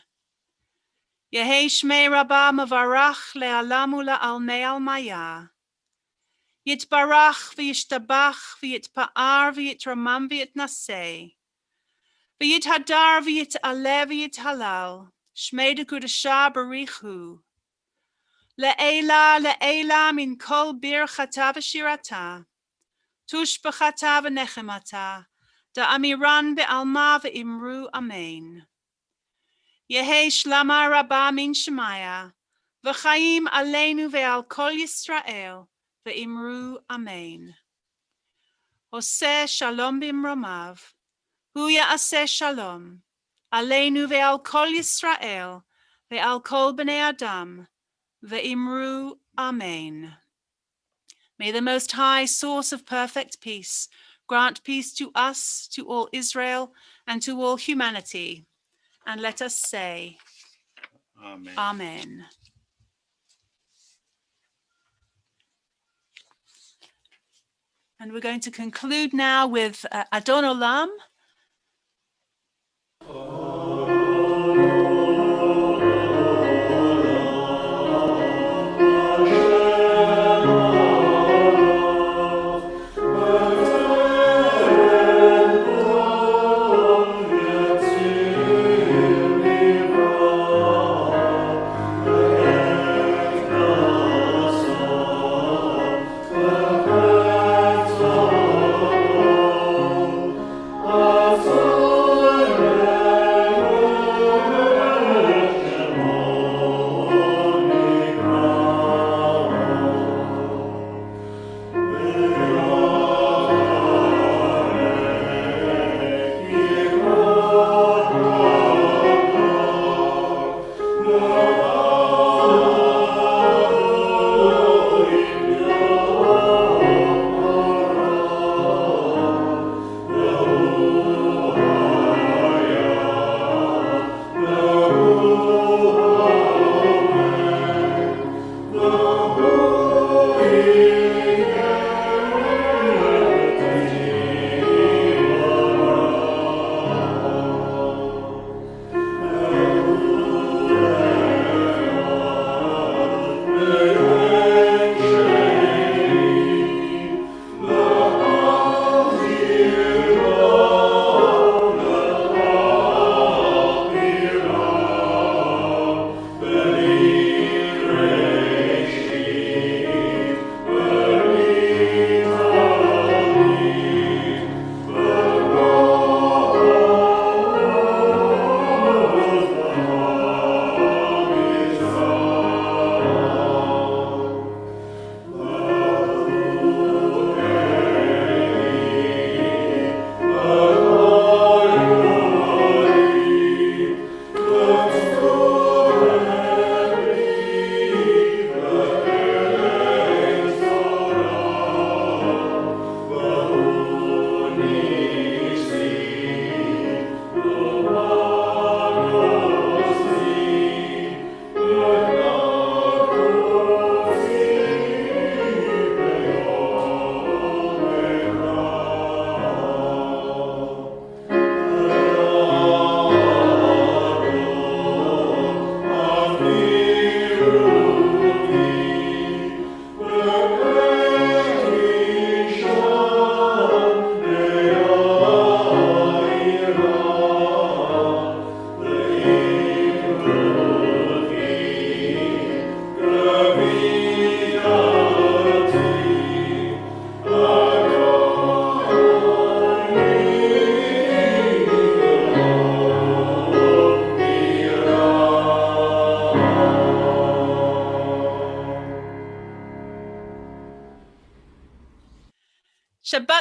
Yehei shmei Rabbah mavarach le'alam u'la'almei almaya, yitbarach v'yishtabach v'yitpa'ar v'yitramam v'yitnasei, V'yithadar v'yit'aleh v'yithalal, Shmei d'Kudashah barichu. Le'ela le'ela min kol bir chata v'shirata, Tush b'chata v'nechemata, Da'amiran be'alma v'imru amen. Yehei shlama rabba min shemaya, V'chaim aleinu ve'al kol Yisrael, V'imru amen. Oseh shalom b'imromav, Hu ya'aseh shalom, aleinu ve'al kol Yisrael, ve'al kol b'nei Adam, ve'imru amen. May the Most High, source of perfect peace, grant peace to us, to all Israel, and to all humanity. And let us say, Amen. Amen. And we're going to conclude now with Adon Olam. Oh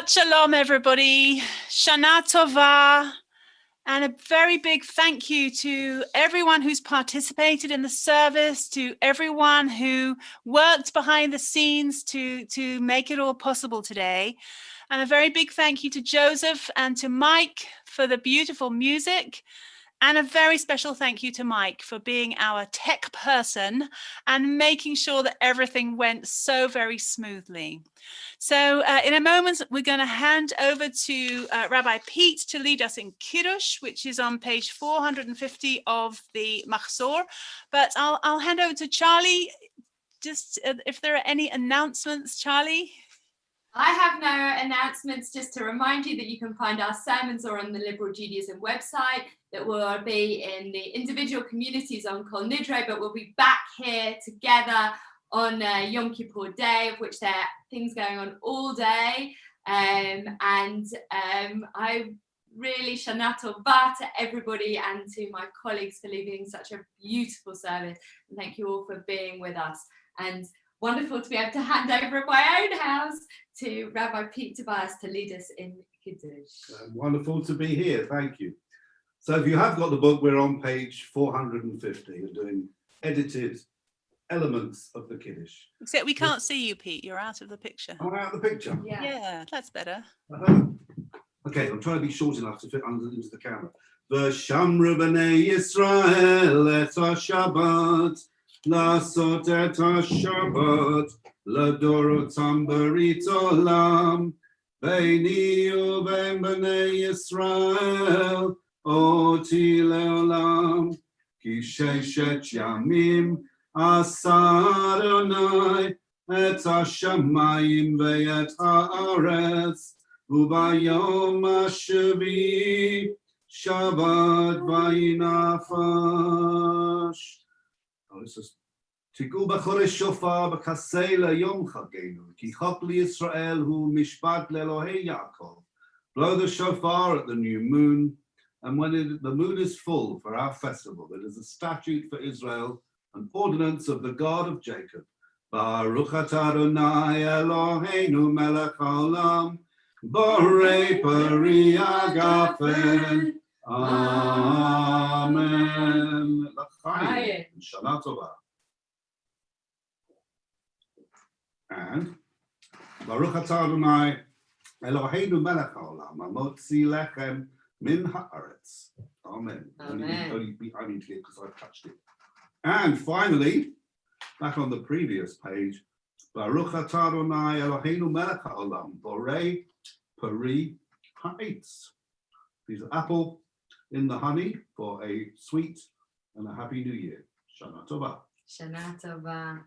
Shabbat Shalom, everybody. Shana Tova. And a very big thank you to everyone who's participated in the service, to everyone who worked behind the scenes to make it all possible today. And a very big thank you to Joseph and to Mike for the beautiful music. And a very special thank you to Mike for being our tech person and making sure that everything went so very smoothly. So in a moment, we're going to hand over to Rabbi Pete to lead us in Kiddush, which is on page 450 of the Machzor. But I'll hand over to Charlie, just if there are any announcements, Charlie. I have no announcements, just to remind you that you can find our sermons or on the Liberal Judaism website, that will be in the individual communities on Kol Nidre, but we'll be back here together on Yom Kippur Day, of which there are things going on all day. I really Shana Tova to everybody and to my colleagues for leading such a beautiful service. And thank you all for being with us. And wonderful to be able to hand over at my own house to Rabbi Pete Tobias to lead us in Kiddush. Wonderful to be here, thank you. So if you have got the book, we're on page 450. We're doing edited elements of the Kiddush. Except we can't see you, Pete. You're out of the picture. Am I out of the picture? Yeah, that's better. Okay, I'm trying to be short enough to fit into the camera. V'shamru b'nei Yisrael et ha-Shabbat, la'asot et ha-Shabbat, l'dorotam berit olam, beini u'bein b'nei Yisrael, oti le'olam, ki sheshet yamim asa Adonai et ha-shamayim ve'et ha'aretz, u'bayom ha'shvi Shabbat vayinafash. This is Tigu b'choresh shofar b'kasei le'yom chagenu, ki chok liYisrael hu mishpat le'Elohei Yaakov. Blow the shofar at the new moon, and when the moon is full for our festival, it is a statute for Israel, an ordinance of the God of Jacob. Baruch atah Adonai Eloheinu melech haolam, borei pari agafen. Amen. L'chaim. Shana Tova. And Baruch atah Adonai Eloheinu melech haolam, hamotzi lechem min haaretz. Amen. Amen. I need to get because I've touched it. And finally, back on the previous page, Baruch atah Adonai Eloheinu melech haolam, borei pari ha'etz. These are apple in the honey for a sweet and a happy new year. Shana Tova. Shana Tova.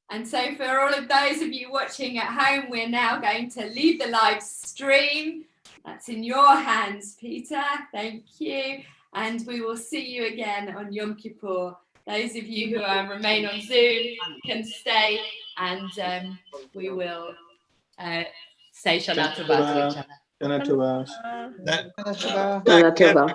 And so for all of those of you watching at home, we're now going to leave the live stream. That's in your hands, Peter. Thank you. And we will see you again on Yom Kippur. Those of you who remain on Zoom can stay, and we will say Shana Tova to each other. Shana Tova. Shana Tova.